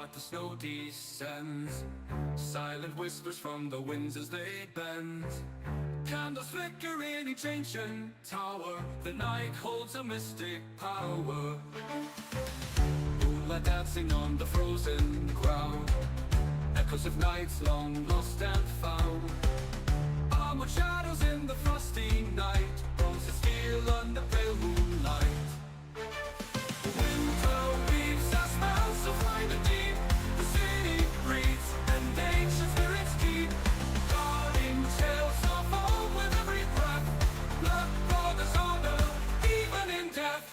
start, the snow descends. Silent whispers from the winds as they bend. Candles flicker in each ancient tower. The night holds a mystic power. Moonlight dancing on the frozen ground. Echoes of nights long lost and found. Armored shadows in the frosty night. Bones of steel under pale moonlight. Winter weaves as smells of light and deep. The city breathes and ancient spirits keep guarding tales of old with every breath. Blood brothers honor even in death.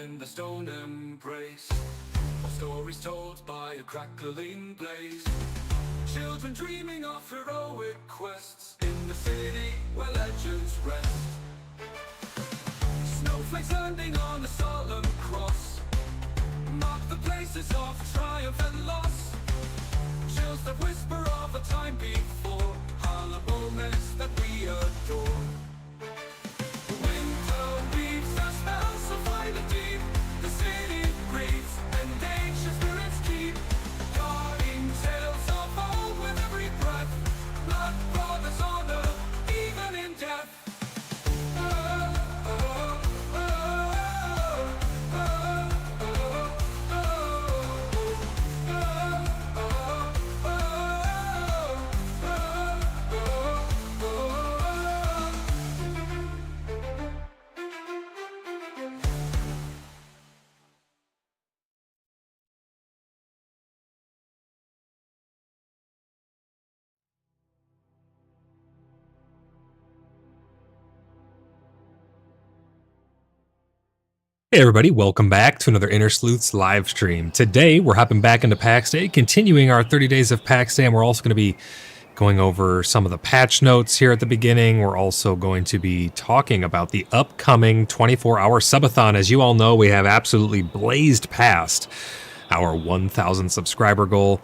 In the stone embrace, stories told by a crackling blaze. Children dreaming of heroic quests in the city where legends rest. Snowflakes landing on a solemn cross mark the places of triumph and loss. Chills that whisper of a time before, hollow moments that we adore. Winter weaves the smells of light and deep. The city breathes and ancient spirits keep guarding tales of old with every breath. Blood brothers honor even in death. Hey everybody, welcome back to another Inner Sleuths live stream. Today we're hopping back into PAX Day, continuing our 30 days of PAX Day, and we're also going to be going over some of the patch notes here at the beginning. We're also going to be talking about the upcoming 24-hour subathon. As you all know, we have absolutely blazed past our 1,000 subscriber goal,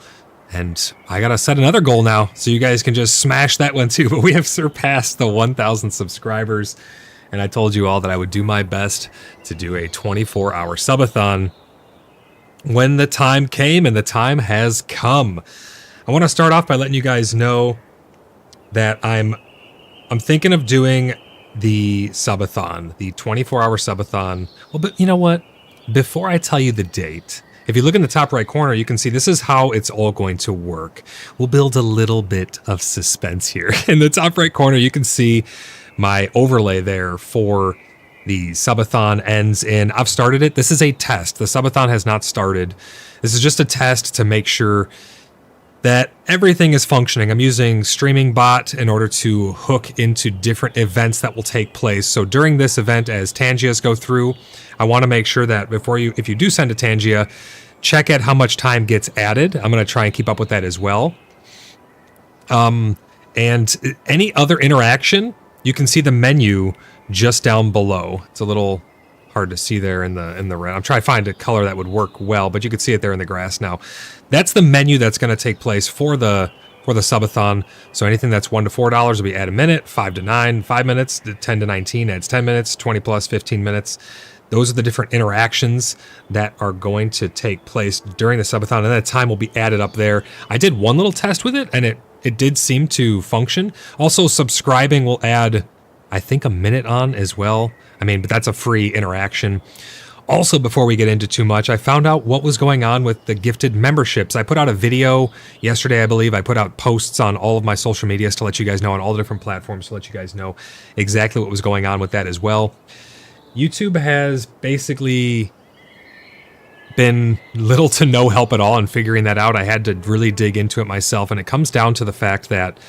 and I gotta set another goal now, so you guys can just smash that one too. But we have surpassed the 1,000 subscribers. And I told you all that I would do my best to do a 24-hour subathon when the time came, and the time has come. I want to start off by letting you guys know that I'm thinking of doing the subathon, the 24-hour subathon. Well, but you know what? Before I tell you the date, if you look in the top right corner, you can see this is how it's all going to work. We'll build a little bit of suspense here. In the top right corner, you can see my overlay there for the subathon ends in, I've started it. This is a test. The subathon has not started. This is just a test to make sure that everything is functioning. I'm using Streaming Bot in order to hook into different events that will take place. So during this event, as Tangias go through, I want to make sure that if you do send a Tangia, check at how much time gets added. I'm going to try and keep up with that as well. And any other interaction, you can see the menu just down below. It's a little hard to see there in the red. I'm trying to find a color that would work well, but you can see it there in the grass now. That's the menu that's going to take place for the subathon. So anything that's $1 to $4 will be add a minute, 5 to 9, 5 minutes, 10 to 19 adds 10 minutes, 20 plus 15 minutes. Those are the different interactions that are going to take place during the subathon, and that time will be added up there. I did one little test with it, and it did seem to function. Also, subscribing will add, I think, a minute on as well. I mean, but that's a free interaction. Also, before we get into too much, I found out what was going on with the gifted memberships. I put out a video yesterday, I believe. I put out posts on all of my social medias to let you guys know, on all the different platforms to let you guys know exactly what was going on with that as well. YouTube has basically been little to no help at all in figuring that out. I had to really dig into it myself, and it comes down to the fact that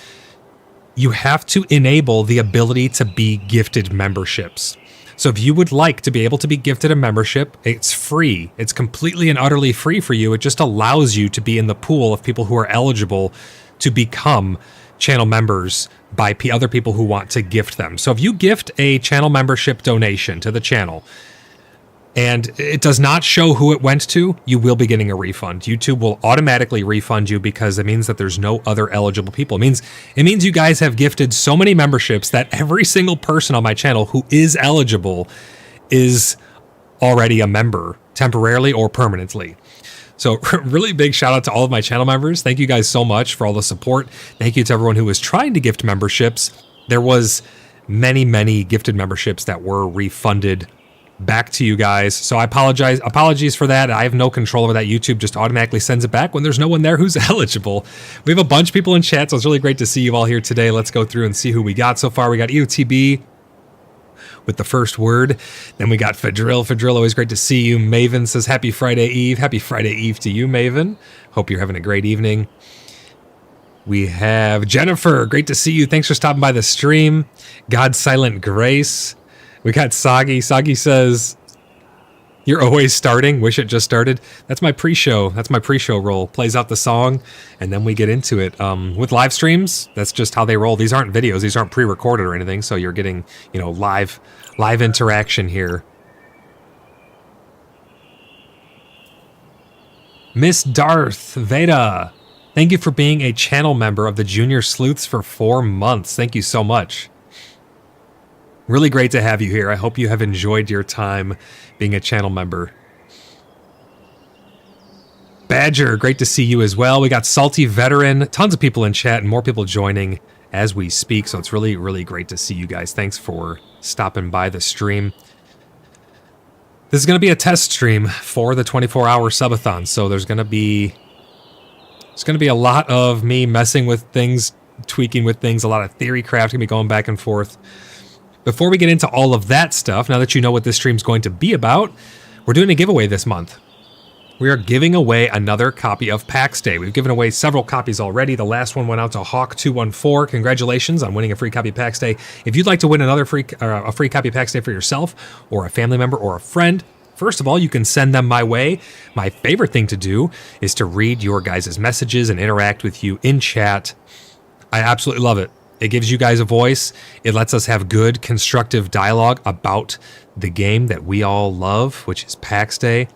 you have to enable the ability to be gifted memberships. So if you would like to be able to be gifted a membership, it's free. It's completely and utterly free for you. It just allows you to be in the pool of people who are eligible to become channel members by other people who want to gift them. So if you gift a channel membership donation to the channel, and it does not show who it went to, you will be getting a refund. YouTube will automatically refund you because it means that there's no other eligible people. It means you guys have gifted so many memberships that every single person on my channel who is eligible is already a member, temporarily or permanently. So really big shout out to all of my channel members. Thank you guys so much for all the support. Thank you to everyone who was trying to gift memberships. There was many gifted memberships that were refunded back to you guys. So apologies for that. I have no control over that. YouTube just automatically sends it back when there's no one there who's eligible. We have a bunch of people in chat, so it's really great to see you all here today. Let's go through and see who we got so far. We got EOTB with the first word. Then we got Fadrill. Fadrill, always great to see you. Maven says happy Friday Eve. Happy Friday Eve to you, Maven. Hope you're having a great evening. We have Jennifer. Great to see you. Thanks for stopping by the stream. God's Silent Grace. We got Sagi. Sagi says, you're always starting. Wish it just started. That's my pre-show. That's my pre-show roll. Plays out the song, and then we get into it. With live streams, that's just how they roll. These aren't videos. These aren't pre-recorded or anything, so you're getting, live interaction here. Miss Darth Veda, thank you for being a channel member of the Junior Sleuths for 4 months. Thank you so much. Really great to have you here. I hope you have enjoyed your time being a channel member. Badger, great to see you as well. We got Salty Veteran, tons of people in chat and more people joining as we speak. So it's really great to see you guys. Thanks for stopping by the stream. This is going to be a test stream for the 24-hour subathon. So there's going to be a lot of me messing with things, tweaking with things, a lot of theory craft, going to be going back and forth. Before we get into all of that stuff, now that you know what this stream's going to be about, we're doing a giveaway this month. We are giving away another copy of PAX Day. We've given away several copies already. The last one went out to Hawk214. Congratulations on winning a free copy of PAX Day. If you'd like to win a free copy of PAX Day for yourself or a family member or a friend, first of all, you can send them my way. My favorite thing to do is to read your guys' messages and interact with you in chat. I absolutely love it. It gives you guys a voice. It lets us have good, constructive dialogue about the game that we all love, which is PAX Day.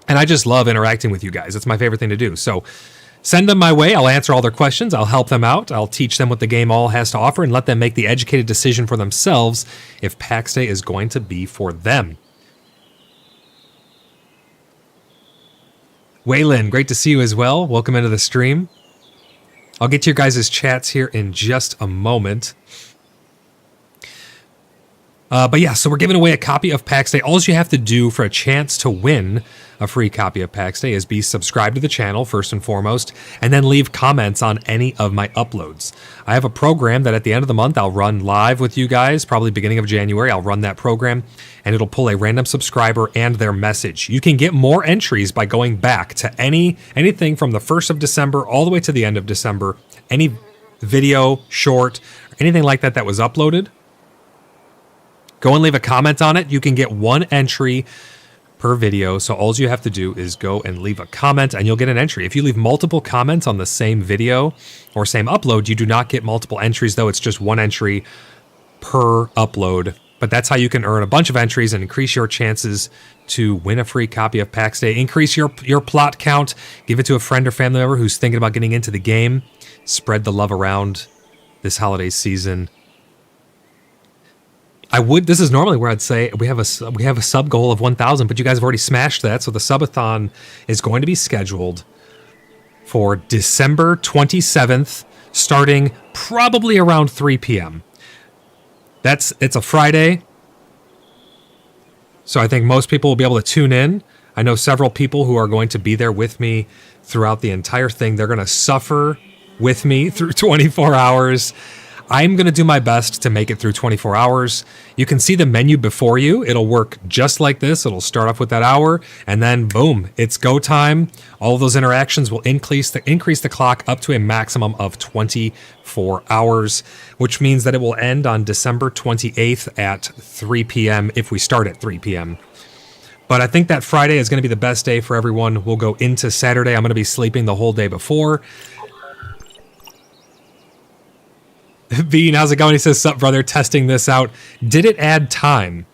And I just love interacting with you guys. It's my favorite thing to do. So send them my way. I'll answer all their questions. I'll help them out. I'll teach them what the game all has to offer and let them make the educated decision for themselves if PAX Day is going to be for them. Waylon, great to see you as well. Welcome into the stream. I'll get to your guys' chats here in just a moment. But yeah, so we're giving away a copy of PAX Day. All you have to do for a chance to win a free copy of PAX Day is be subscribed to the channel, first and foremost, and then leave comments on any of my uploads. I have a program that at the end of the month, I'll run live with you guys, probably beginning of January. I'll run that program, and it'll pull a random subscriber and their message. You can get more entries by going back to anything from the 1st of December all the way to the end of December, any video, short, or anything like that that was uploaded. Go and leave a comment on it. You can get 1 entry per video. So all you have to do is go and leave a comment and you'll get an entry. If you leave multiple comments on the same video or same upload, you do not get multiple entries, though. It's just 1 entry per upload. But that's how you can earn a bunch of entries and increase your chances to win a free copy of PAX Day. Increase your plot count. Give it to a friend or family member who's thinking about getting into the game. Spread the love around this holiday season. This is normally where I'd say we have a sub goal of 1,000, but you guys have already smashed that. So the subathon is going to be scheduled for December 27th, starting probably around 3 p.m. It's a Friday, so I think most people will be able to tune in. I know several people who are going to be there with me throughout the entire thing. They're going to suffer with me through 24 hours. I'm going to do my best to make it through 24 hours. You can see the menu before you. It'll work just like this. It'll start off with that hour, and then boom, it's go time. All of those interactions will increase the clock up to a maximum of 24 hours, which means that it will end on December 28th at 3 p.m. if we start at 3 p.m. But I think that Friday is going to be the best day for everyone. We'll go into Saturday. I'm going to be sleeping the whole day before. Bean, how's it going? He says, sup, brother, testing this out. Did it add time?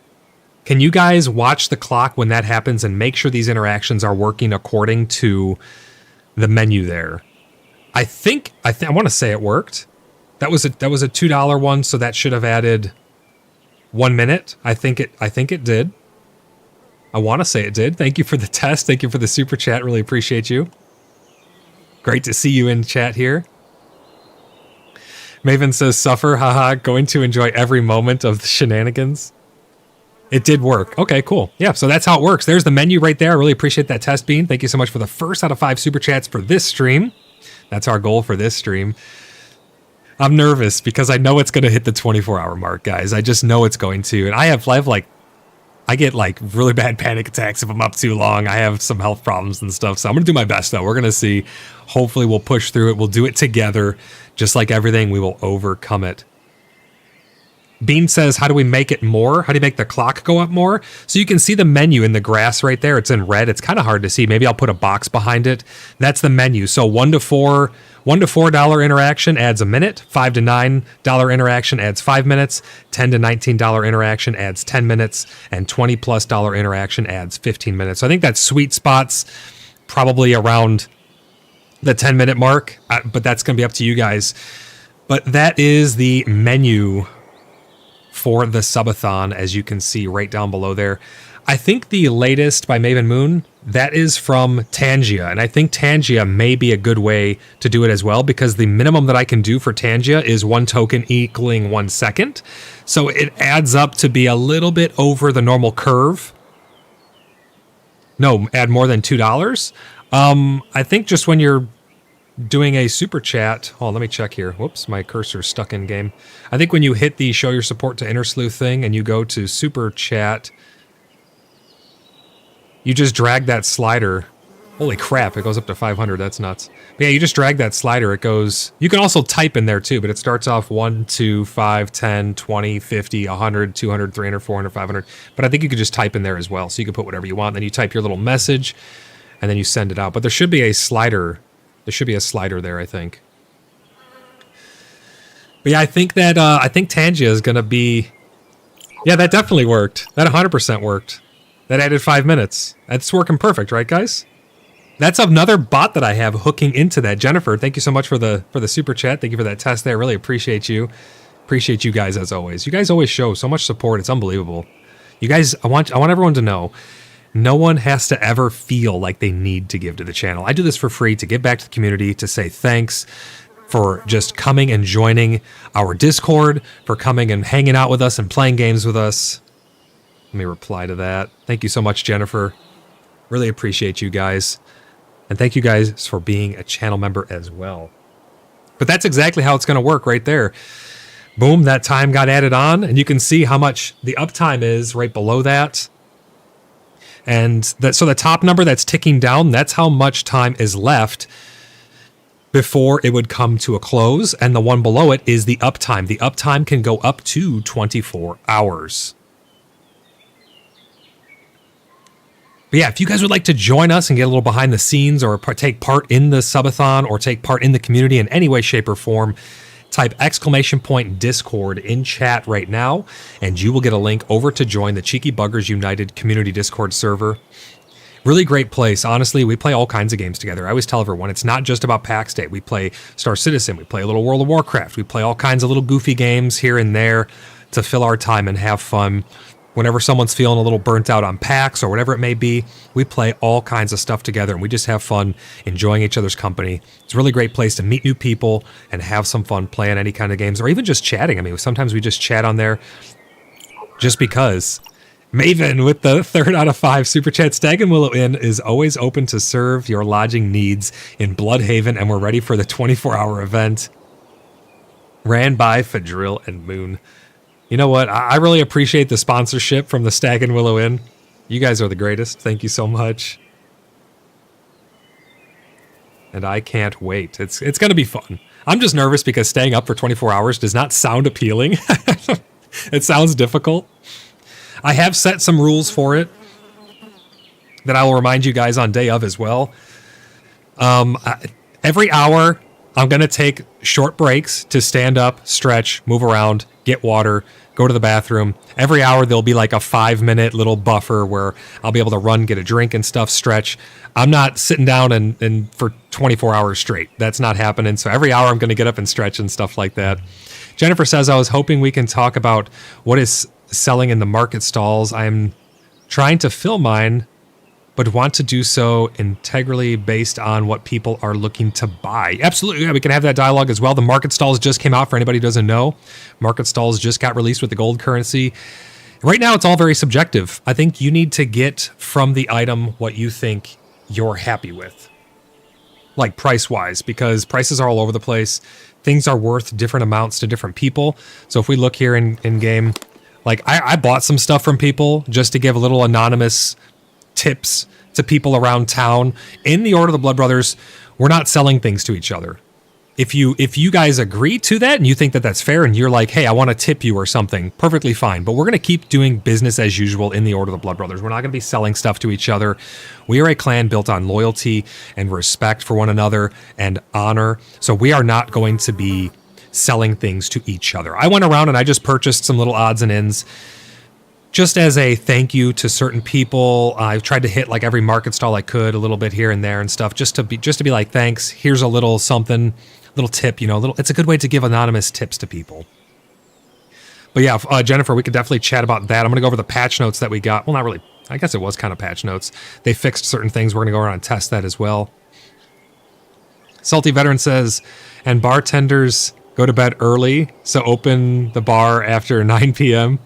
Can you guys watch the clock when that happens and make sure these interactions are working according to the menu there? I want to say it worked. That was a $2 one, so that should have added 1 minute. I think it did. I want to say it did. Thank you for the test. Thank you for the super chat. Really appreciate you. Great to see you in chat here. Maven says, suffer, haha, going to enjoy every moment of the shenanigans. It did work. Okay, cool. Yeah, so that's how it works. There's the menu right there. I really appreciate that test, Bean. Thank you so much for the first out of 5 super chats for this stream. That's our goal for this stream. I'm nervous because I know it's going to hit the 24-hour mark, guys. I just know it's going to. And I get like really bad panic attacks if I'm up too long. I have some health problems and stuff. So I'm going to do my best, though. We're going to see. Hopefully we'll push through it. We'll do it together. Just like everything, we will overcome it. Bean says, how do we make it more? How do you make the clock go up more? So you can see the menu in the grass right there. It's in red. It's kind of hard to see. Maybe I'll put a box behind it. That's the menu. So $1 to $4 interaction adds a minute. $5 to $9 interaction adds 5 minutes. $10 to $19 interaction adds 10 minutes. And $20+ interaction adds 15 minutes. So I think that sweet spot's probably around the 10-minute mark. But that's going to be up to you guys. But that is the menu for the Subathon, as you can see right down below there. I think the latest by Maven Moon, that is from Tangia, and I think Tangia may be a good way to do it as well, because the minimum that I can do for Tangia is 1 token equaling 1 second, so it adds up to be a little bit over the normal curve. No, add more than $2. I think just when you're doing a super chat. Oh, let me check here. Whoops, my cursor's stuck in game. I think when you hit the show your support to Inner Sleuth thing and you go to super chat, you just drag that slider. Holy crap, it goes up to 500. That's nuts. But yeah, you just drag that slider. It goes, you can also type in there too, but it starts off 1, 2, 5, 10, 20, 50, 100, 200, 300, 400, 500. But I think you could just type in there as well. So you can put whatever you want. Then you type your little message and then you send it out. But there should be a slider. There should be a slider there, I think. But yeah, I think Tangia is going to be... Yeah, that definitely worked. That 100% worked. That added 5 minutes. That's working perfect, right, guys? That's another bot that I have hooking into that. Jennifer, thank you so much for the super chat. Thank you for that test there. Really appreciate you. Appreciate you guys as always. You guys always show so much support. It's unbelievable. You guys, I want everyone to know, no one has to ever feel like they need to give to the channel. I do this for free to give back to the community, to say thanks for just coming and joining our Discord, for coming and hanging out with us and playing games with us. Let me reply to that. Thank you so much, Jennifer. Really appreciate you guys. And thank you guys for being a channel member as well. But that's exactly how it's going to work right there. Boom, that time got added on, and you can see how much the uptime is right below that. And so the top number that's ticking down, that's how much time is left before it would come to a close. And the one below it is the uptime. The uptime can go up to 24 hours. But yeah, if you guys would like to join us and get a little behind the scenes or take part in the Subathon or take part in the community in any way, shape, or form, type !Discord in chat right now, and you will get a link over to join the Cheeky Buggers United community Discord server. Really great place. Honestly, we play all kinds of games together. I always tell everyone, it's not just about PAX Day. We play Star Citizen. We play a little World of Warcraft. We play all kinds of little goofy games here and there to fill our time and have fun. Whenever someone's feeling a little burnt out on PAX or whatever it may be, we play all kinds of stuff together and we just have fun enjoying each other's company. It's a really great place to meet new people and have some fun playing any kind of games or even just chatting. I mean, sometimes we just chat on there just because. Maven with the 3rd out of 5 super chat. Stag and Willow Inn is always open to serve your lodging needs in Bloodhaven, and we're ready for the 24-hour event. Ran by Fadril and Moon. You know what? I really appreciate the sponsorship from the Stag and Willow Inn. You guys are the greatest. Thank you so much. And I can't wait. It's going to be fun. I'm just nervous because staying up for 24 hours does not sound appealing. It sounds difficult. I have set some rules for it that I will remind you guys on day of as well. Every hour, I'm going to take short breaks to stand up, stretch, move around, get water, go to the bathroom. Every hour there'll be like a 5-minute little buffer where I'll be able to run, get a drink and stuff, stretch. I'm not sitting down and for 24 hours straight. That's not happening. So every hour I'm going to get up and stretch and stuff like that. Jennifer says, I was hoping we can talk about what is selling in the market stalls. I'm trying to fill mine, but want to do so integrally based on what people are looking to buy. Absolutely, yeah, we can have that dialogue as well. The market stalls just came out for anybody who doesn't know. Market stalls just got released with the gold currency. Right now, it's all very subjective. I think you need to get from the item what you think you're happy with, like price-wise, because prices are all over the place. Things are worth different amounts to different people. So if we look here in game, like I bought some stuff from people just to give a little anonymous tips to people around town. In the Order of the Blood Brothers, we're not selling things to each other. If you guys agree to that and you think that that's fair and you're like, hey, I want to tip you or something, perfectly fine. But we're going to keep doing business as usual in the Order of the Blood Brothers. We're not going to be selling stuff to each other. We are a clan built on loyalty and respect for one another and honor. So we are not going to be selling things to each other. I went around and I just purchased some little odds and ends just as a thank you to certain people. I've tried to hit like every market stall I could, a little bit here and there and stuff, just to be like, thanks. Here's a little something, little tip, you know, it's a good way to give anonymous tips to people. But yeah, Jennifer, we could definitely chat about that. I'm going to go over the patch notes that we got. Well, not really. I guess it was kind of patch notes. They fixed certain things. We're going to go around and test that as well. Salty Veteran says, and bartenders go to bed early, so open the bar after 9 p.m.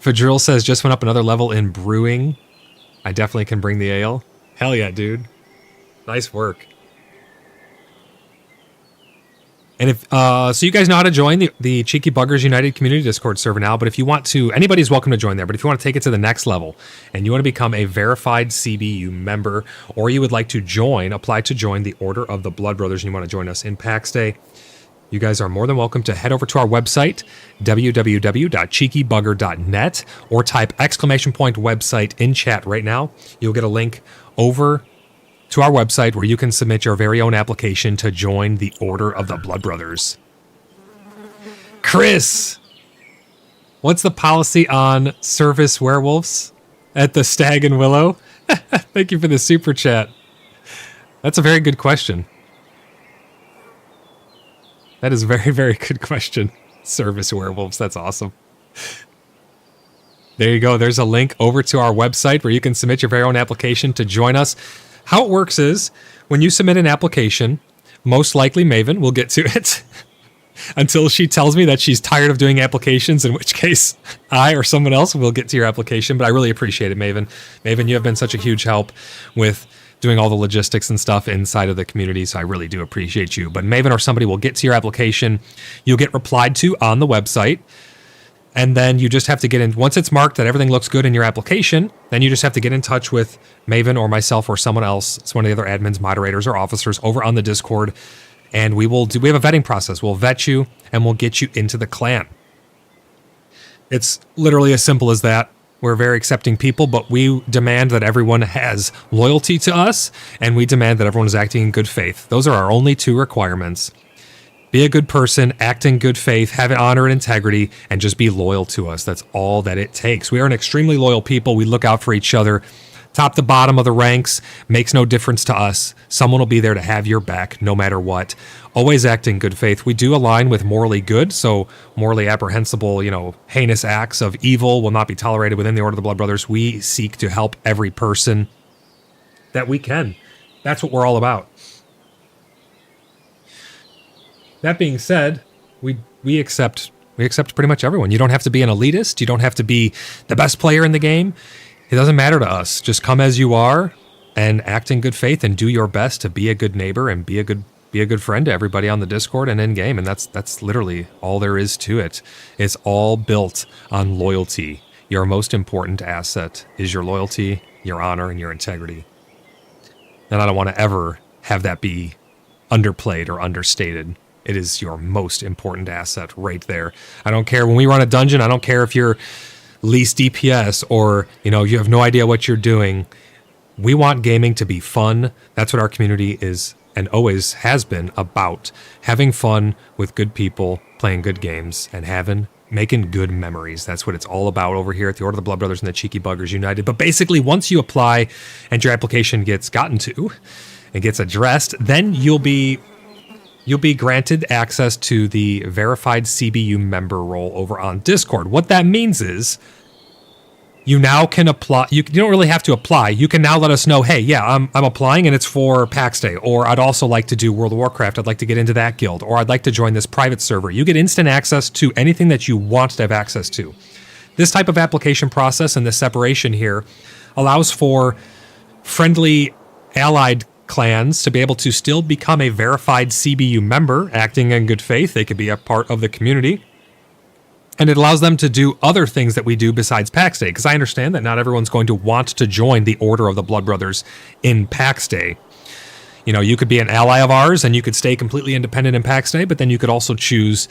Fadril says, just went up another level in brewing. I definitely can bring the ale. Hell yeah, dude. Nice work. And if so you guys know how to join the Cheeky Buggers United Community Discord server now, but if you want to, anybody's welcome to join there, but if you want to take it to the next level and you want to become a verified CBU member, or you would like to join, apply to join the Order of the Blood Brothers and you want to join us in PAX Day, you guys are more than welcome to head over to our website, www.cheekybugger.net, or type !website in chat right now. You'll get a link over to our website where you can submit your very own application to join the Order of the Blood Brothers. Chris, what's the policy on service werewolves at the Stag and Willow? Thank you for the super chat. That's a very good question. That is a very, very good question. Service werewolves, that's awesome. There you go. There's a link over to our website where you can submit your very own application to join us. How it works is, when you submit an application, most likely Maven will get to it until she tells me that she's tired of doing applications, in which case I or someone else will get to your application. But I really appreciate it, Maven. Maven, you have been such a huge help with doing all the logistics and stuff inside of the community, so I really do appreciate you. But Maven or somebody will get to your application. You'll get replied to on the website. And then you just have to get in. Once it's marked that everything looks good in your application, then you just have to get in touch with Maven or myself or someone else. It's one of the other admins, moderators, or officers over on the Discord. And we have a vetting process. We'll vet you and we'll get you into the clan. It's literally as simple as that. We're very accepting people, but we demand that everyone has loyalty to us, and we demand that everyone is acting in good faith. Those are our only two requirements. Be a good person, act in good faith, have honor and integrity, and just be loyal to us. That's all that it takes. We are an extremely loyal people. We look out for each other. Top to bottom of the ranks, makes no difference to us. Someone will be there to have your back no matter what. Always act in good faith. We do align with morally good, so morally apprehensible, heinous acts of evil will not be tolerated within the Order of the Blood Brothers. We seek to help every person that we can. That's what we're all about. That being said, we accept pretty much everyone. You don't have to be an elitist. You don't have to be the best player in the game. It doesn't matter to us. Just come as you are and act in good faith and do your best to be a good neighbor and be a good friend to everybody on the Discord and in game. And that's literally all there is to it. It's all built on loyalty. Your most important asset is your loyalty, your honor, and your integrity. And I don't want to ever have that be underplayed or understated. It is your most important asset right there. I don't care when we run a dungeon. I don't care if you're least DPS or, you have no idea what you're doing. We want gaming to be fun. That's what our community is and always has been about. Having fun with good people, playing good games, and making good memories. That's what it's all about over here at the Order of the Blood Brothers and the Cheeky Buggers United. But basically, once you apply and your application gets gotten to and gets addressed, then you'll be granted access to the verified CBU member role over on Discord. What that means is you now can apply. You don't really have to apply. You can now let us know, hey, yeah, I'm applying and it's for PAX Day, or I'd also like to do World of Warcraft. I'd like to get into that guild, or I'd like to join this private server. You get instant access to anything that you want to have access to. This type of application process and this separation here allows for friendly allied clans to be able to still become a verified CBU member, acting in good faith. They could be a part of the community. And it allows them to do other things that we do besides PAX Day, because I understand that not everyone's going to want to join the Order of the Blood Brothers in PAX Day. You know, you could be an ally of ours and you could stay completely independent in PAX Day, but then you could also choose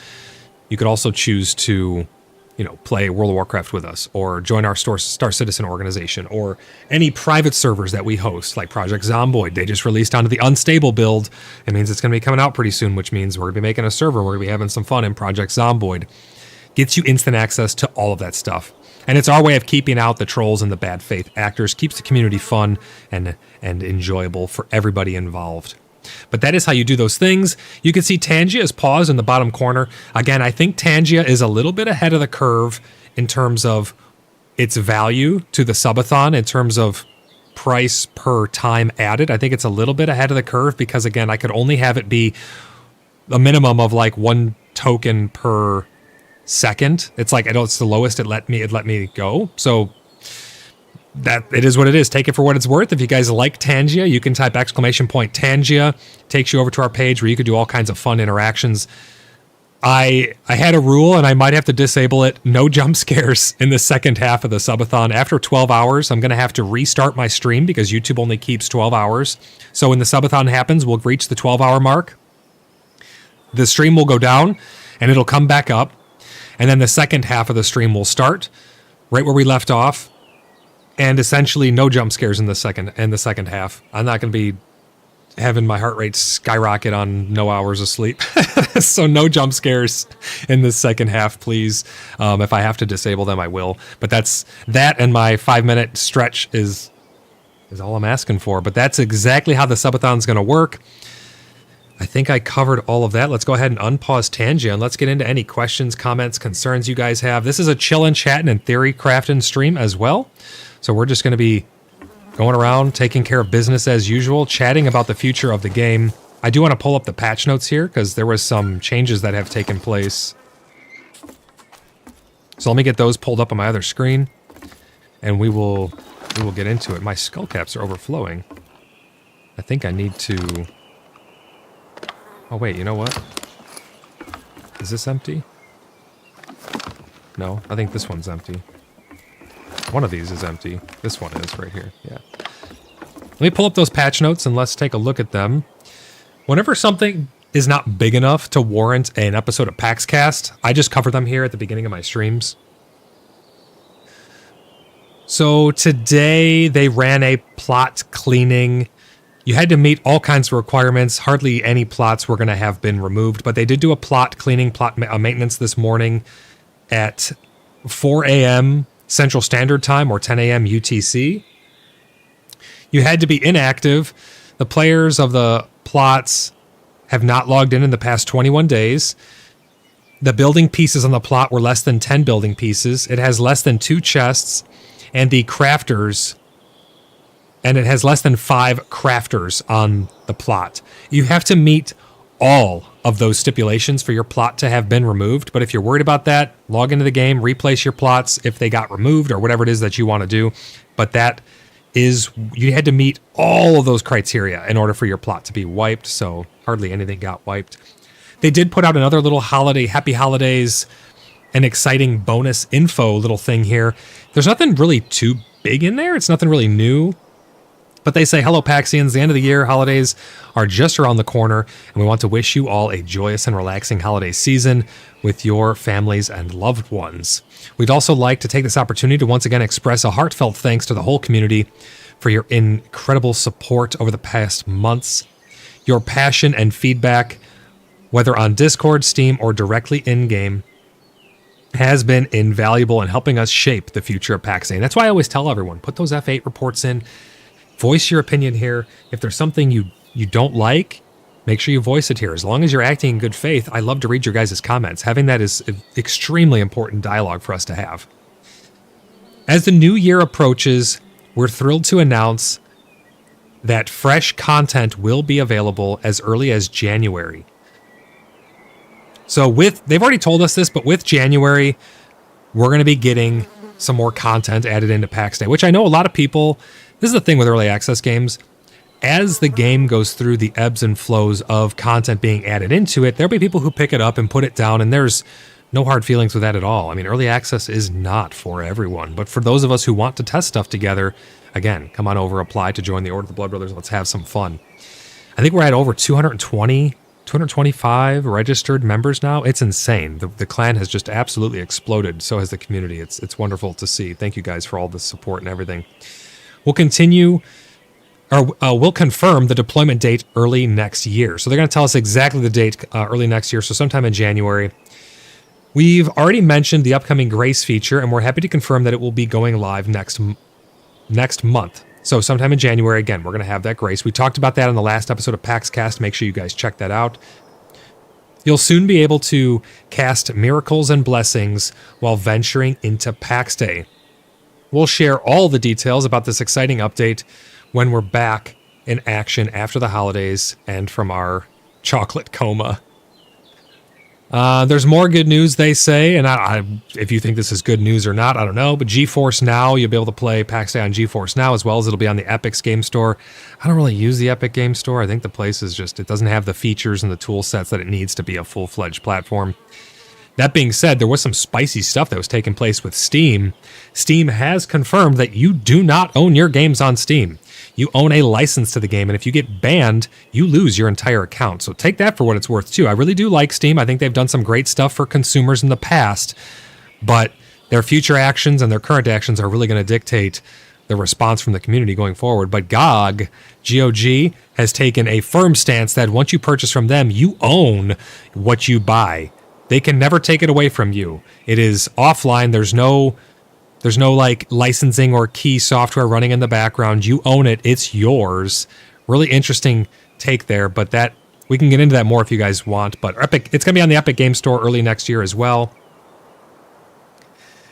to, you know, play World of Warcraft with us, or join our Star Citizen organization, or any private servers that we host, like Project Zomboid. They just released onto the unstable build. It means it's going to be coming out pretty soon, which means we're going to be making a server. We're going to be having some fun in Project Zomboid. Gets you instant access to all of that stuff. And it's our way of keeping out the trolls and the bad faith actors, keeps the community fun and enjoyable for everybody involved. But that is how you do those things. You can see Tangia is paused in the bottom corner. Again, I think Tangia is a little bit ahead of the curve in terms of its value to the subathon, in terms of price per time added. I think it's a little bit ahead of the curve because, again, I could only have it be a minimum of like 1 token per second. It's like, it's the lowest it let me go. So that it is what it is. Take it for what it's worth. If you guys like Tangia, you can type !Tangia. Takes you over to our page where you could do all kinds of fun interactions. I had a rule, and I might have to disable it. No jump scares in the second half of the subathon. After 12 hours, I'm going to have to restart my stream because YouTube only keeps 12 hours. So when the subathon happens, we'll reach the 12-hour mark. The stream will go down, and it'll come back up. And then the second half of the stream will start right where we left off. And essentially no jump scares in the second half. I'm not going to be having my heart rate skyrocket on no hours of sleep. So no jump scares in the second half, please. If I have to disable them, I will. But that and my 5-minute stretch is all I'm asking for. But that's exactly how the subathon's going to work. I think I covered all of that. Let's go ahead and unpause Tangia and let's get into any questions, comments, concerns you guys have. This is a chillin', chatting, and theory-crafting stream as well. So we're just going to be going around, taking care of business as usual, chatting about the future of the game. I do want to pull up the patch notes here because there was some changes that have taken place. So let me get those pulled up on my other screen, and we will get into it. My skull caps are overflowing. I think I need to... Oh, wait, you know what? Is this empty? No, I think this one's empty. One of these is empty. This one is right here, yeah. Let me pull up those patch notes and let's take a look at them. Whenever something is not big enough to warrant an episode of PAXcast, I just cover them here at the beginning of my streams. So today they ran a plot cleaning. You had to meet all kinds of requirements. Hardly any plots were going to have been removed, but they did do a plot cleaning, maintenance this morning at 4 a.m. Central Standard Time or 10 a.m. UTC. You had to be inactive. The players of the plots have not logged in the past 21 days. The building pieces on the plot were less than 10 building pieces. It has less than 2 chests, and the crafters... And it has less than 5 crafters on the plot. You have to meet all of those stipulations for your plot to have been removed. But if you're worried about that, log into the game, replace your plots if they got removed or whatever it is that you want to do. But that is, you had to meet all of those criteria in order for your plot to be wiped. So hardly anything got wiped. They did put out another little holiday, happy holidays, an exciting bonus info little thing here. There's nothing really too big in there. It's nothing really new. But they say, hello, Paxians, the end of the year, holidays are just around the corner, and we want to wish you all a joyous and relaxing holiday season with your families and loved ones. We'd also like to take this opportunity to once again express a heartfelt thanks to the whole community for your incredible support over the past months. Your passion and feedback whether on Discord, Steam, or directly in-game, has been invaluable in helping us shape the future of PAX Day. And that's why I always tell everyone, put those F8 reports in, voice your opinion here. If there's something you don't like, make sure you voice it here. As long as you're acting in good faith, I love to read your guys' comments. Having that is extremely important dialogue for us to have. As the new year approaches, we're thrilled to announce that fresh content will be available as early as January. So they've already told us this, but with January, we're going to be getting some more content added into PAX Day, which I know a lot of people, this is the thing with early access games, as the game goes through the ebbs and flows of content being added into it, there'll be people who pick it up and put it down, and there's no hard feelings with that at all. I mean, early access is not for everyone, but for those of us who want to test stuff together, again, come on over, apply to join the Order of the Blood Brothers, let's have some fun. I think we're at over 225 registered members now. It's insane. The clan has just absolutely exploded. So has the community. It's wonderful to see. Thank you guys for all the support and everything. We'll continue, or we'll confirm the deployment date early next year. So they're going to tell us exactly the date early next year. So sometime in January. We've already mentioned the upcoming Grace feature, and we're happy to confirm that it will be going live next month. So sometime in January, again, we're going to have that Grace. We talked about that in the last episode of PAX Cast. Make sure you guys check that out. You'll soon be able to cast miracles and blessings while venturing into PAX Day. We'll share all the details about this exciting update when we're back in action after the holidays and from our chocolate coma. There's more good news, they say, and if you think this is good news or not, I don't know, but GeForce Now, you'll be able to play PAX Day on GeForce Now, as well as it'll be on the Epic's Game Store. I don't really use the Epic Game Store. I think the place is just, it doesn't have the features and the tool sets that it needs to be a full-fledged platform. That being said, there was some spicy stuff that was taking place with Steam. Steam has confirmed that you do not own your games on Steam. You own a license to the game, and if you get banned, you lose your entire account. So take that for what it's worth, too. I really do like Steam. I think they've done some great stuff for consumers in the past, but their future actions and their current actions are really going to dictate the response from the community going forward. But GOG, GOG, has taken a firm stance that once you purchase from them, you own what you buy. They can never take it away from you. It is offline. There's no like licensing or key software running in the background. You own it. It's yours. Really interesting take there, but that we can get into that more if you guys want. But Epic, it's going to be on the Epic Game Store early next year as well.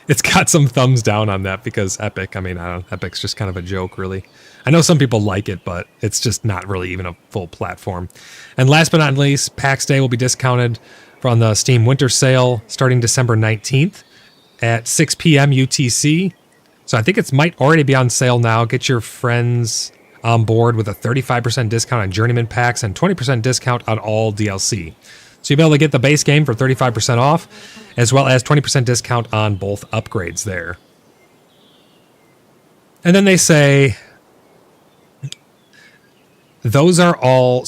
It's got some thumbs down on that because Epic, I mean, I don't know, Epic's just kind of a joke, really. I know some people like it, but it's just not really even a full platform. And last but not least, PAX Day will be discounted from the Steam Winter Sale starting December 19th at 6 p.m. UTC. So I think it might already be on sale now. Get your friends on board with a 35% discount on Journeyman packs and 20% discount on all DLC. So you'll be able to get the base game for 35% off, as well as 20% discount on both upgrades there. And then they say, those are all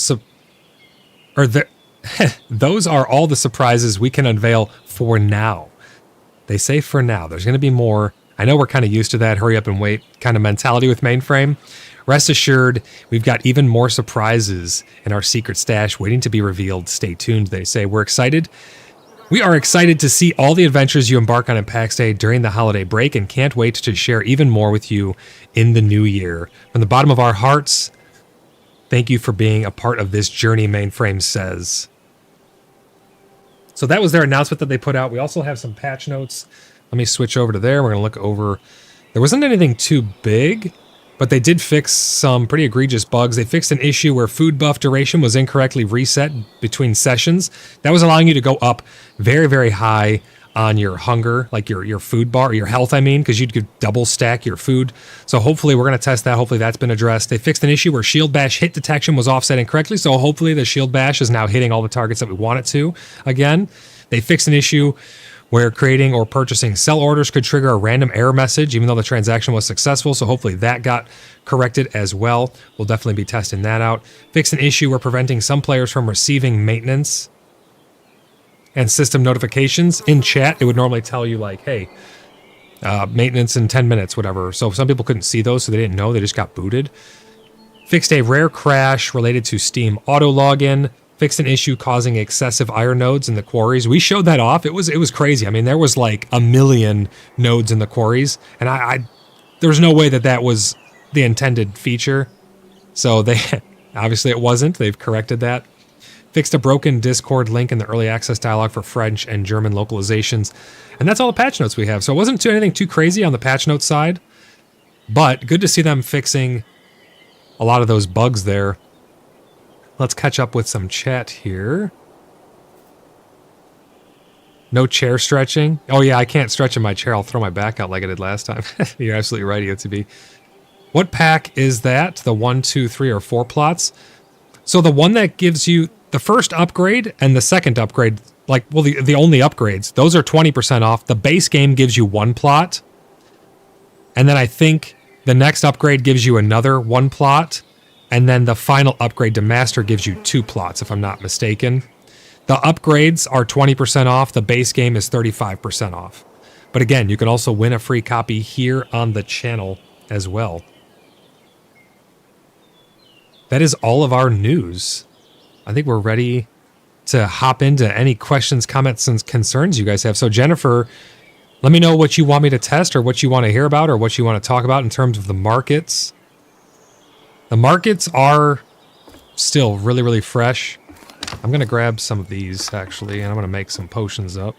those are all the surprises we can unveil for now. They say for now. There's going to be more. I know we're kind of used to that hurry up and wait kind of mentality with Mainframe. Rest assured, we've got even more surprises in our secret stash waiting to be revealed. Stay tuned, they say. We're excited. We are excited to see all the adventures you embark on at PAX Day during the holiday break and can't wait to share even more with you in the new year. From the bottom of our hearts, thank you for being a part of this journey, Mainframe says. So that was their announcement that they put out. We also have some patch notes. Let me switch over to there. We're going to look over. There wasn't anything too big, but they did fix some pretty egregious bugs. They fixed an issue where food buff duration was incorrectly reset between sessions. That was allowing you to go up very, very high on your hunger, like your food bar, or your health, I mean, because you'd double stack your food. So hopefully we're going to test that. Hopefully that's been addressed. They fixed an issue where shield bash hit detection was offset incorrectly. So hopefully the shield bash is now hitting all the targets that we want it to again. They fixed an issue where creating or purchasing sell orders could trigger a random error message, even though the transaction was successful. So hopefully that got corrected as well. We'll definitely be testing that out. Fixed an issue where preventing some players from receiving maintenance and system notifications in chat. It would normally tell you like, hey, maintenance in 10 minutes, whatever. So some people couldn't see those, so they didn't know. They just got booted. Fixed a rare crash related to Steam auto login. Fixed an issue causing excessive iron nodes in the quarries. We showed that off. It was crazy. I mean, there was like 1 million nodes in the quarries, and I there's no way that was the intended feature. So they obviously it wasn't. They've corrected that. Fixed a broken Discord link in the early access dialog for French and German localizations. And that's all the patch notes we have. So it wasn't anything too crazy on the patch notes side, but good to see them fixing a lot of those bugs there. Let's catch up with some chat here. No chair stretching. Oh yeah, I can't stretch in my chair. I'll throw my back out like I did last time. You're absolutely right, EOTB. What pack is that? The 1, 2, 3, or 4 plots? So the one that gives you the first upgrade and the second upgrade, like, well, the only upgrades, those are 20% off. The base game gives you 1 plot. And then I think the next upgrade gives you another 1 plot. And then the final upgrade to master gives you 2 plots, if I'm not mistaken. The upgrades are 20% off. The base game is 35% off. But again, you can also win a free copy here on the channel as well. That is all of our news. I think we're ready to hop into any questions, comments, and concerns you guys have. So Jennifer, let me know what you want me to test or what you want to hear about or what you want to talk about in terms of the markets. The markets are still really, really fresh. I'm going to grab some of these, actually, and I'm going to make some potions up.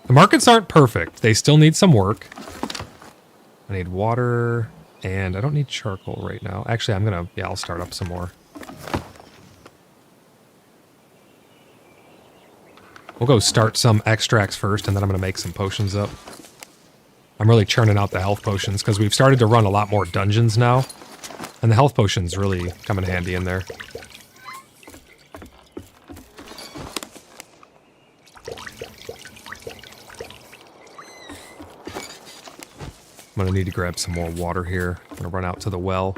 The markets aren't perfect. They still need some work. I need water, and I don't need charcoal right now. Actually, I'll start up some more. We'll go start some extracts first, and then I'm going to make some potions up. I'm really churning out the health potions, because we've started to run a lot more dungeons now. And the health potions really come in handy in there. I'm going to need to grab some more water here. I'm going to run out to the well.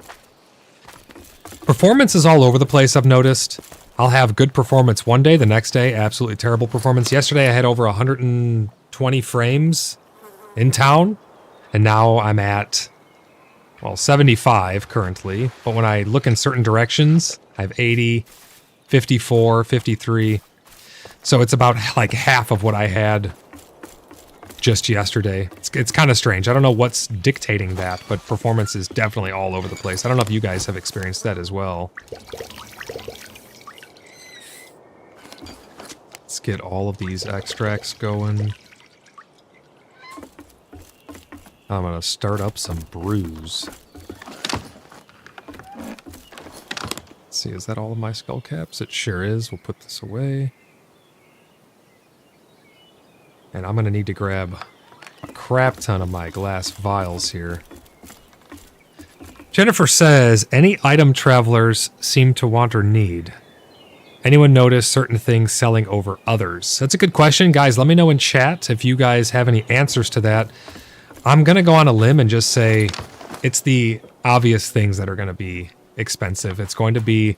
Performance is all over the place, I've noticed. I'll have good performance one day, the next day, absolutely terrible performance. Yesterday I had over 120 frames in town, and now I'm at, well, 75 currently. But when I look in certain directions, I have 80, 54, 53. So it's about like half of what I had just yesterday. It's kind of strange. I don't know what's dictating that, but performance is definitely all over the place. I don't know if you guys have experienced that as well. Let's get all of these extracts going. I'm going to start up some brews. Let's see, is that all of my skull caps? It sure is. We'll put this away. And I'm going to need to grab a crap ton of my glass vials here. Jennifer says, any item travelers seem to want or need? Anyone notice certain things selling over others? That's a good question. Guys, let me know in chat if you guys have any answers to that. I'm going to go on a limb and just say it's the obvious things that are going to be expensive. It's going to be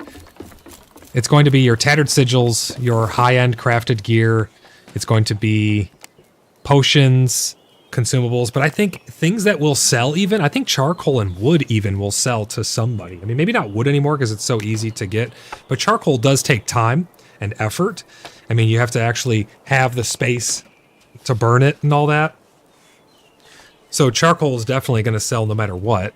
your tattered sigils, your high-end crafted gear. It's going to be potions, consumables, but I think things that will sell even, I think charcoal and wood even will sell to somebody. I mean, maybe not wood anymore because it's so easy to get, but charcoal does take time and effort. I mean, you have to actually have the space to burn it and all that. So charcoal is definitely going to sell no matter what.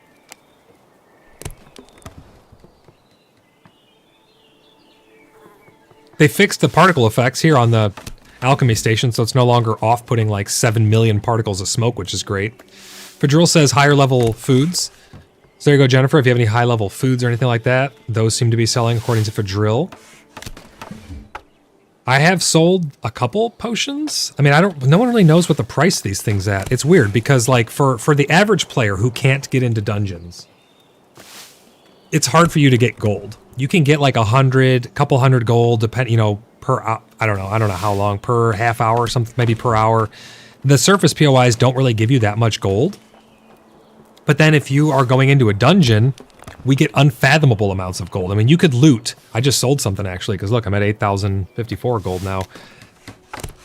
They fixed the particle effects here on the alchemy station, so it's no longer off-putting like 7 million particles of smoke, which is great. Fadril says higher level foods. So there you go, Jennifer. If you have any high level foods or anything like that, those seem to be selling according to Fadril. I have sold a couple potions. I mean, no one really knows what the price of these things at. It's weird because like for the average player who can't get into dungeons, it's hard for you to get gold. You can get like 100, couple hundred gold, per, I don't know how long, per half hour or something, maybe per hour. The surface POIs don't really give you that much gold. But then if you are going into a dungeon, we get unfathomable amounts of gold. I mean, you could loot. I just sold something actually, because look, I'm at 8,054 gold now.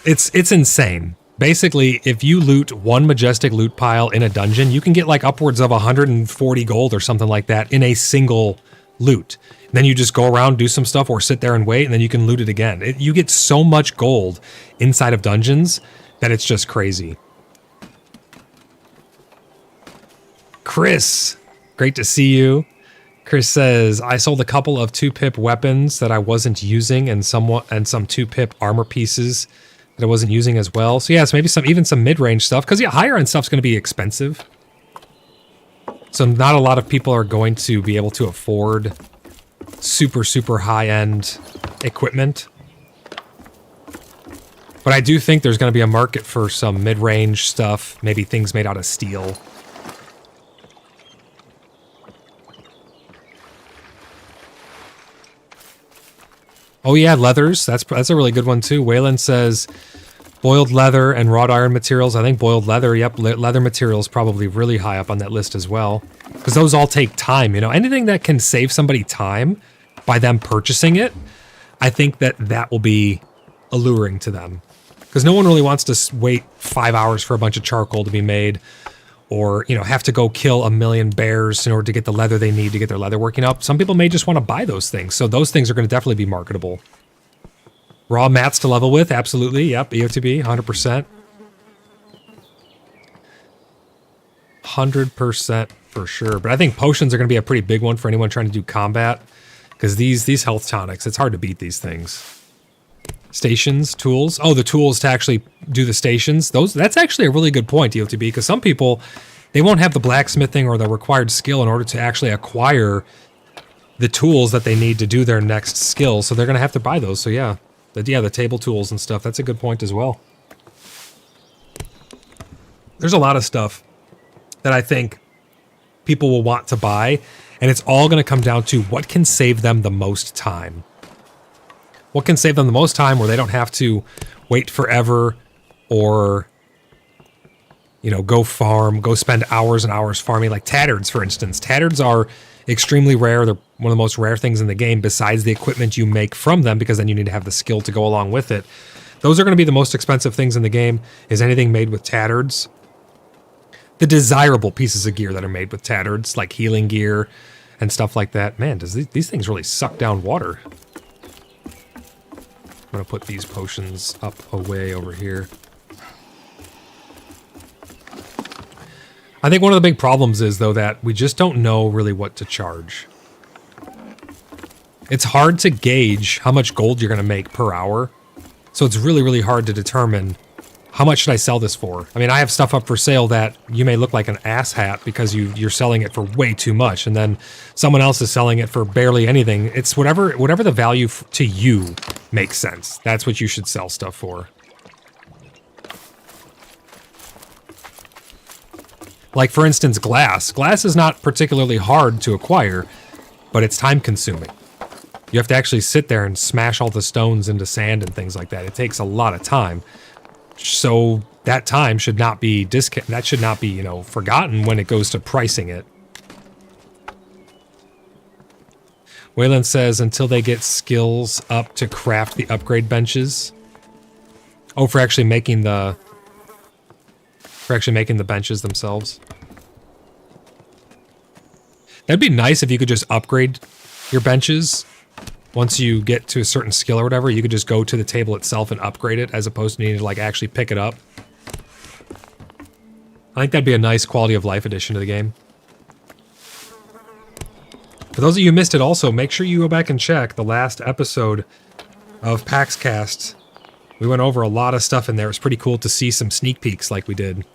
It's insane. Basically, if you loot one majestic loot pile in a dungeon, you can get like upwards of 140 gold or something like that in a single loot. Then you just go around, do some stuff, or sit there and wait, and then you can loot it again. You get so much gold inside of dungeons that it's just crazy. Chris, great to see you. Chris says, I sold a couple of 2-pip weapons that I wasn't using and some 2-pip armor pieces that I wasn't using as well. So yeah, so maybe even some mid-range stuff, because yeah, higher end stuff's going to be expensive. So not a lot of people are going to be able to afford super high-end equipment. But I do think there's going to be a market for some mid-range stuff, maybe things made out of steel. Oh yeah, leathers. That's a really good one too. Waylon says boiled leather and wrought iron materials. I think boiled leather, yep, leather materials probably really high up on that list as well. Because those all take time, you know. Anything that can save somebody time by them purchasing it, I think that will be alluring to them. Because no one really wants to wait 5 hours for a bunch of charcoal to be made, or, you know, have to go kill 1,000,000 bears in order to get the leather they need to get their leather working up. Some people may just want to buy those things, so those things are going to definitely be marketable. Raw mats to level with, absolutely, yep, EOTB, 100%. 100% for sure, but I think potions are going to be a pretty big one for anyone trying to do combat, because these health tonics, it's hard to beat these things. Stations, tools. Oh, the tools to actually do the stations. That's actually a really good point, EOTB, because some people, they won't have the blacksmithing or the required skill in order to actually acquire the tools that they need to do their next skill, so they're going to have to buy those. So yeah, the table tools and stuff, that's a good point as well. There's a lot of stuff that I think people will want to buy, and it's all going to come down to what can save them the most time. What can save them the most time where they don't have to wait forever or, you know, go spend hours and hours farming, like tattards, for instance. Tattards are extremely rare. They're one of the most rare things in the game besides the equipment you make from them, because then you need to have the skill to go along with it. Those are going to be the most expensive things in the game, is anything made with tattards. The desirable pieces of gear that are made with tattards, like healing gear and stuff like that. Man, does these things really suck down water? I'm going to put these potions up away over here. I think one of the big problems is, though, that we just don't know really what to charge. It's hard to gauge how much gold you're going to make per hour. So it's really hard to determine how much should I sell this for. I mean, I have stuff up for sale that you may look like an asshat because you're selling it for way too much, and then someone else is selling it for barely anything. It's whatever the value to you makes sense. That's what you should sell stuff for. Like, for instance, glass. Glass is not particularly hard to acquire, but it's time consuming. You have to actually sit there and smash all the stones into sand and things like that. It takes a lot of time. So that time should not be you know, forgotten when it goes to pricing it. Waylon says until they get skills up to craft the upgrade benches. Oh, for actually making the benches themselves. That'd be nice if you could just upgrade your benches. Once you get to a certain skill or whatever, you could just go to the table itself and upgrade it, as opposed to needing to, like, actually pick it up. I think that'd be a nice quality of life addition to the game. For those of you who missed it also, make sure you go back and check the last episode of PAX Cast. We went over a lot of stuff in there. It was pretty cool to see some sneak peeks like we did.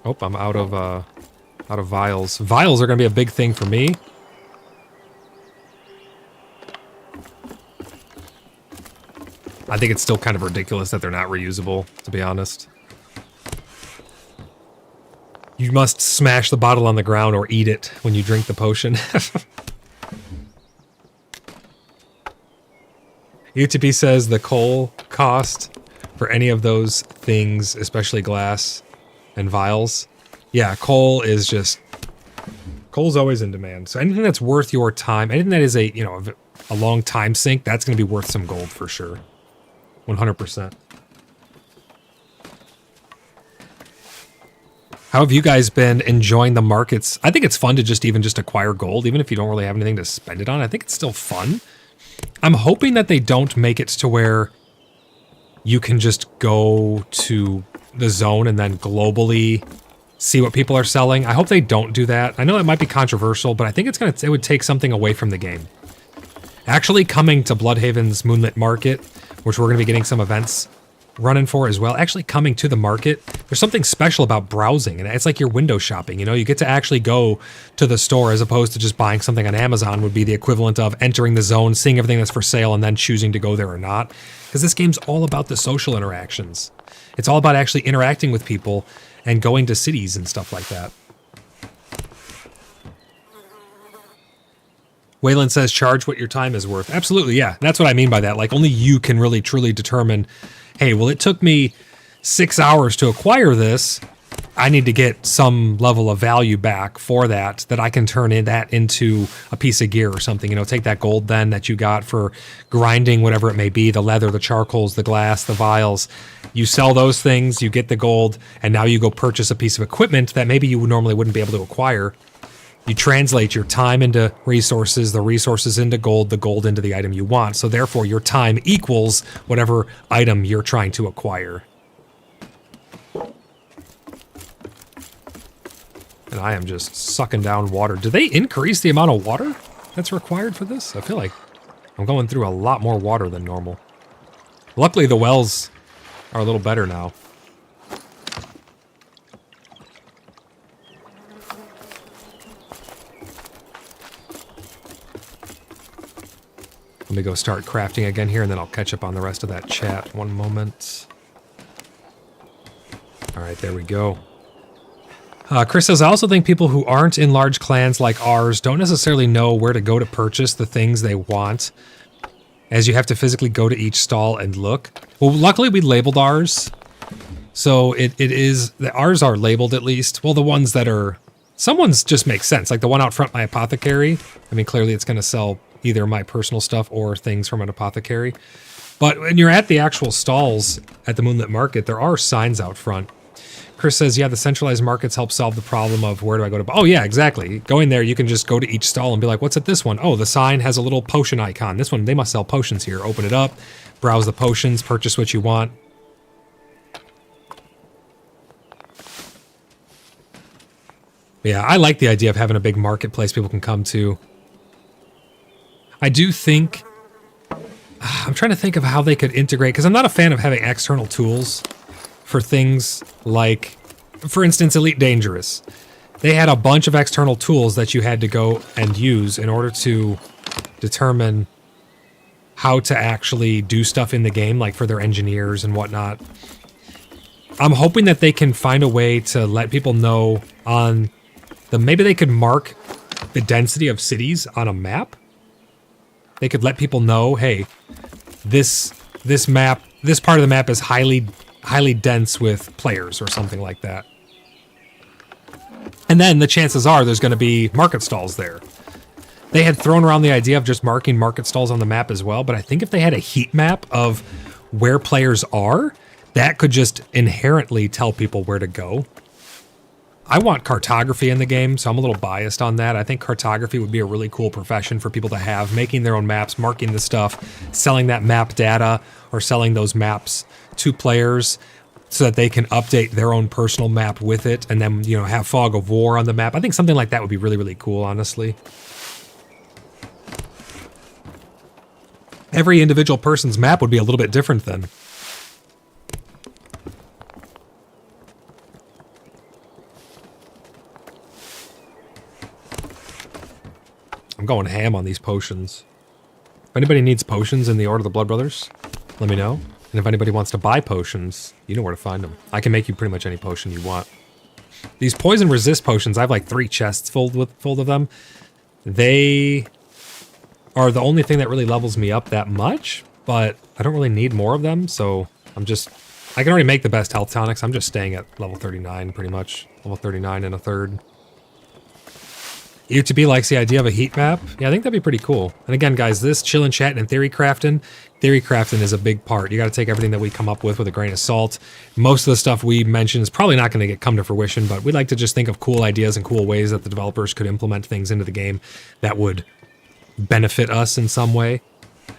Oh, I'm out of vials. Vials are going to be a big thing for me. I think it's still kind of ridiculous that they're not reusable, to be honest. You must smash the bottle on the ground or eat it when you drink the potion. UTP says the coal cost for any of those things, especially glass and vials. Yeah, coal is just... Coal's always in demand. So anything that's worth your time, anything that is a, you know, a long time sink, that's going to be worth some gold for sure. 100%. How have you guys been enjoying the markets? I think it's fun to just acquire gold, even if you don't really have anything to spend it on. I think it's still fun. I'm hoping that they don't make it to where you can just go to the zone and then globally see what people are selling. I hope they don't do that. I know it might be controversial, but I think it would take something away from the game. Actually coming to Bloodhaven's Moonlit Market, which we're going to be getting some events running for as well, actually coming to the market, there's something special about browsing, and it's like you're window shopping, you know? You get to actually go to the store as opposed to just buying something on Amazon would be the equivalent of entering the zone, seeing everything that's for sale, and then choosing to go there or not. Because this game's all about the social interactions. It's all about actually interacting with people and going to cities and stuff like that. Waylon says, charge what your time is worth. Absolutely, yeah. That's what I mean by that. Like, only you can really, truly determine, hey, well, it took me 6 hours to acquire this. I need to get some level of value back for that I can turn that into a piece of gear or something. You know, take that gold then that you got for grinding, whatever it may be, the leather, the charcoals, the glass, the vials. You sell those things, you get the gold, and now you go purchase a piece of equipment that maybe you normally wouldn't be able to acquire. You translate your time into resources, the resources into gold, the gold into the item you want. So therefore, your time equals whatever item you're trying to acquire. And I am just sucking down water. Do they increase the amount of water that's required for this? I feel like I'm going through a lot more water than normal. Luckily, the wells are a little better now. Let me go start crafting again here, and then I'll catch up on the rest of that chat. One moment. All right, there we go. Chris says, I also think people who aren't in large clans like ours don't necessarily know where to go to purchase the things they want, as you have to physically go to each stall and look. Well, luckily we labeled ours, so ours are labeled at least. Well, the ones that are, some ones just make sense, like the one out front, my apothecary. I mean, clearly it's going to sell either my personal stuff or things from an apothecary. But when you're at the actual stalls at the Moonlit Market, there are signs out front. Chris says, yeah, the centralized markets help solve the problem of where do I go to... Oh, yeah, exactly. Going there, you can just go to each stall and be like, what's at this one? Oh, the sign has a little potion icon. This one, they must sell potions here. Open it up, browse the potions, purchase what you want. Yeah, I like the idea of having a big marketplace people can come to. I do think... I'm trying to think of how they could integrate, because I'm not a fan of having external tools for things like, for instance, Elite Dangerous. They had a bunch of external tools that you had to go and use in order to determine how to actually do stuff in the game, like for their engineers and whatnot. I'm hoping that they can find a way to let people know on the... Maybe they could mark the density of cities on a map. They could let people know, hey, this map, this part of the map is highly dense with players or something like that. And then the chances are there's going to be market stalls there. They had thrown around the idea of just marking market stalls on the map as well, but I think if they had a heat map of where players are, that could just inherently tell people where to go. I want cartography in the game, so I'm a little biased on that. I think cartography would be a really cool profession for people to have, making their own maps, marking the stuff, selling that map data, or selling those maps to players so that they can update their own personal map with it, and then, you know, have Fog of War on the map. I think something like that would be really, really cool, honestly. Every individual person's map would be a little bit different then. I'm going ham on these potions. If anybody needs potions in the Order of the Blood Brothers, let me know. And if anybody wants to buy potions, you know where to find them. I can make you pretty much any potion you want. These poison resist potions, I have like 3 chests full of them. They are the only thing that really levels me up that much, but I don't really need more of them, so I can already make the best health tonics. I'm just staying at level 39 pretty much. Level 39 and a third. UTB likes the idea of a heat map. Yeah, I think that'd be pretty cool. And again, guys, this chillin' chatting and Theorycrafting is a big part. You got to take everything that we come up with a grain of salt. Most of the stuff we mention is probably not going to come to fruition, but we like to just think of cool ideas and cool ways that the developers could implement things into the game that would benefit us in some way.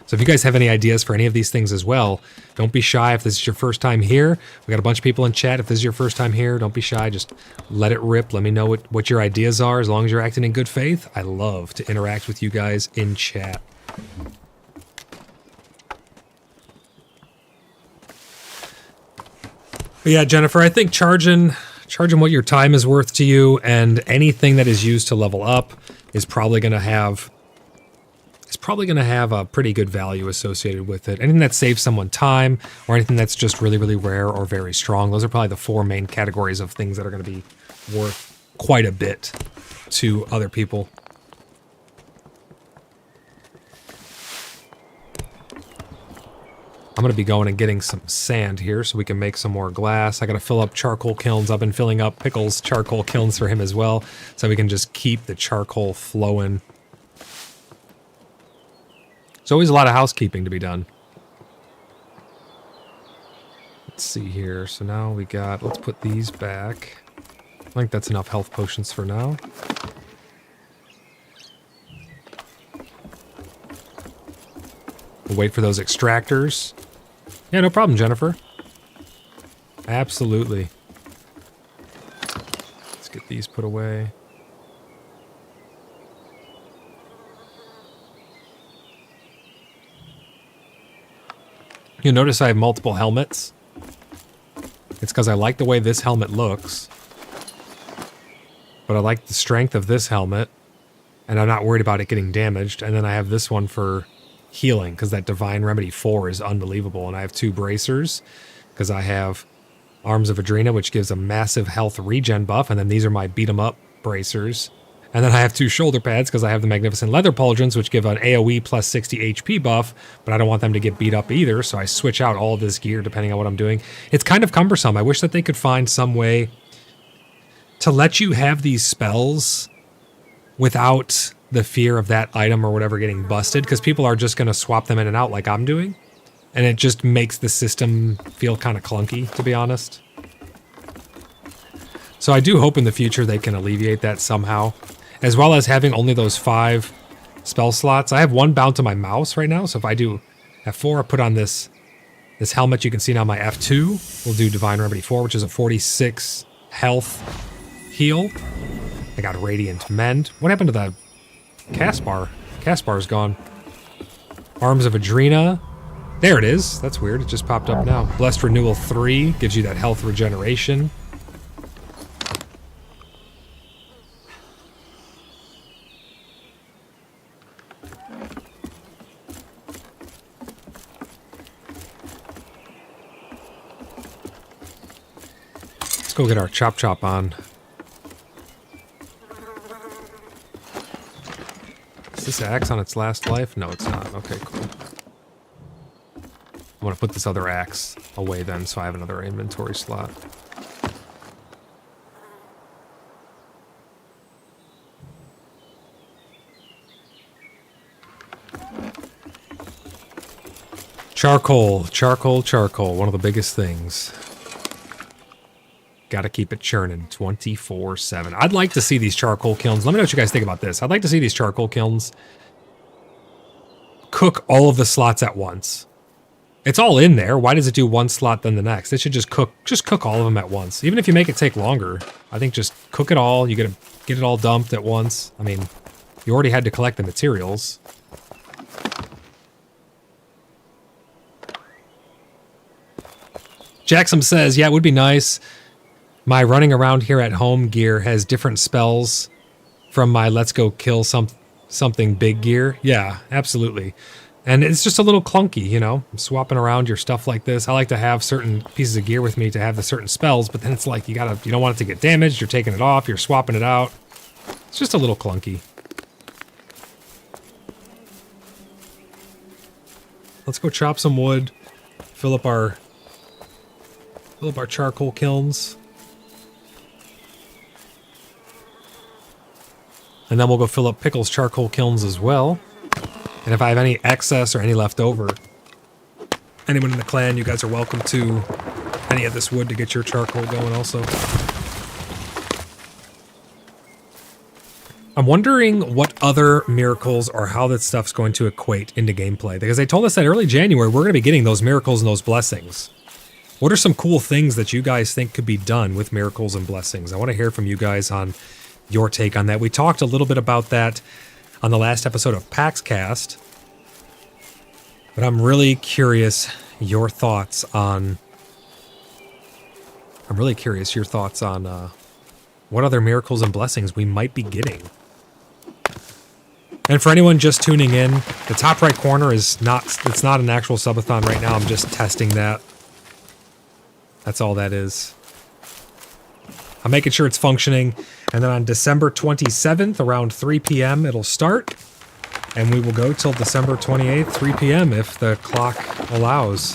So if you guys have any ideas for any of these things as well, don't be shy if this is your first time here. We got a bunch of people in chat. If this is your first time here, don't be shy. Just let it rip. Let me know what your ideas are. As long as you're acting in good faith, I love to interact with you guys in chat. But yeah, Jennifer, I think charging what your time is worth to you, and anything that is used to level up is probably going to have a pretty good value associated with it. Anything that saves someone time, or anything that's just really, really rare or very strong. Those are probably the 4 main categories of things that are going to be worth quite a bit to other people. I'm going to be going and getting some sand here so we can make some more glass. I got to fill up charcoal kilns. I've been filling up Pickle's charcoal kilns for him as well, so we can just keep the charcoal flowing. There's always a lot of housekeeping to be done. Let's see here. So now we got, let's put these back. I think that's enough health potions for now. We'll wait for those extractors. Yeah, no problem, Jennifer. Absolutely. Let's get these put away. You'll notice I have multiple helmets. It's because I like the way this helmet looks. But I like the strength of this helmet. And I'm not worried about it getting damaged. And then I have this one for healing, because that Divine Remedy 4 is unbelievable. And I have 2 bracers, because I have Arms of Adrena, which gives a massive health regen buff. And then these are my beat 'em up bracers. And then I have 2 shoulder pads because I have the Magnificent Leather Pauldrons, which give an AoE plus 60 HP buff, but I don't want them to get beat up either, so I switch out all of this gear depending on what I'm doing. It's kind of cumbersome. I wish that they could find some way to let you have these spells without the fear of that item or whatever getting busted, because people are just going to swap them in and out like I'm doing, and it just makes the system feel kind of clunky, to be honest. So I do hope in the future they can alleviate that somehow. As well as having only those 5 spell slots. I have 1 bound to my mouse right now, so if I do F4, I put on this helmet. You can see now my F2 will do Divine Remedy 4, which is a 46 health heal. I got Radiant Mend. What happened to the cast bar? Cast bar is gone. Arms of Adrena. There it is. That's weird. It just popped up now. Blessed Renewal 3 gives you that health regeneration. Let's go get our chop chop on. Is this axe on its last life? No, it's not. Okay, cool. I'm gonna put this other axe away then, so I have another inventory slot. Charcoal, charcoal, charcoal. One of the biggest things. Got to keep it churning 24/7. I'd like to see these charcoal kilns. Let me know what you guys think about this. I'd like to see these charcoal kilns cook all of the slots at once. It's all in there. Why does it do one slot then the next? It should just cook all of them at once. Even if you make it take longer, I think just cook it all. You get it all dumped at once. I mean, you already had to collect the materials. Jackson says, yeah, it would be nice. My running around here at home gear has different spells from my let's go kill something big gear. Yeah, absolutely. And it's just a little clunky, you know, swapping around your stuff like this. I like to have certain pieces of gear with me to have the certain spells, but then it's like you don't want it to get damaged. You're taking it off. You're swapping it out. It's just a little clunky. Let's go chop some wood. Fill up our charcoal kilns. And then we'll go fill up Pickle's charcoal kilns as well. And if I have any excess or any left over, anyone in the clan, you guys are welcome to any of this wood to get your charcoal going also. I'm wondering what other miracles or how that stuff's going to equate into gameplay. Because they told us that early January we're going to be getting those miracles and those blessings. What are some cool things that you guys think could be done with miracles and blessings? I want to hear from you guys on your take on that. We talked a little bit about that on the last episode of PAXcast. But I'm really curious your thoughts on... what other miracles and blessings we might be getting. And for anyone just tuning in, the top right corner is not, it's not an actual subathon right now. I'm just testing that. That's all that is. I'm making sure it's functioning. And then on December 27th, around 3 p.m., it'll start. And we will go till December 28th, 3 p.m. if the clock allows.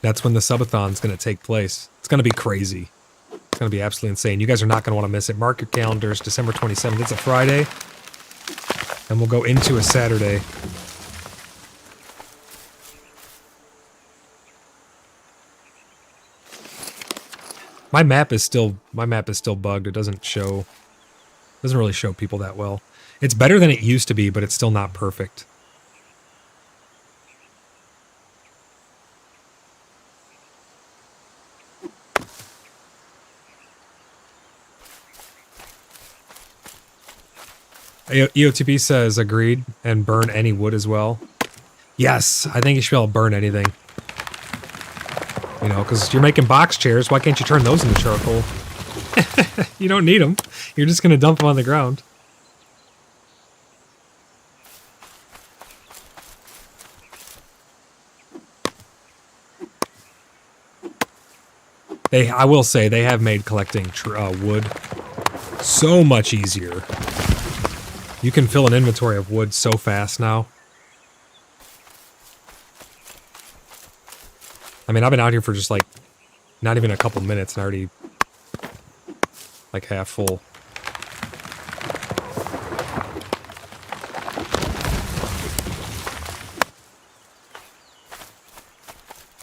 That's when the subathon's going to take place. It's going to be crazy. It's going to be absolutely insane. You guys are not going to want to miss it. Mark your calendars. December 27th. It's a Friday. And we'll go into a Saturday. My map is still bugged. It doesn't really show people that well. It's better than it used to be, but it's still not perfect. EOTP says agreed and burn any wood as well. Yes, I think you should be able to burn anything. You know, because you're making box chairs. Why can't you turn those into charcoal? You don't need them. You're just going to dump them on the ground. I will say, they have made collecting wood so much easier. You can fill an inventory of wood so fast now. I mean, I've been out here for just like, not even a couple minutes and already like half full.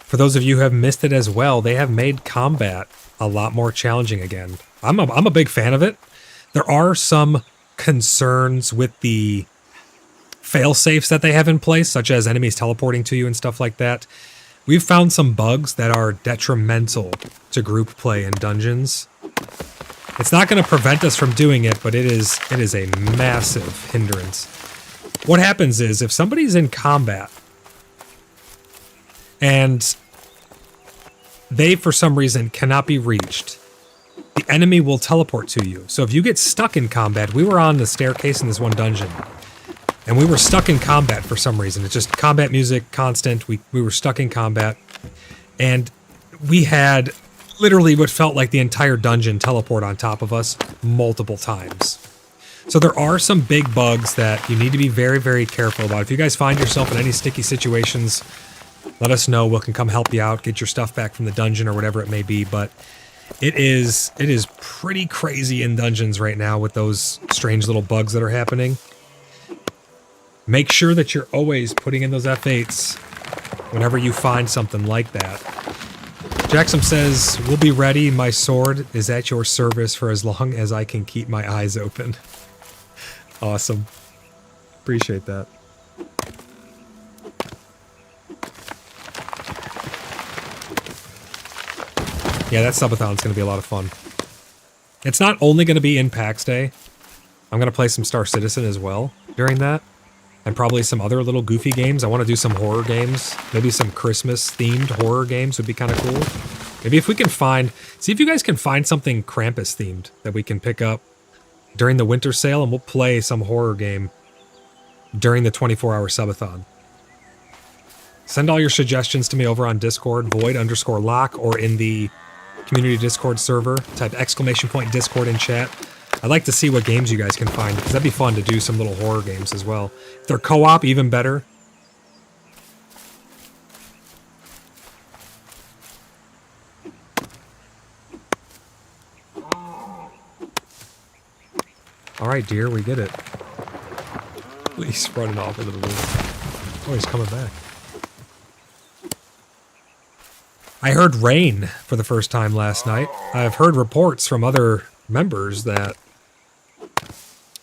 For those of you who have missed it as well, they have made combat a lot more challenging again. I'm a big fan of it. There are some concerns with the fail-safes that they have in place, such as enemies teleporting to you and stuff like that. We've found some bugs that are detrimental to group play in dungeons. It's not going to prevent us from doing it, but it is a massive hindrance. What happens is, if somebody's in combat and they, for some reason, cannot be reached, the enemy will teleport to you. So if you get stuck in combat, we were on the staircase in this one dungeon, and we were stuck in combat for some reason. It's just combat music, constant. We were stuck in combat, and we had literally what felt like the entire dungeon teleport on top of us multiple times. So there are some big bugs that you need to be very, very careful about. If you guys find yourself in any sticky situations, let us know. We can come help you out, get your stuff back from the dungeon or whatever it may be. But it is pretty crazy in dungeons right now with those strange little bugs that are happening. Make sure that you're always putting in those F8s whenever you find something like that. Jackson says, "We'll be ready. My sword is at your service for as long as I can keep my eyes open." Awesome. Appreciate that. Yeah, that subathon's going to be a lot of fun. It's not only going to be in PAX Day. I'm going to play some Star Citizen as well during that. And probably some other little goofy games. I want to do some horror games. Maybe some Christmas-themed horror games would be kind of cool. Maybe if we can find... See if you guys can find something Krampus-themed that we can pick up during the winter sale, and we'll play some horror game during the 24-hour subathon. Send all your suggestions to me over on Discord, void_lock, or in the community Discord server. Type !Discord in chat. I'd like to see what games you guys can find, because that'd be fun to do some little horror games as well. If they're co-op, even better. All right, dear, we get it. He's running off into the woods. Oh, he's coming back. I heard rain for the first time last night. I've heard reports from other members that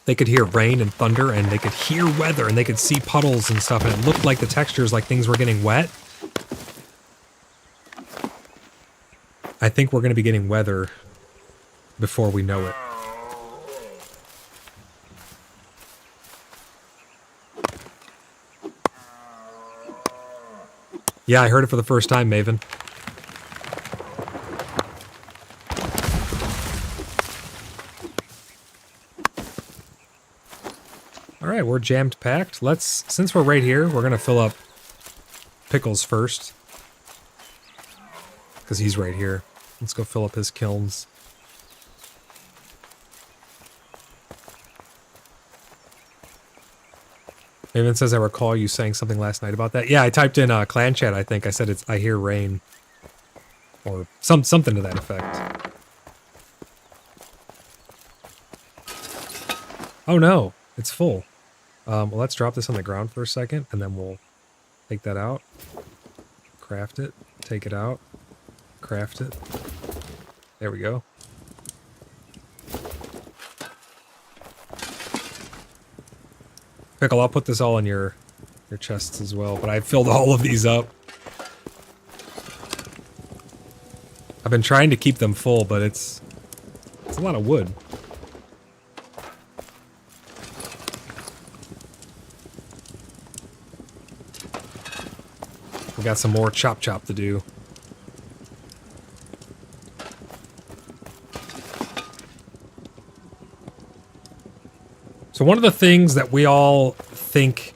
they could hear rain and thunder, and they could hear weather, and they could see puddles and stuff, and it looked like the textures like things were getting wet. I think we're going to be getting weather before we know it. Yeah, I heard it for the first time, Maven. Alright, we're jammed packed. Since we're right here, we're gonna fill up Pickles first. Because he's right here. Let's go fill up his kilns. Maven says, I recall you saying something last night about that. Yeah, I typed in clan chat, I think. I said, I hear rain. Or something to that effect. Oh no, it's full. Well, let's drop this on the ground for a second, and then we'll take that out. Craft it. Take it out. Craft it. There we go. Pickle, I'll put this all in your chests as well, but I filled all of these up. I've been trying to keep them full, but it's a lot of wood. We got some more chop to do. So one of the things that we all think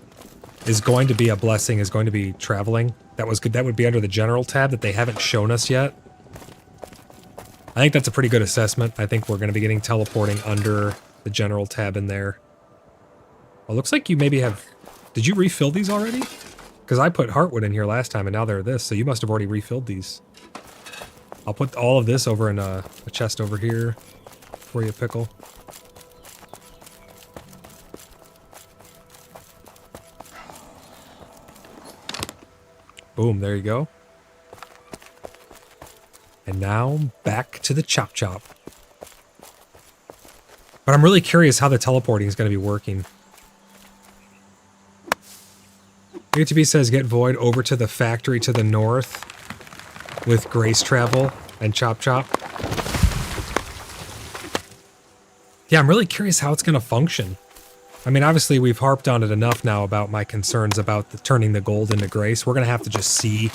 is going to be a blessing is going to be traveling. That would be under the general tab that they haven't shown us yet. I think that's a pretty good assessment. I think we're going to be getting teleporting under the general tab in there. Well, looks like you maybe have... Did you refill these already? Because I put heartwood in here last time and now they're this, so you must have already refilled these. I'll put all of this over in a chest over here for you, Pickle. Boom, there you go. And now, back to the chop. But I'm really curious how the teleporting is going to be working. UTB says, get Void over to the factory to the north with Grace travel and chop. Yeah, I'm really curious how it's going to function. I mean, obviously, we've harped on it enough now about my concerns about turning the gold into Grace. We're going to have to just see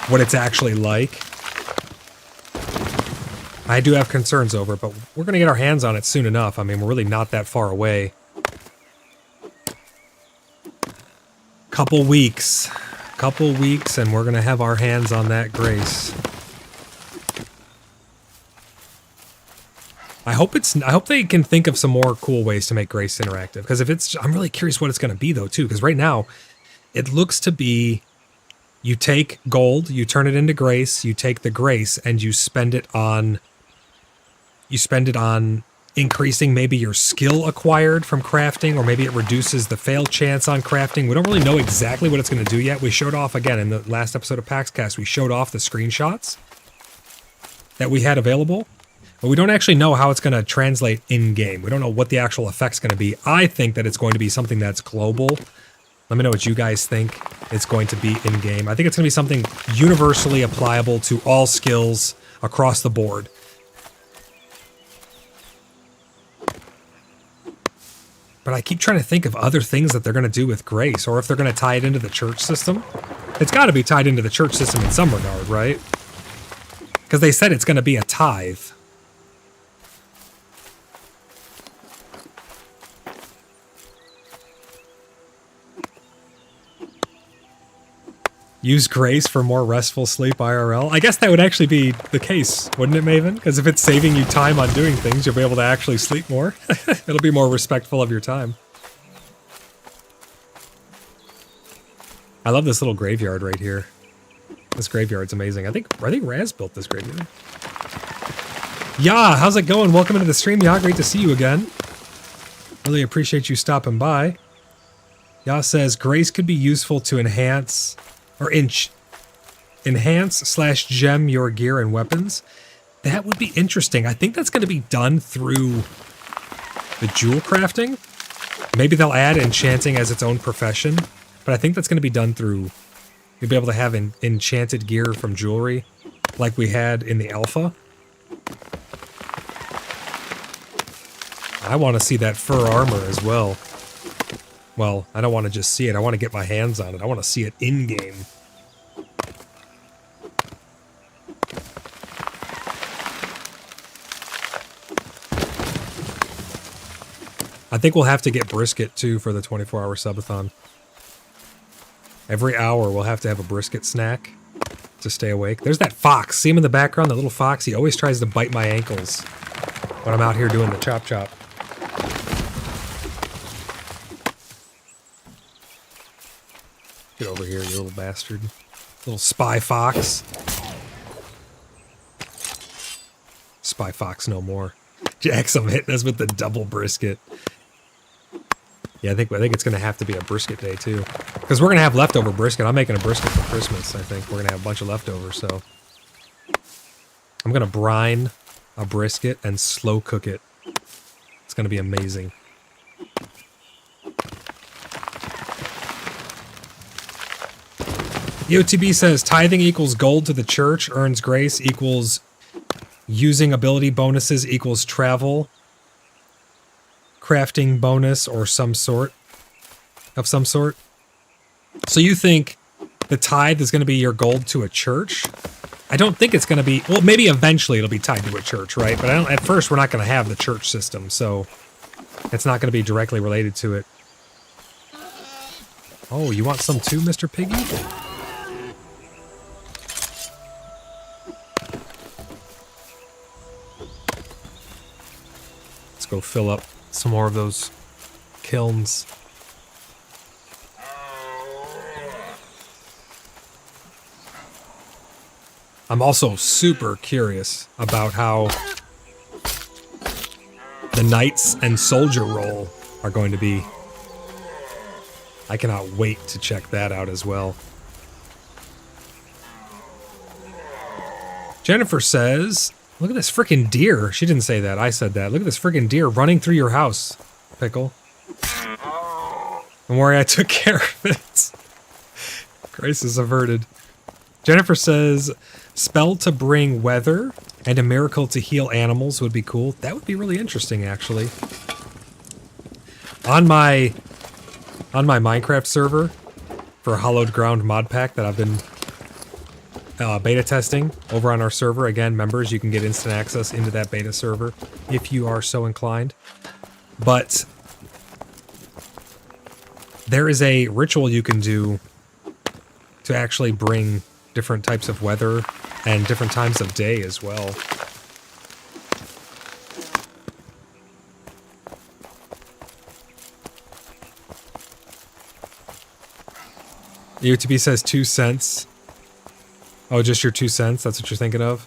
what it's actually like. I do have concerns over it, but we're going to get our hands on it soon enough. I mean, we're really not that far away. Couple weeks, and we're going to have our hands on that Grace. I hope they can think of some more cool ways to make Grace interactive. Because I'm really curious what it's going to be though too. Because right now, it looks to be, you take gold, you turn it into Grace, you take the Grace, and you spend it on increasing maybe your skill acquired from crafting, or maybe it reduces the fail chance on crafting. We don't really know exactly what it's going to do yet. We showed off again in the last episode of PAXcast. We showed off the screenshots that we had available. But we don't actually know how it's going to translate in-game. We don't know what the actual effect's going to be. I think that it's going to be something that's global. Let me know what you guys think it's going to be in-game. I think it's going to be something universally applicable to all skills across the board. But I keep trying to think of other things that they're going to do with Grace, or if they're going to tie it into the church system. It's got to be tied into the church system in some regard, right? Because they said it's going to be a tithe. Use Grace for more restful sleep IRL. I guess that would actually be the case, wouldn't it, Maven? Because if it's saving you time on doing things, you'll be able to actually sleep more. It'll be more respectful of your time. I love this little graveyard right here. This graveyard's amazing. I think Raz built this graveyard. Yeah, how's it going? Welcome into the stream. Yeah, great to see you again. Really appreciate you stopping by. Yas says, Grace could be useful to enhance / gem your gear and weapons. That would be interesting. I think that's going to be done through the jewel crafting. Maybe they'll add enchanting as its own profession, but I think that's going to be done through... You'll be able to have enchanted gear from jewelry like we had in the alpha. I want to see that fur armor as well. Well, I don't want to just see it. I want to get my hands on it. I want to see it in-game. I think we'll have to get brisket, too, for the 24-hour subathon. Every hour, we'll have to have a brisket snack to stay awake. There's that fox. See him in the background? That little fox? He always tries to bite my ankles when I'm out here doing the chop-chop. Get over here, you little bastard. Little spy fox. Spy fox no more. Jackson hitting us with the double brisket. Yeah, I think it's going to have to be a brisket day, too. Because we're going to have leftover brisket. I'm making a brisket for Christmas, I think. We're going to have a bunch of leftovers, so... I'm going to brine a brisket and slow cook it. It's going to be amazing. EOTB says, tithing equals gold to the church, earns grace equals using ability bonuses equals travel, crafting bonus or some sort. So you think the tithe is going to be your gold to a church? I don't think it's going to be... Well, maybe eventually it'll be tied to a church, right? But at first we're not going to have the church system, so it's not going to be directly related to it. Oh, you want some too, Mr. Piggy? Let's go fill up some more of those kilns. I'm also super curious about how the knights and soldier role are going to be. I cannot wait to check that out as well. Jennifer says, look at this freaking deer. She didn't say that. I said that. Look at this freaking deer running through your house, Pickle. Don't worry, I took care of it. Crisis averted. Jennifer says, spell to bring weather and a miracle to heal animals would be cool. That would be really interesting, actually. On my Minecraft server for Hallowed Ground mod pack that I've been beta testing over on our server. Again, members, you can get instant access into that beta server if you are so inclined. But there is a ritual you can do to actually bring different types of weather and different times of day as well. UTB says 2 cents. Oh, just your 2 cents? That's what you're thinking of?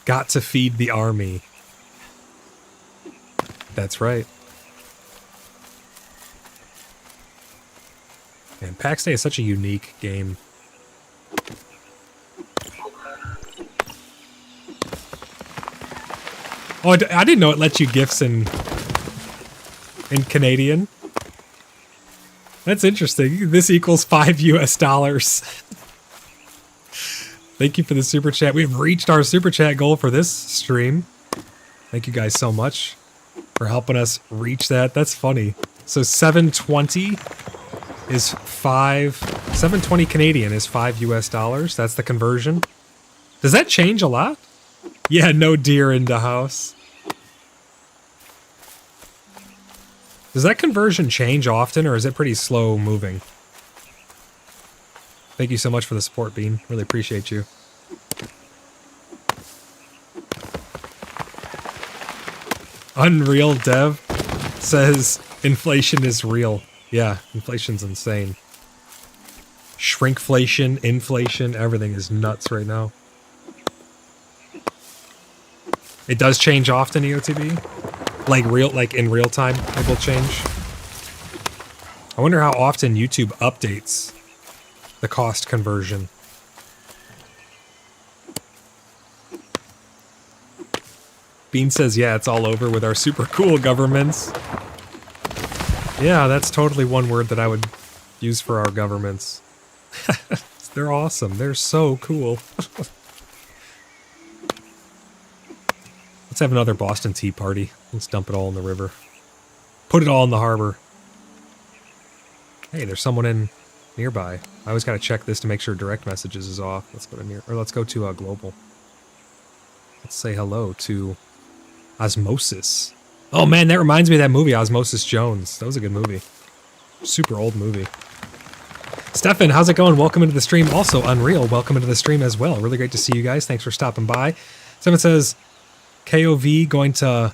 Got to feed the army. That's right. Man, PAX Day is such a unique game. Oh, I didn't know it lets you gifts in Canadian. That's interesting. This equals $5 US. Thank you for the super chat. We've reached our super chat goal for this stream. Thank you guys so much for helping us reach that. That's funny. So 720 is 720 Canadian is $5 US. That's the conversion. Does that change a lot? Yeah, no deer in the house. Does that conversion change often, or is it pretty slow moving? Thank you so much for the support, Bean. Really appreciate you. Unreal Dev says inflation is real. Yeah, inflation's insane. Shrinkflation, inflation, everything is nuts right now. It does change often, EOTB? Like in real time, it will change. I wonder how often YouTube updates the cost conversion. Bean says, yeah, it's all over with our super cool governments. Yeah, that's totally one word that I would use for our governments. They're awesome. They're so cool. Let's have another Boston Tea Party. Let's dump it all in the river. Put it all in the harbor. Hey, there's someone in nearby. I always got to check this to make sure direct messages is off. Let's go to let's go to global. Let's say hello to Osmosis. Oh man, that reminds me of that movie, Osmosis Jones. That was a good movie. Super old movie. Stefan, how's it going? Welcome into the stream. Also, Unreal, welcome into the stream as well. Really great to see you guys. Thanks for stopping by. Someone says, KOV going to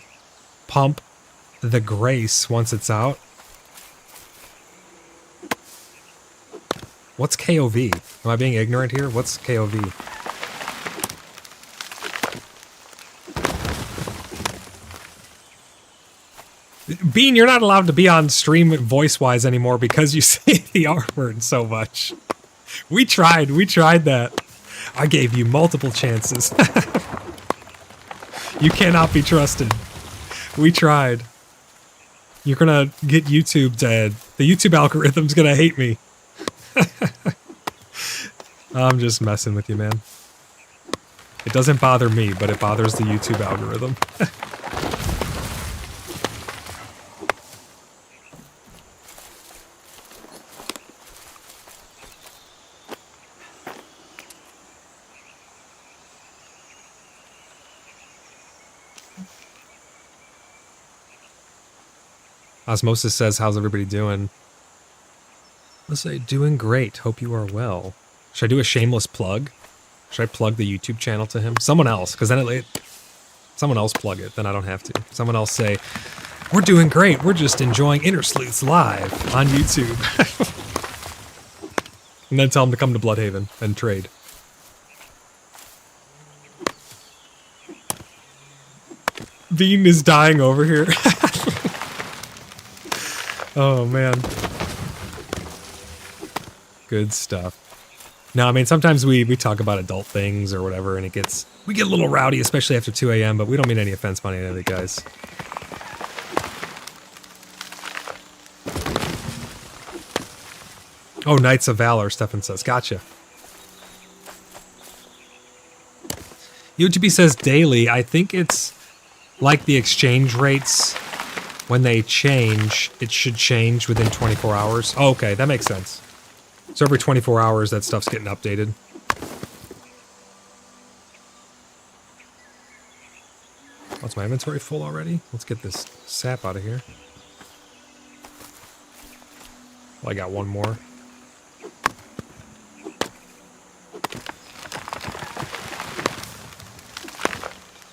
pump the Grace once it's out. What's KOV? Am I being ignorant here? What's KOV? Bean, you're not allowed to be on stream voice-wise anymore because you say the R word so much. We tried that. I gave you multiple chances. You cannot be trusted. We tried. You're gonna get YouTube dead. The YouTube algorithm's gonna hate me. I'm just messing with you, man. It doesn't bother me, but it bothers the YouTube algorithm. Osmosis says, how's everybody doing? Let's say, doing great. Hope you are well. Should I do a shameless plug? Should I plug the YouTube channel to him? Someone else, because then someone else plug it, then I don't have to. Someone else say, we're doing great. We're just enjoying Inner Sleuths live on YouTube. And then tell them to come to Bloodhaven and trade. Bean is dying over here. Oh, man. Good stuff. No, I mean, sometimes we talk about adult things or whatever, and we get a little rowdy, especially after 2 a.m., but we don't mean any offense by any of the guys. Oh, Knights of Valor, Stefan says. Gotcha. UTB says daily. I think it's like the exchange rates. When they change, it should change within 24 hours. Oh, okay, that makes sense. So every 24 hours, that stuff's getting updated. What's my inventory full already? Let's get this sap out of here. Well, I got one more.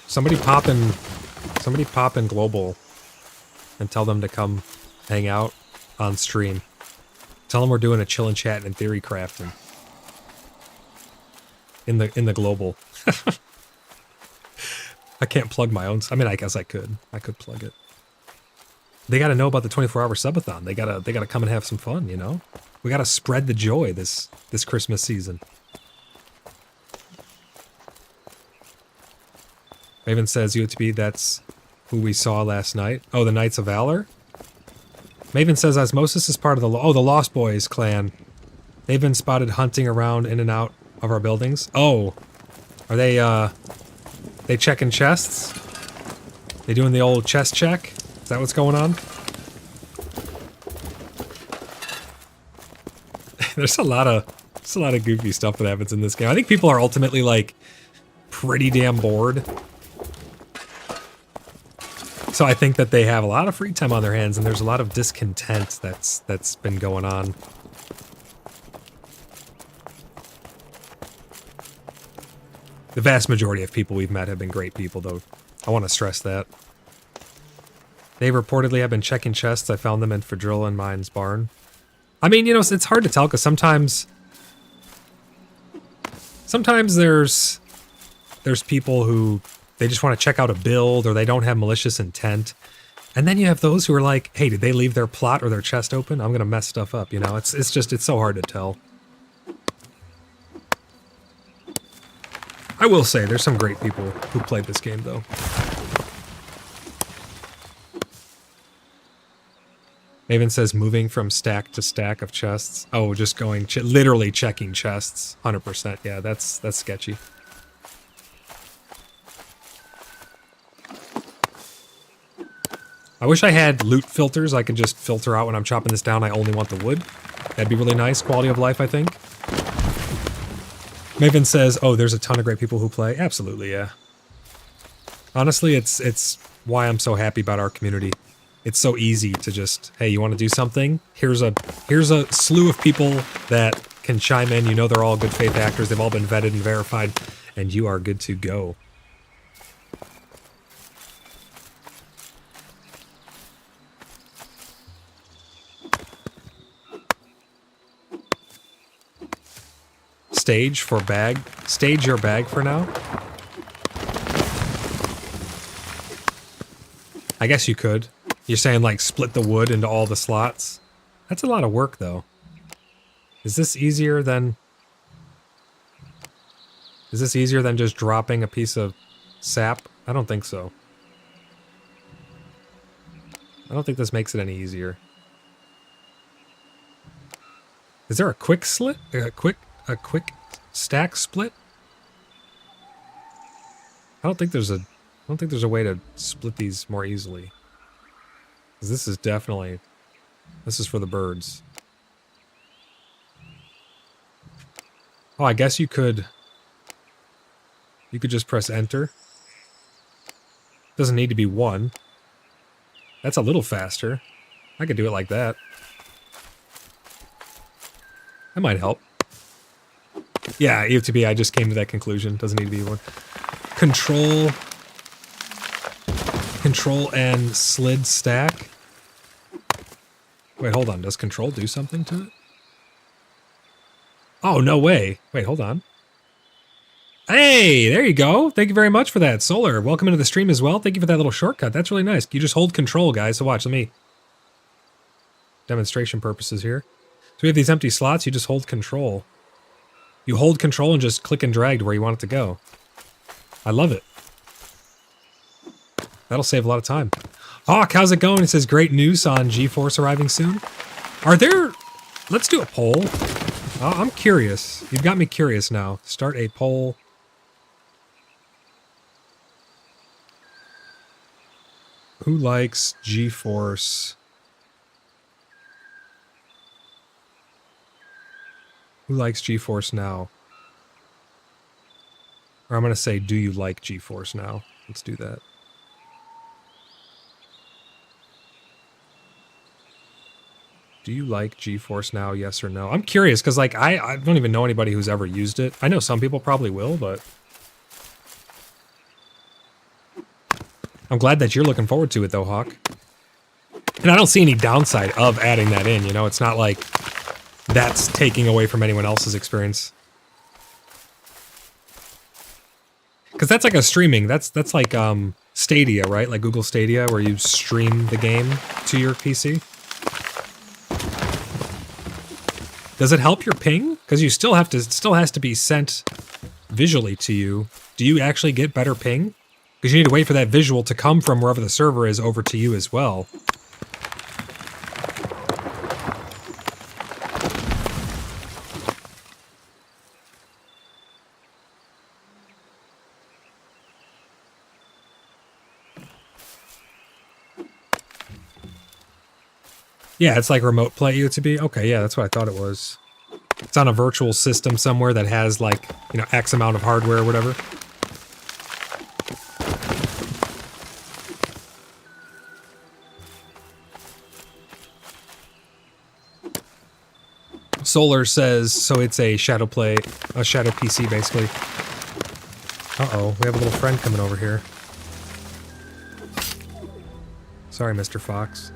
Somebody pop in global. And tell them to come hang out on stream. Tell them we're doing a chill and chat and theory crafting. In the global. I can't plug my own. I mean, I guess I could. I could plug it. They got to know about the 24-hour subathon. They gotta come and have some fun. You know, we got to spread the joy this Christmas season. Raven says UTB. That's who we saw last night. Oh, the Knights of Valor? Maven says Osmosis is part of the Lost Boys clan. They've been spotted hunting around in and out of our buildings. Oh, are they checking chests? They doing the old chest check? Is that what's going on? There's a lot of goofy stuff that happens in this game. I think people are ultimately like pretty damn bored. So I think that they have a lot of free time on their hands, and there's a lot of discontent that's been going on. The vast majority of people we've met have been great people, though. I want to stress that. They reportedly have been checking chests. I found them in Fadrilla and Mine's barn. I mean, you know, it's hard to tell, because sometimes there's people who they just want to check out a build, or they don't have malicious intent. And then you have those who are like, hey, did they leave their plot or their chest open? I'm gonna mess stuff up, you know? It's so hard to tell. I will say, there's some great people who played this game, though. Maven says moving from stack to stack of chests. Oh, just going, literally checking chests. 100%. Yeah, that's sketchy. I wish I had loot filters. I could just filter out when I'm chopping this down. I only want the wood. That'd be really nice. Quality of life, I think. Maven says, oh, there's a ton of great people who play. Absolutely, yeah. Honestly, it's why I'm so happy about our community. It's so easy to just, hey, you want to do something? Here's a slew of people that can chime in. You know they're all good faith actors. They've all been vetted and verified, and you are good to go. Stage your bag for now. I guess you could. You're saying like split the wood into all the slots. That's a lot of work though. Is this easier than just dropping a piece of sap? I don't think so. I don't think this makes it any easier. Is there a quick slit? A quick stack split? I don't think there's a way to split these more easily. 'Cause this is for the birds. Oh, I guess you could just press enter. Doesn't need to be one. That's a little faster. I could do it like that. That might help. Yeah, EFTB, I just came to that conclusion. Doesn't need to be one. Control and slid stack. Wait, hold on. Does control do something to it? Oh, no way. Wait, hold on. Hey, there you go. Thank you very much for that. Solar, welcome into the stream as well. Thank you for that little shortcut. That's really nice. You just hold control, guys. So watch, let me... Demonstration purposes here. So we have these empty slots. You just hold control. You hold control and just click and drag to where you want it to go. I love it. That'll save a lot of time. Hawk, how's it going? It says great news on GeForce arriving soon. Are there... Let's do a poll. I'm curious. You've got me curious now. Start a poll. Who likes GeForce? Who likes GeForce Now? Or I'm going to say, do you like GeForce Now? Let's do that. Do you like GeForce Now, yes or no? I'm curious, because like I don't even know anybody who's ever used it. I know some people probably will, but... I'm glad that you're looking forward to it, though, Hawk. And I don't see any downside of adding that in, you know? It's not like that's taking away from anyone else's experience. Because that's like a streaming. That's like Stadia, right? Like Google Stadia, where you stream the game to your PC. Does it help your ping? Because you still have to, it still has to be sent visually to you. Do you actually get better ping? Because you need to wait for that visual to come from wherever the server is over to you as well. Yeah, it's like remote play UTB. Okay, yeah, that's what I thought it was. It's on a virtual system somewhere that has like, you know, X amount of hardware or whatever. Solar says, so it's a shadow play, a shadow PC basically. Uh-oh, we have a little friend coming over here. Sorry, Mr. Fox.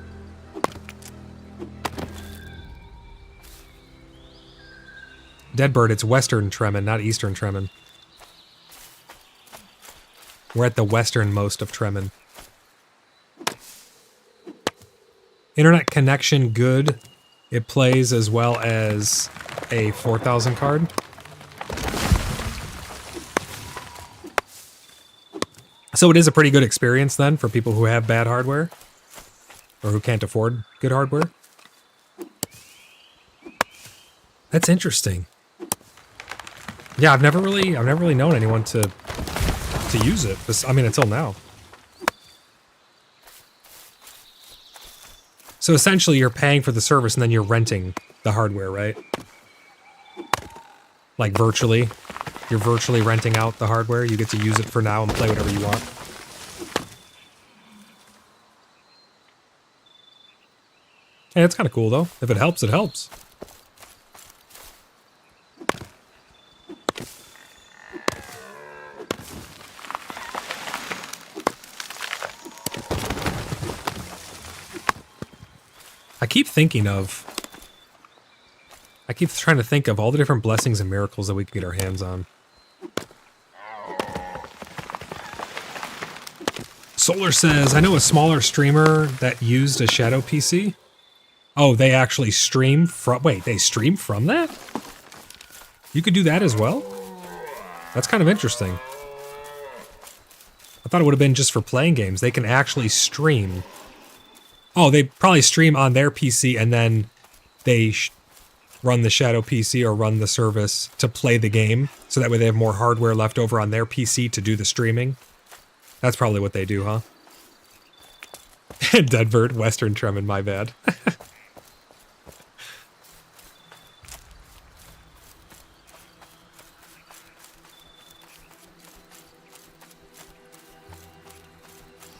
Deadbird, it's Western Tremin, not Eastern Tremin. We're at the westernmost of Tremin. Internet connection good. It plays as well as a 4000 card. So it is a pretty good experience then for people who have bad hardware or who can't afford good hardware. That's interesting. Yeah, I've never really known anyone to use it. I mean, until now. So essentially you're paying for the service and then you're renting the hardware, right? Like virtually. You're virtually renting out the hardware. You get to use it for now and play whatever you want. Hey, it's kind of cool though. If it helps, it helps. I keep trying to think of all the different blessings and miracles that we could get our hands on. Solar says, I know a smaller streamer that used a shadow PC. Oh, they actually stream from... Wait, they stream from that? You could do that as well? That's kind of interesting. I thought it would have been just for playing games. They can actually stream. Oh, they probably stream on their PC and then they run the shadow PC or run the service to play the game. So that way they have more hardware left over on their PC to do the streaming. That's probably what they do, huh? Deadbird, Western Tremon, my bad.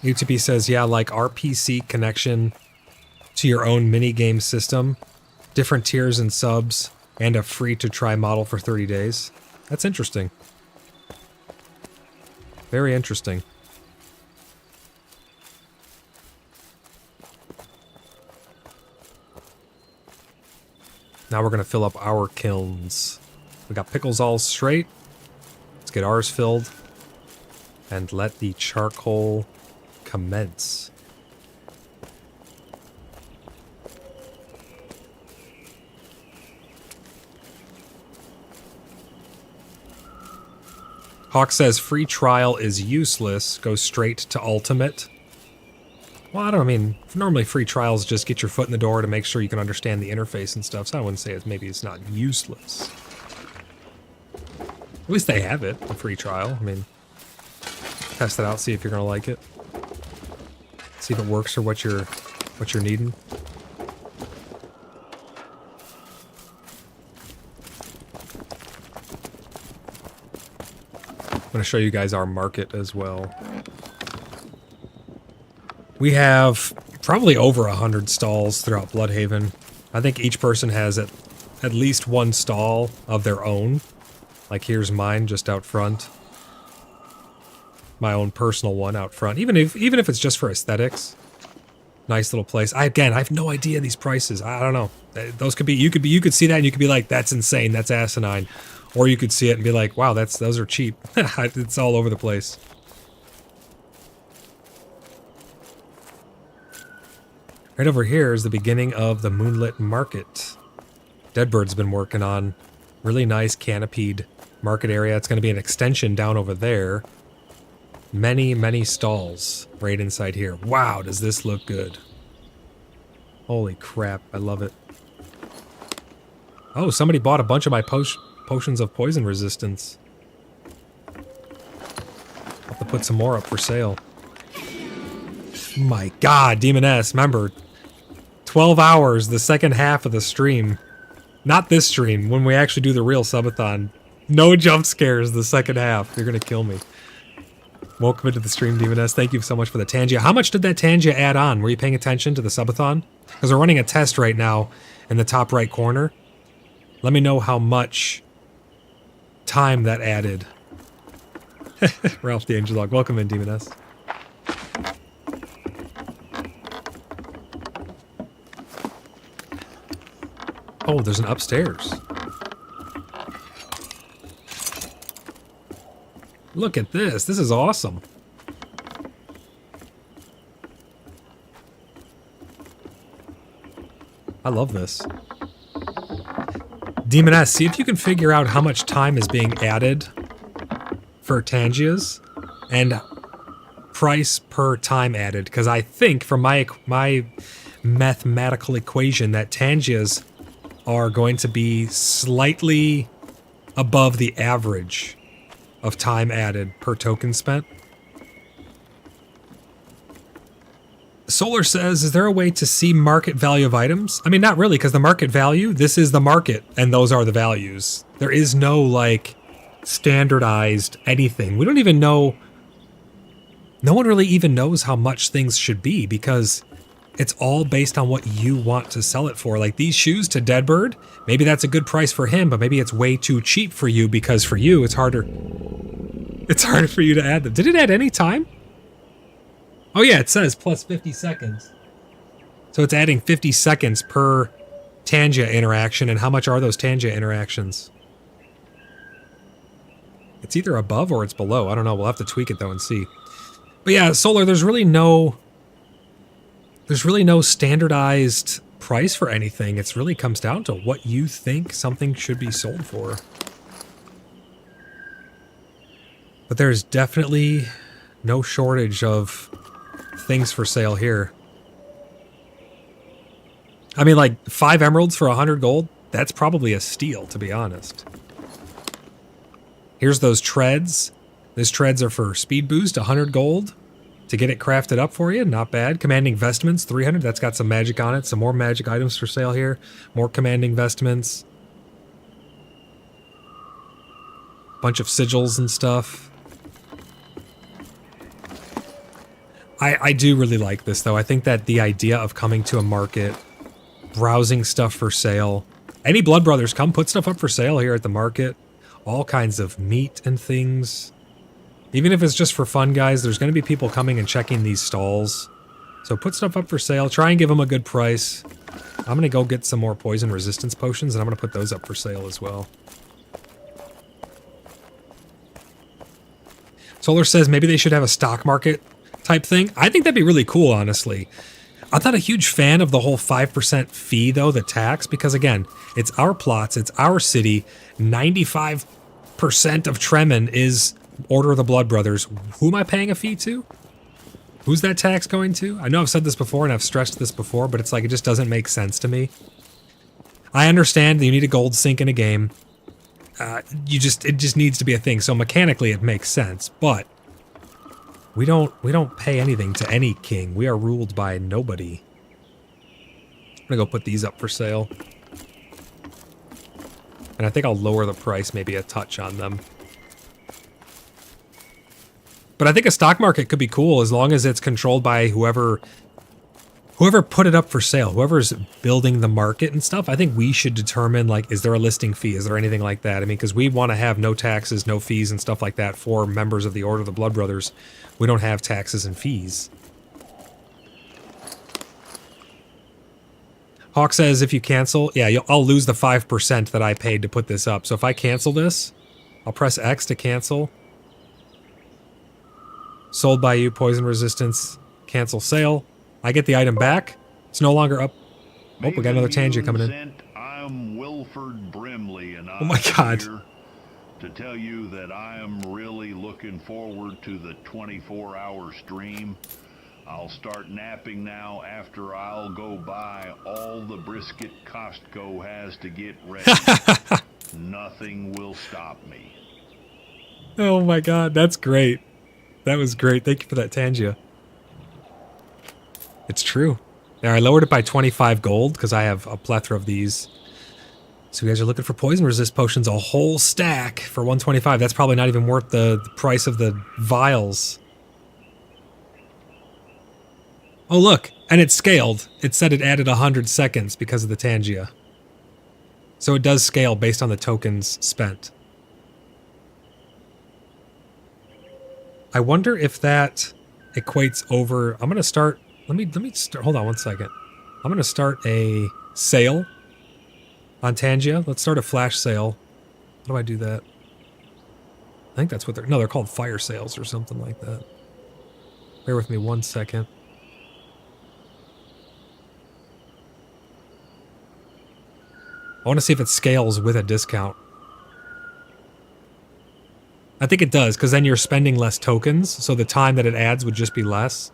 UTP says, yeah, like RPC connection to your own mini-game system, different tiers and subs, and a free-to-try model for 30 days. That's interesting. Very interesting. Now we're going to fill up our kilns. We got pickles all straight. Let's get ours filled. And let the charcoal commence. Hawk says free trial is useless. Go straight to ultimate. Well, I don't mean, normally free trials just get your foot in the door to make sure you can understand the interface and stuff, so I wouldn't say maybe it's not useless. At least they have it, a free trial. I mean, test it out, see if you're gonna like it. See if it works for what you're needing. I'm gonna show you guys our market as well. We have probably over 100 stalls throughout Bloodhaven. I think each person has at least one stall of their own. Like here's mine just out front. My own personal one out front. Even if it's just for aesthetics. Nice little place. I have no idea these prices. I don't know. Those could be you could see that and you could be like, that's insane, that's asinine. Or you could see it and be like, wow, those are cheap. It's all over the place. Right over here is the beginning of the Moonlit Market. Deadbird's been working on really nice canopied market area. It's going to be an extension down over there. Many, many stalls right inside here. Wow, does this look good. Holy crap, I love it. Oh, somebody bought a bunch of my potions of poison resistance. I'll have to put some more up for sale. My god, Demoness, remember, 12 hours, the second half of the stream. Not this stream, when we actually do the real subathon. No jump scares the second half. You're gonna kill me. Welcome into the stream, Demoness. Thank you so much for the Tangia. How much did that Tangia add on? Were you paying attention to the subathon? Because we're running a test right now in the top right corner. Let me know how much time that added. Ralph the Angel Dog. Welcome in, Demoness. Oh, there's an upstairs. Look at this. This is awesome. I love this. Demon S, see if you can figure out how much time is being added for Tangias and price per time added, because I think from my mathematical equation that Tangias are going to be slightly above the average of time added per token spent. Solar says, is there a way to see market value of items? I mean, not really, because the market value, this is the market, and those are the values. There is no, like, standardized anything. We don't even know... No one really even knows how much things should be, because it's all based on what you want to sell it for. Like, these shoes to Deadbird, maybe that's a good price for him, but maybe it's way too cheap for you, because for you, it's harder... It's harder for you to add them. Did it add any time? Oh yeah, it says plus 50 seconds. So it's adding 50 seconds per Tangia interaction, and how much are those Tangia interactions? It's either above or it's below. I don't know. We'll have to tweak it though and see. But yeah, Solar, there's really no standardized price for anything. It really comes down to what you think something should be sold for. But there's definitely no shortage of things for sale here. I mean, like 5 emeralds for 100 gold, that's probably a steal, to be honest. Here's those treads. Those treads are for speed boost, 100 gold to get it crafted up for you. Not bad. Commanding vestments, 300. That's got some magic on it. Some more magic items for sale here. More commanding vestments. Bunch of sigils and stuff. I do really like this, though. I think that the idea of coming to a market, browsing stuff for sale. Any Blood Brothers, come put stuff up for sale here at the market. All kinds of meat and things. Even if it's just for fun, guys, there's going to be people coming and checking these stalls. So put stuff up for sale. Try and give them a good price. I'm going to go get some more poison resistance potions, and I'm going to put those up for sale as well. Solar says maybe they should have a stock market type thing. I think that'd be really cool, honestly. I'm not a huge fan of the whole 5% fee, though, the tax, because, again, it's our plots, it's our city. 95% of Tremen is Order of the Blood Brothers. Who am I paying a fee to? Who's that tax going to? I know I've said this before, and I've stressed this before, but it's like, it just doesn't make sense to me. I understand that you need a gold sink in a game. It just needs to be a thing, so mechanically it makes sense, but we don't pay anything to any king. We are ruled by nobody. I'm gonna go put these up for sale. And I think I'll lower the price maybe a touch on them. But I think a stock market could be cool as long as it's controlled by whoever put it up for sale, whoever's building the market and stuff. I think we should determine, like, is there a listing fee? Is there anything like that? I mean, because we want to have no taxes, no fees and stuff like that for members of the Order of the Blood Brothers. We don't have taxes and fees. Hawk says if you cancel, yeah, I'll lose the 5% that I paid to put this up. So if I cancel this, I'll press X to cancel. Sold by you, poison resistance, cancel sale. I get the item back. It's no longer up. Oh, we got another Tangia coming in. I'm Wilford Brimley, and oh my God. Here to tell you that I am really looking forward to the 24-hour stream. I'll start napping now after I'll go buy all the brisket Costco has to get ready. Nothing will stop me. Oh my God, that's great. That was great. Thank you for that, Tangia. It's true. Now, I lowered it by 25 gold because I have a plethora of these. So you guys are looking for poison resist potions, a whole stack for 125. That's probably not even worth the price of the vials. Oh, look. And it scaled. It said it added 100 seconds because of the Tangia. So it does scale based on the tokens spent. I wonder if that equates over... I'm going to start... Let me start... Hold on one second. I'm going to start a sale on Tangia. Let's start a flash sale. How do I do that? I think that's what they're... No, they're called fire sales or something like that. Bear with me 1 second. I want to see if it scales with a discount. I think it does, because then you're spending less tokens, so the time that it adds would just be less.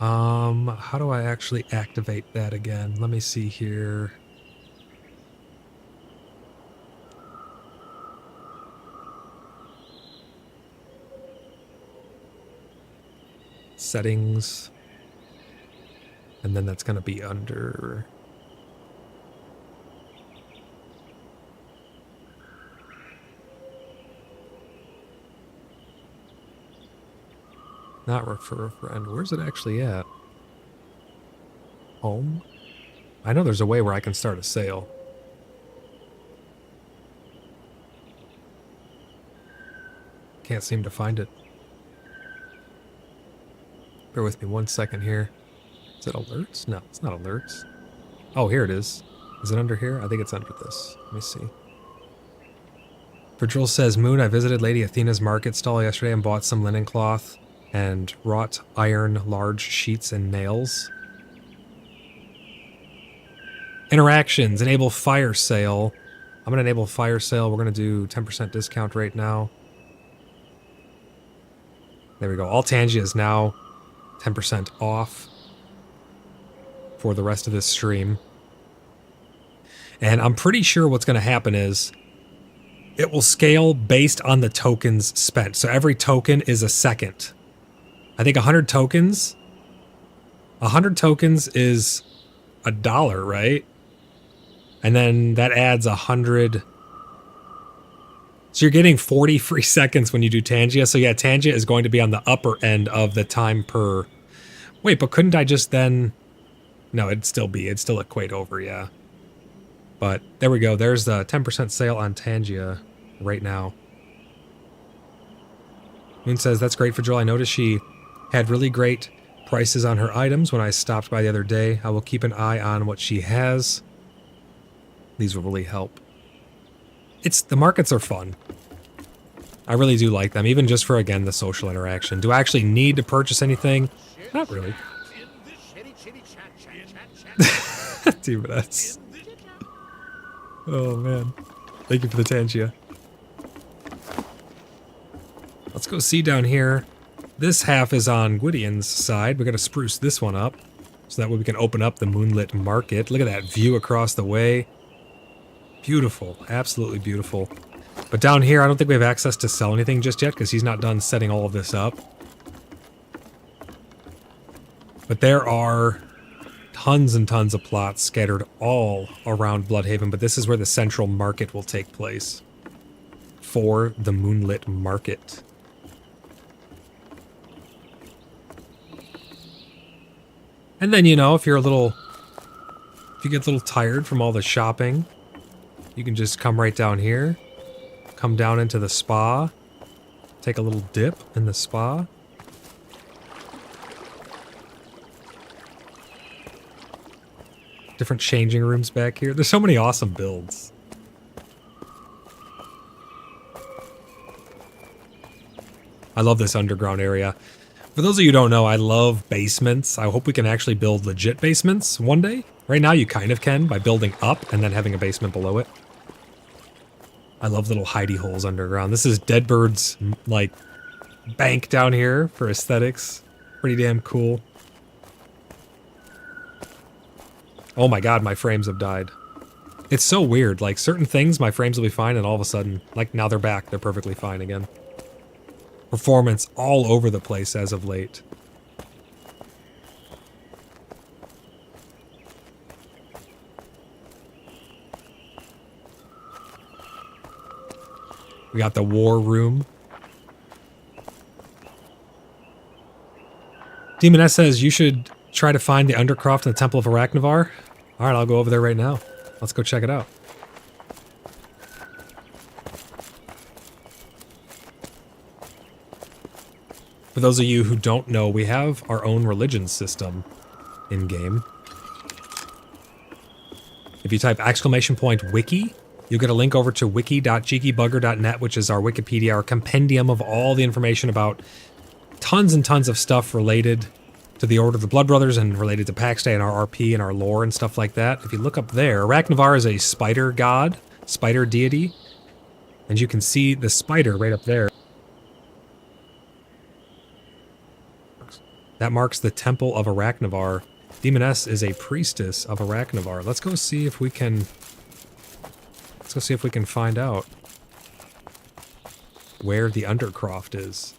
How do I actually activate that again? Let me see here. Settings. And then that's going to be under... Not refer a friend. Where's it actually at? Home? I know there's a way where I can start a sale. Can't seem to find it. Bear with me 1 second here. Is it alerts? No, it's not alerts. Oh, here it is. Is it under here? I think it's under this. Let me see. Virgil says, Moon, I visited Lady Athena's market stall yesterday and bought some linen cloth and wrought iron large sheets and nails. Interactions. Enable fire sale. I'm going to enable fire sale. We're going to do 10% discount right now. There we go. All Tangia is now 10% off for the rest of this stream. And I'm pretty sure what's going to happen is it will scale based on the tokens spent. So every token is a second. I think 100 tokens. 100 tokens is $1, right? And then that adds 100. So you're getting 40 free seconds when you do Tangia. So yeah, Tangia is going to be on the upper end of the time per... Wait, but couldn't I just then... No, it'd still equate over, yeah. But there we go. There's the 10% sale on Tangia right now. Moon says, that's great for Joel. I noticed she had really great prices on her items when I stopped by the other day. I will keep an eye on what she has. These will really help. The markets are fun. I really do like them, even just for, again, the social interaction. Do I actually need to purchase anything? Not really. Dude, that's... Oh, man. Thank you for the Tangia. Let's go see down here. This half is on Gwydion's side. We got to spruce this one up, so that way we can open up the moonlit market. Look at that view across the way. Beautiful. Absolutely beautiful. But down here, I don't think we have access to sell anything just yet, because he's not done setting all of this up. But there are tons and tons of plots scattered all around Bloodhaven, but this is where the central market will take place for the moonlit market. And then, you know, if you get a little tired from all the shopping, you can just come right down here, come down into the spa, take a little dip in the spa. Different changing rooms back here. There's so many awesome builds. I love this underground area. For those of you who don't know, I love basements. I hope we can actually build legit basements one day. Right now you kind of can by building up and then having a basement below it. I love little hidey holes underground. This is Deadbird's, like, bank down here for aesthetics. Pretty damn cool. Oh my god, my frames have died. It's so weird. Like, certain things, my frames will be fine, and all of a sudden, like, now they're back. They're perfectly fine again. Performance all over the place as of late. We got the war room. Demoness says you should try to find the Undercroft in the Temple of Arachnivar. Alright, I'll go over there right now. Let's go check it out. For those of you who don't know, we have our own religion system in-game. If you type !wiki, you'll get a link over to wiki.cheekybugger.net, which is our Wikipedia, our compendium of all the information about tons and tons of stuff related to the Order of the Blood Brothers and related to Pax Day and our RP and our lore and stuff like that. If you look up there, Arachnavar is a spider god, spider deity, and you can see the spider right up there. That marks the Temple of Arachnavar. Demoness is a priestess of Arachnavar. Let's go see if we can find out where the Undercroft is.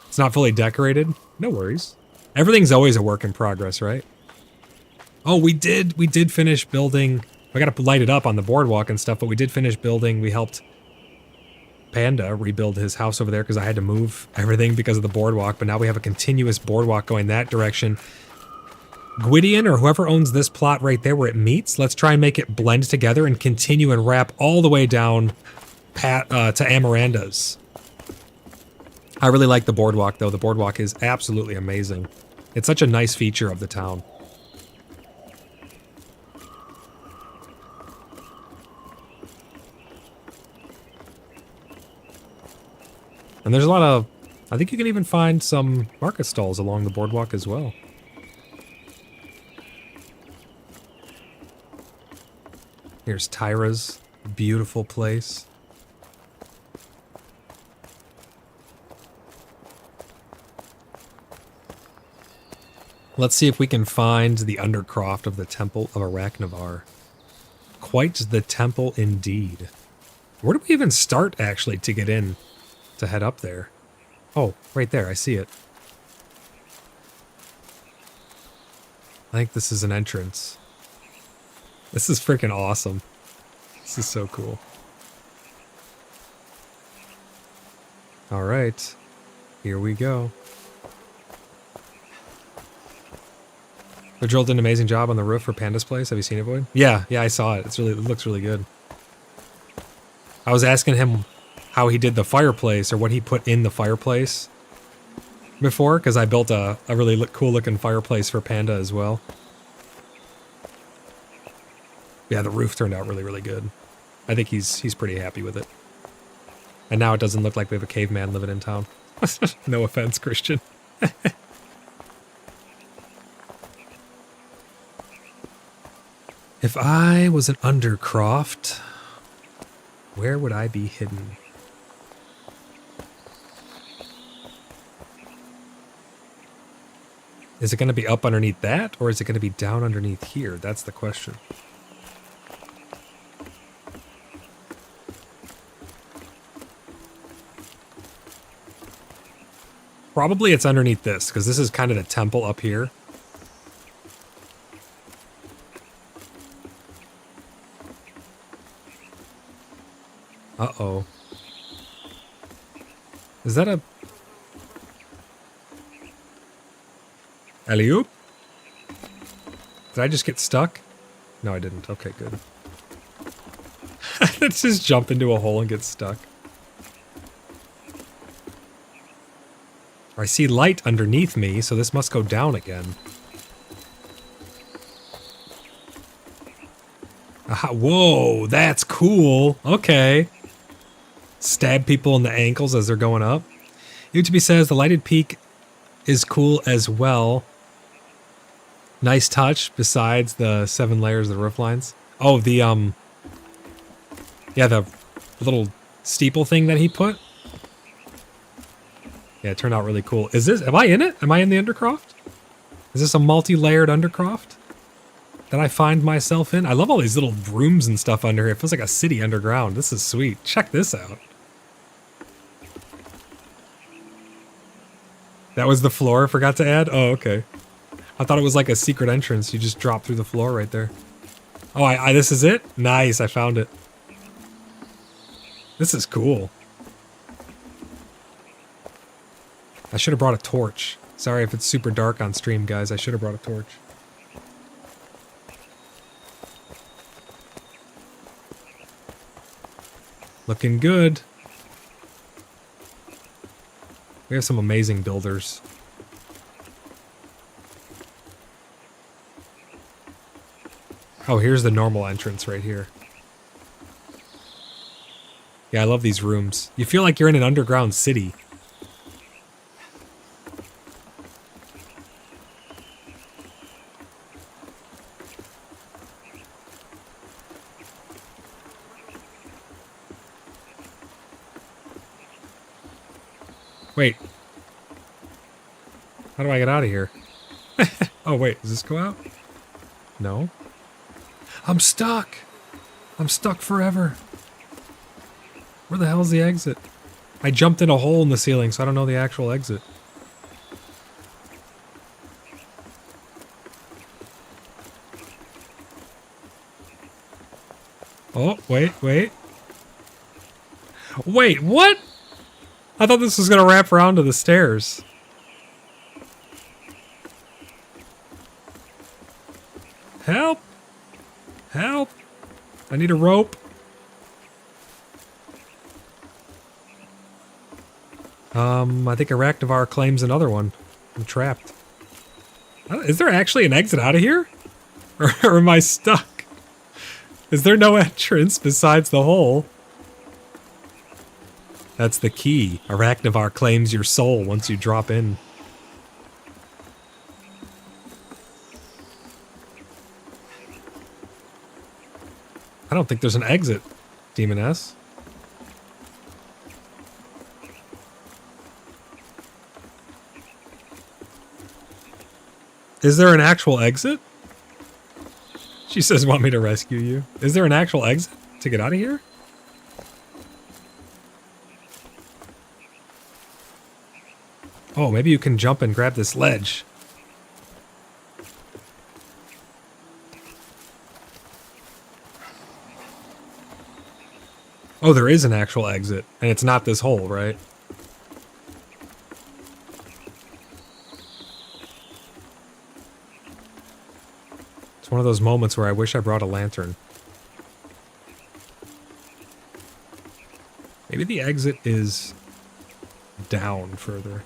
It's not fully decorated. No worries. Everything's always a work in progress, right? Oh, we did finish building. I gotta light it up on the boardwalk and stuff, but we did finish building. We helped Panda rebuild his house over there because I had to move everything because of the boardwalk, but now we have a continuous boardwalk going that direction. Gwydion, or whoever owns this plot right there where it meets, let's try and make it blend together and continue and wrap all the way down to Amaranda's. I really like the boardwalk, though. The boardwalk is absolutely amazing. It's such a nice feature of the town. And there's a lot of... I think you can even find some market stalls along the boardwalk as well. Here's Tyra's beautiful place. Let's see if we can find the Undercroft of the Temple of Arachnavar. Quite the temple indeed. Where do we even start, actually, to get in? To head up there? Oh, right there, I see it. I think this is an entrance. This is freaking awesome. This is so cool. Alright. Here we go. Joel did an amazing job on the roof for Panda's place. Have you seen it, Void? Yeah, I saw it. It looks really good. I was asking him how he did the fireplace, or what he put in the fireplace before, because I built a really cool looking fireplace for Panda as well. Yeah, the roof turned out really, really good. I think he's pretty happy with it. And now it doesn't look like we have a caveman living in town. No offense, Christian. If I was an Undercroft, where would I be hidden? Is it going to be up underneath that, or is it going to be down underneath here? That's the question. Probably it's underneath this, because this is kind of the temple up here. Uh-oh. Is that a... Alley-oop? Did I just get stuck? No, I didn't. Okay, good. Let's just jump into a hole and get stuck. I see light underneath me, so this must go down again. Aha, whoa, that's cool. Okay. Stab people in the ankles as they're going up. YouTube says the lighted peak is cool as well. Nice touch, besides the 7 layers of the roof lines. Oh, the, yeah, the little steeple thing that he put. Yeah, it turned out really cool. Is this, am I in it? Am I in the Undercroft? Is this a multi-layered Undercroft that I find myself in? I love all these little rooms and stuff under here. It feels like a city underground. This is sweet. Check this out. That was the floor I forgot to add? Oh, okay. I thought it was like a secret entrance. You just drop through the floor right there. Oh, this is it? Nice, I found it. This is cool. I should have brought a torch. Sorry if it's super dark on stream, guys. I should have brought a torch. Looking good. We have some amazing builders. Oh, here's the normal entrance right here. Yeah, I love these rooms. You feel like you're in an underground city. Wait. How do I get out of here? Oh, wait. Does this go out? No. I'm stuck. I'm stuck forever. Where the hell's the exit? I jumped in a hole in the ceiling, so I don't know the actual exit. Oh, wait. Wait, what? I thought this was going to wrap around to the stairs. Help! Help! I need a rope. I think Arachnivar claims another one. I'm trapped. Is there actually an exit out of here? Or am I stuck? Is there no entrance besides the hole? That's the key. Arachnivar claims your soul once you drop in. I don't think there's an exit, Demoness. Is there an actual exit? She says, want me to rescue you. Is there an actual exit to get out of here? Oh, maybe you can jump and grab this ledge. Oh, there is an actual exit, and it's not this hole, right? It's one of those moments where I wish I brought a lantern. Maybe the exit is down further.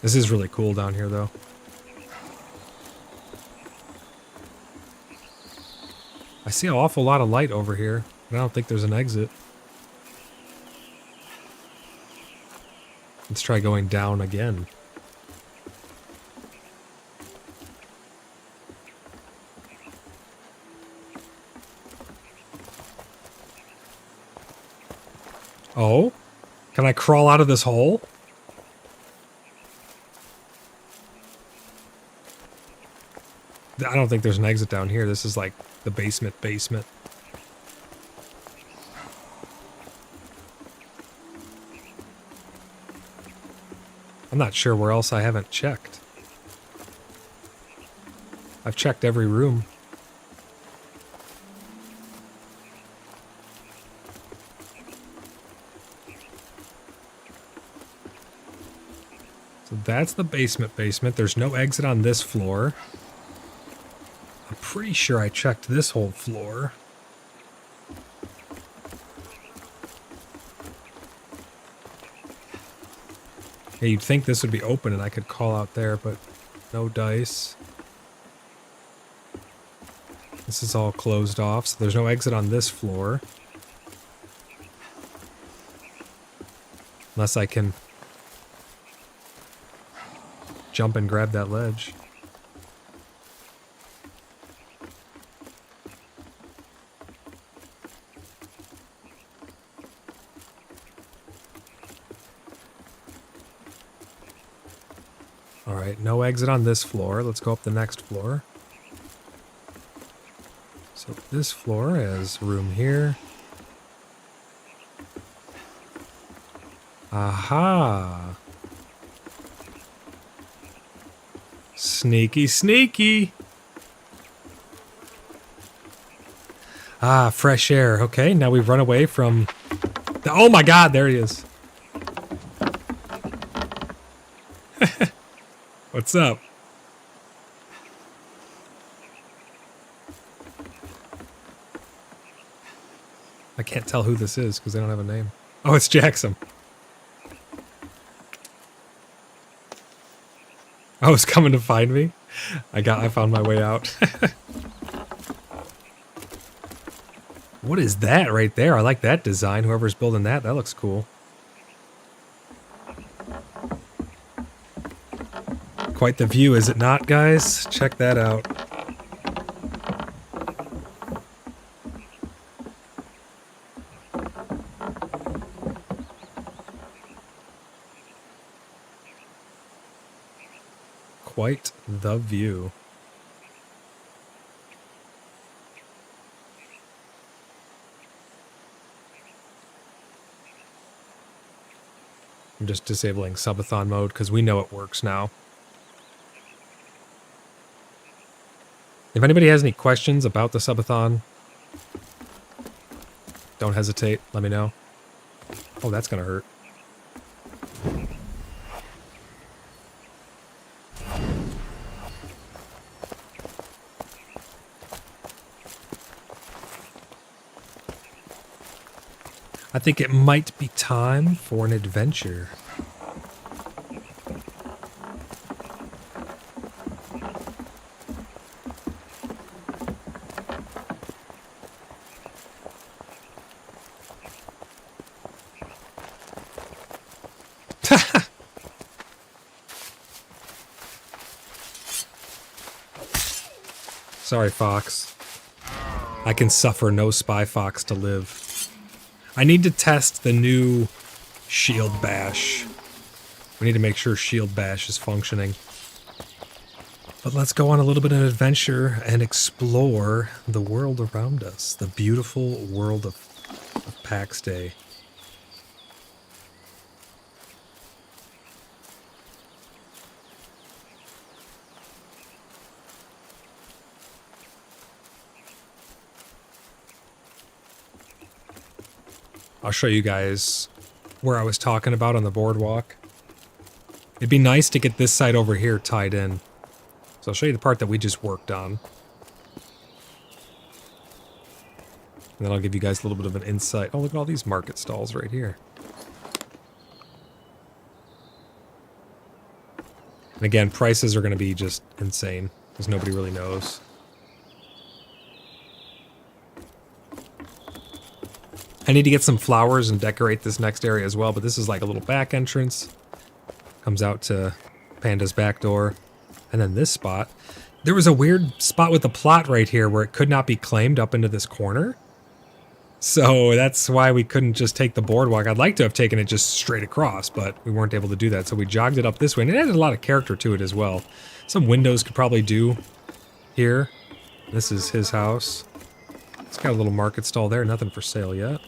This is really cool down here, though. I see an awful lot of light over here, but I don't think there's an exit. Let's try going down again. Oh? Can I crawl out of this hole? I don't think there's an exit down here. This is like the basement. I'm not sure where else I haven't checked. I've checked every room. So that's the basement. There's no exit on this floor. I'm pretty sure I checked this whole floor. Yeah, you'd think this would be open and I could call out there, but no dice. This is all closed off, so there's no exit on this floor. Unless I can jump and grab that ledge. Alright, no exit on this floor. Let's go up the next floor. So this floor has room here. Aha! Sneaky! Ah, fresh air. Okay, now we've run away from... Oh my god, there he is. What's up? I can't tell who this is because they don't have a name. Oh, it's Jackson. Oh, it's coming to find me? I found my way out. What is that right there? I like that design. Whoever's building that looks cool. Quite the view, is it not, guys? Check that out. Quite the view. I'm just disabling Subathon mode because we know it works now. If anybody has any questions about the Subathon, don't hesitate, let me know. Oh, that's gonna hurt. I think it might be time for an adventure. Sorry, Fox. I can suffer no spy fox to live. I need to test the new shield bash. We need to make sure shield bash is functioning. But let's go on a little bit of an adventure and explore the world around us. The beautiful world of PAX Day. I'll show you guys where I was talking about on the boardwalk. It'd be nice to get this side over here tied in. So I'll show you the part that we just worked on. And then I'll give you guys a little bit of an insight. Oh, look at all these market stalls right here. And again, prices are going to be just insane, because nobody really knows. I need to get some flowers and decorate this next area as well, but this is like a little back entrance. Comes out to Panda's back door. And then this spot. There was a weird spot with the plot right here where it could not be claimed up into this corner. So that's why we couldn't just take the boardwalk. I'd like to have taken it just straight across, but we weren't able to do that. So we jogged it up this way, and it added a lot of character to it as well. Some windows could probably do here. This is his house. It's got a little market stall there. Nothing for sale yet.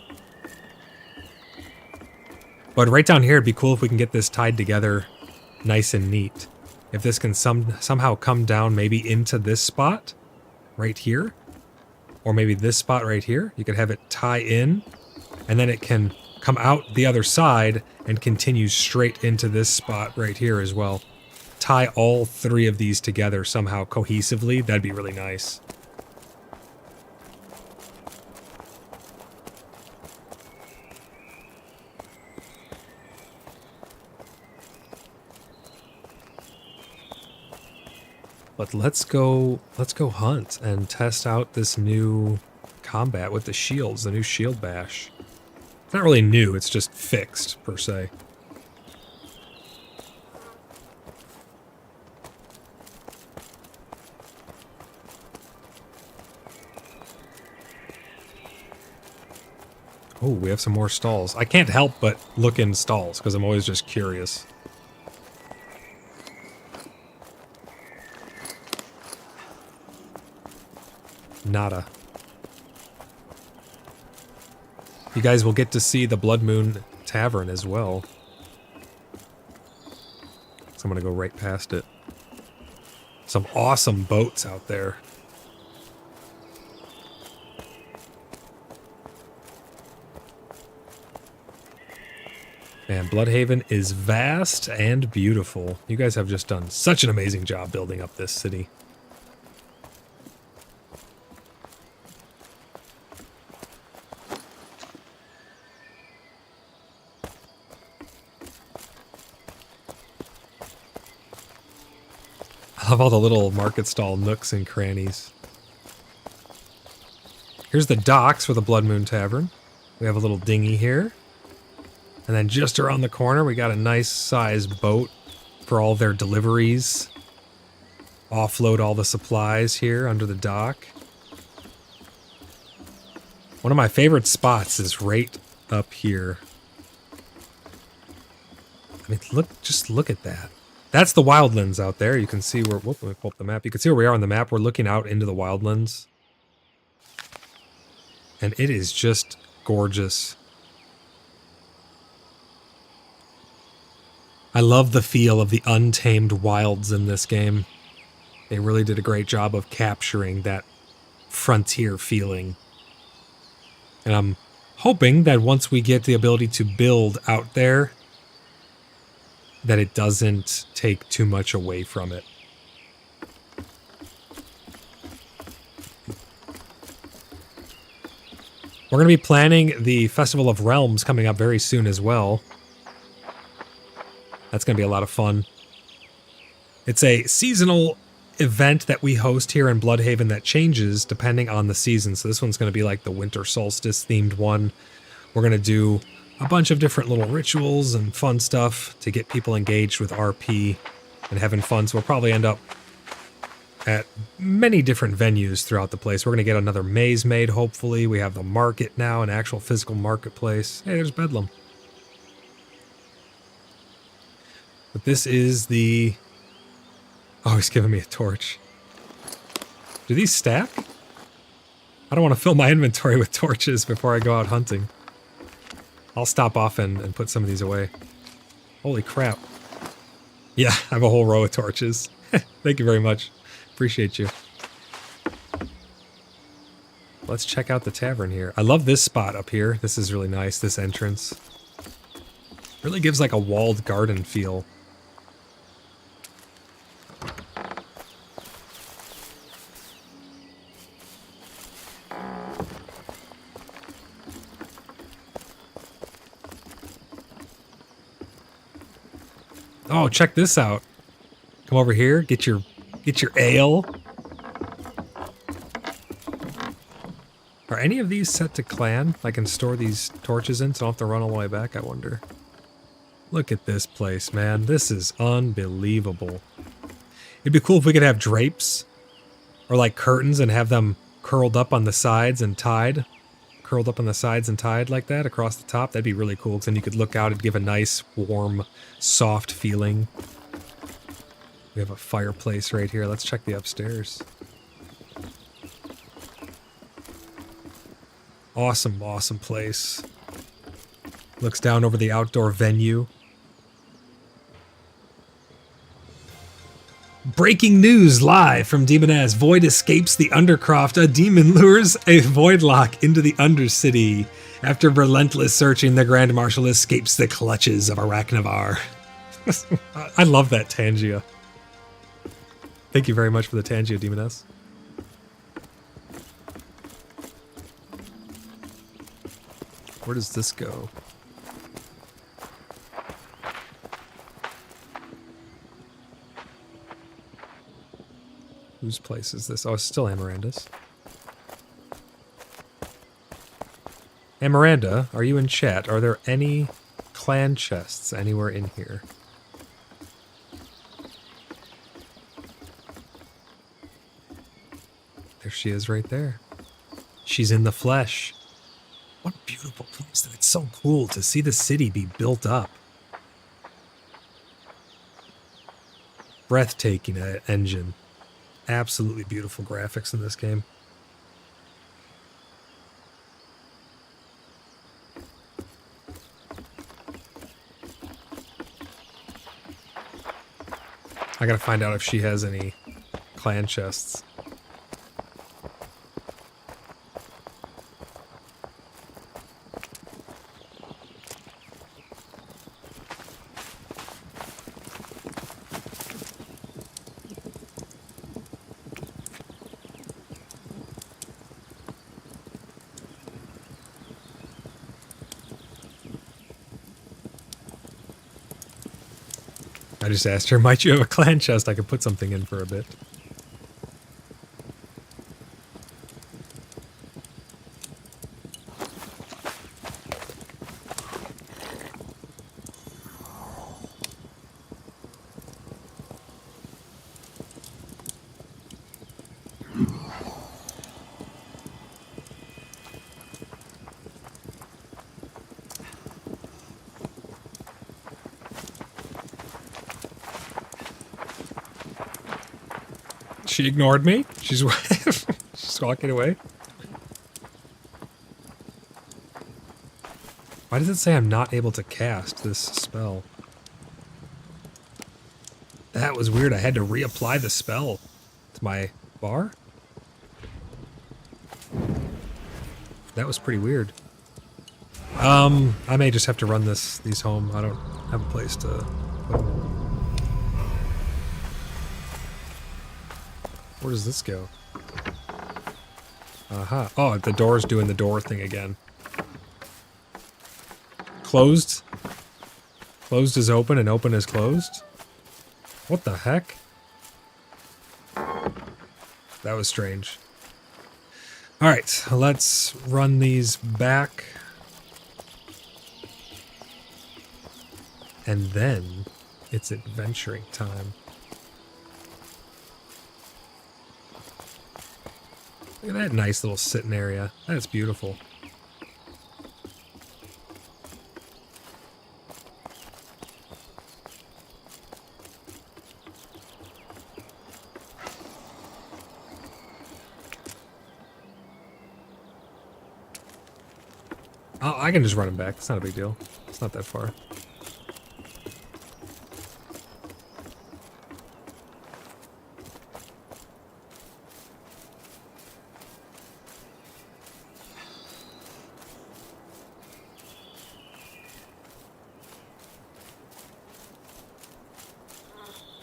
But right down here, it'd be cool if we can get this tied together nice and neat. If this can somehow come down maybe into this spot right here, or maybe this spot right here, you could have it tie in, and then it can come out the other side and continue straight into this spot right here as well. Tie all three of these together somehow cohesively, that'd be really nice. But let's go hunt and test out this new combat with the shields, the new shield bash. It's not really new, it's just fixed, per se. Oh, we have some more stalls. I can't help but look in stalls, because I'm always just curious. Nada. You guys will get to see the Blood Moon Tavern as well. So I'm gonna go right past it. Some awesome boats out there. And Bloodhaven is vast and beautiful. You guys have just done such an amazing job building up this city. I love all the little market stall nooks and crannies. Here's the docks for the Blood Moon Tavern. We have a little dinghy here. And then just around the corner, we got a nice sized boat for all their deliveries offload all the supplies here under the dock. One of my favorite spots is right up here. I mean, just look at that. That's the wildlands out there. You can see where, whoop, let me pull up the map. You can see where we are on the map. We're looking out into the wildlands. And it is just gorgeous. I love the feel of the untamed wilds in this game. They really did a great job of capturing that frontier feeling. And I'm hoping that once we get the ability to build out there, that it doesn't take too much away from it. We're going to be planning the Festival of Realms coming up very soon as well. That's going to be a lot of fun. It's a seasonal event that we host here in Bloodhaven that changes depending on the season. So this one's going to be like the winter solstice themed one. We're going to do a bunch of different little rituals and fun stuff to get people engaged with RP and having fun. So we'll probably end up at many different venues throughout the place. We're going to get another maze made, hopefully. We have the market now, an actual physical marketplace. Hey, there's Bedlam. But this is the... Oh, he's giving me a torch. Do these stack? I don't want to fill my inventory with torches before I go out hunting. I'll stop off and put some of these away. Holy crap. Yeah, I have a whole row of torches. Thank you very much. Appreciate you. Let's check out the tavern here. I love this spot up here. This is really nice, this entrance. Really gives like a walled garden feel. Oh, check this out. Come over here, get your ale. Are any of these set to clan? I can store these torches in so I don't have to run all the way back, I wonder. Look at this place, man. This is unbelievable. It'd be cool if we could have drapes or like curtains and have them curled up on the sides and tied. Curled up on the sides and tied like that across the top. That'd be really cool because then you could look out and give a nice, warm, soft feeling. We have a fireplace right here. Let's check the upstairs. Awesome, awesome place. Looks down over the outdoor venue. Breaking news live from Demoness. Void escapes the Undercroft. A demon lures a Voidlock into the Undercity. After relentless searching, the Grand Marshal escapes the clutches of Arachnavar. I love that Tangia. Thank you very much for the Tangia, Demoness. Where does this go? Whose place is this? Oh, it's still Amaranda's. Amaranda, are you in chat? Are there any clan chests anywhere in here? There she is right there. She's in the flesh. What a beautiful place. It's so cool to see the city be built up. Breathtaking engine. Absolutely beautiful graphics in this game. I gotta find out if she has any clan chests. I just asked her, might you have a clan chest I could put something in for a bit? She ignored me. She's she's walking away. Why does it say I'm not able to cast this spell? That was weird. I had to reapply the spell to my bar. That was pretty weird. I may just have to run these home. I don't have a place to put them. Where does this go? Aha. Oh, the door's doing the door thing again. Closed. Closed is open and open is closed. What the heck? That was strange. Alright, let's run these back. And then it's adventuring time. Look at that nice little sitting area. That's beautiful. Oh, I can just run him back. It's not a big deal. It's not that far.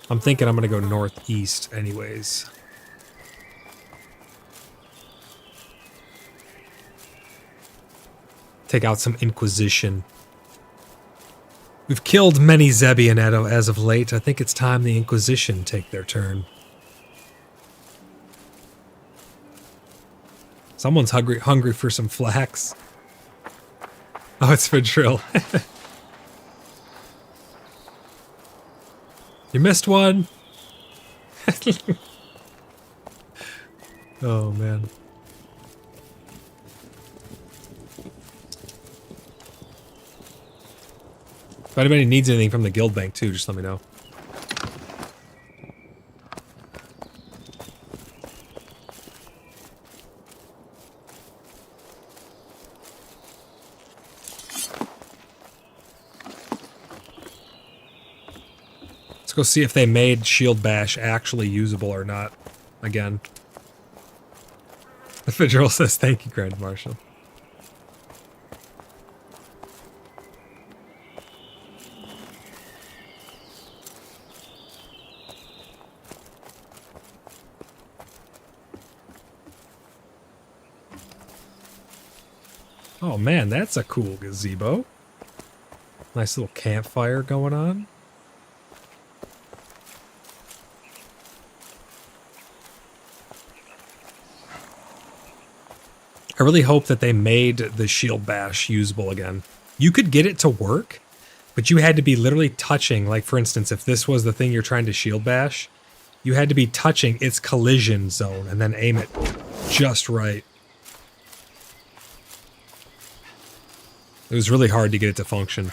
I'm thinking I'm going to go northeast anyways. Take out some Inquisition. We've killed many Zebian as of late. I think it's time the Inquisition take their turn. Someone's hungry for some flax. Oh, it's Fidril. You missed one. Oh, man. If anybody needs anything from the guild bank, too, just let me know. Let's go see if they made Shield Bash actually usable or not. Again. The Fidril says, thank you, Grand Marshal. Oh man, that's a cool gazebo. Nice little campfire going on. I really hope that they made the Shield Bash usable again. You could get it to work, but you had to be literally touching, like for instance, if this was the thing you're trying to Shield Bash, you had to be touching its collision zone and then aim it just right. It was really hard to get it to function.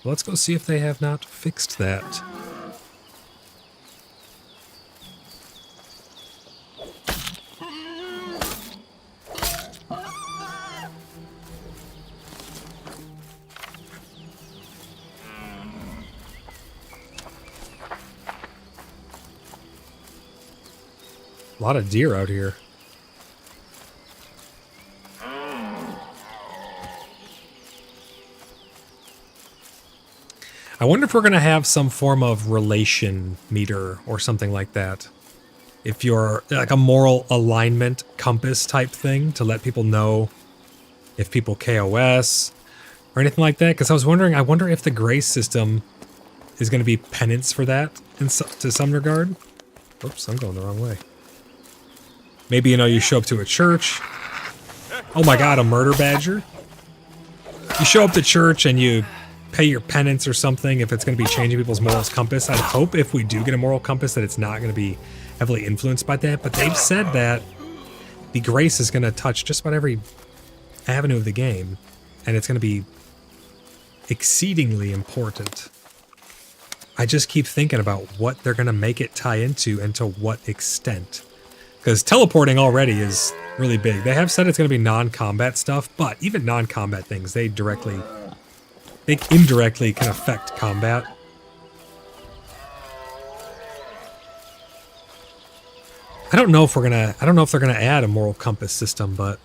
Let's go see if they have not fixed that. A lot of deer out here. I wonder if we're going to have some form of relation meter or something like that. If you're like a moral alignment compass type thing to let people know if people KOS or anything like that. Because I was wondering, I wonder if the grace system is going to be penance for that to some regard. Oops, I'm going the wrong way. Maybe, you know, you show up to a church. Oh my god, a murder badger. You show up to church and you pay your penance or something if it's going to be changing people's morals compass. I'd hope if we do get a moral compass that it's not going to be heavily influenced by that. But they've said that the grace is going to touch just about every avenue of the game. And it's going to be exceedingly important. I just keep thinking about what they're going to make it tie into and to what extent. Because teleporting already is really big. They have said it's going to be non-combat stuff, but even non-combat things, they indirectly can affect combat. I don't know if they're gonna add a moral compass system, but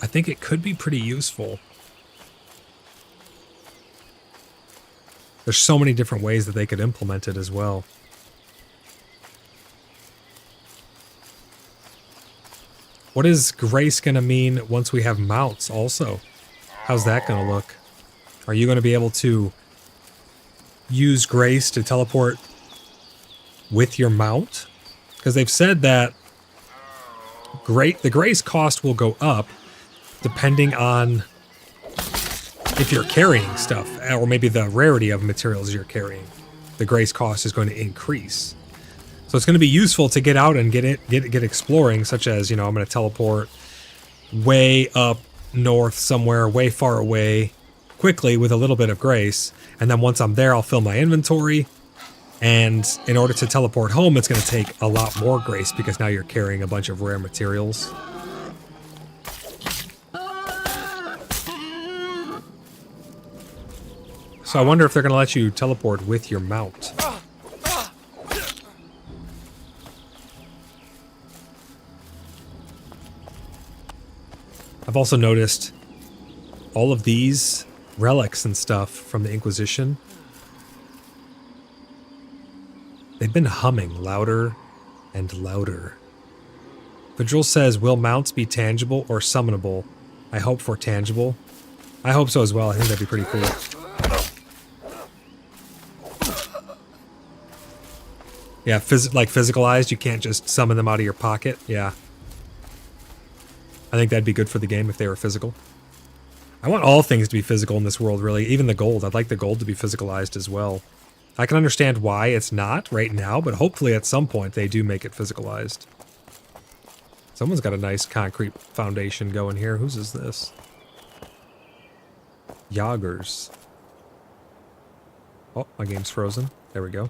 I think it could be pretty useful. There's so many different ways that they could implement it as well. What is grace gonna mean once we have mounts also? How's that gonna look? Are you gonna be able to use grace to teleport with your mount? Because they've said that the grace cost will go up depending on if you're carrying stuff, or maybe the rarity of materials you're carrying. The grace cost is going to increase. So it's going to be useful to get out and get exploring, such as, you know, I'm going to teleport way up north somewhere, way far away, quickly with a little bit of grace. And then once I'm there, I'll fill my inventory. And in order to teleport home, it's going to take a lot more grace because now you're carrying a bunch of rare materials. So I wonder if they're going to let you teleport with your mount. I've also noticed all of these relics and stuff from the Inquisition. They've been humming louder and louder. Vidril says, will mounts be tangible or summonable? I hope for tangible. I hope so as well. I think that'd be pretty cool. Yeah, like physicalized. You can't just summon them out of your pocket. Yeah. I think that'd be good for the game if they were physical. I want all things to be physical in this world, really. Even the gold. I'd like the gold to be physicalized as well. I can understand why it's not right now, but hopefully at some point they do make it physicalized. Someone's got a nice concrete foundation going here. Whose is this? Yager's. Oh, my game's frozen. There we go.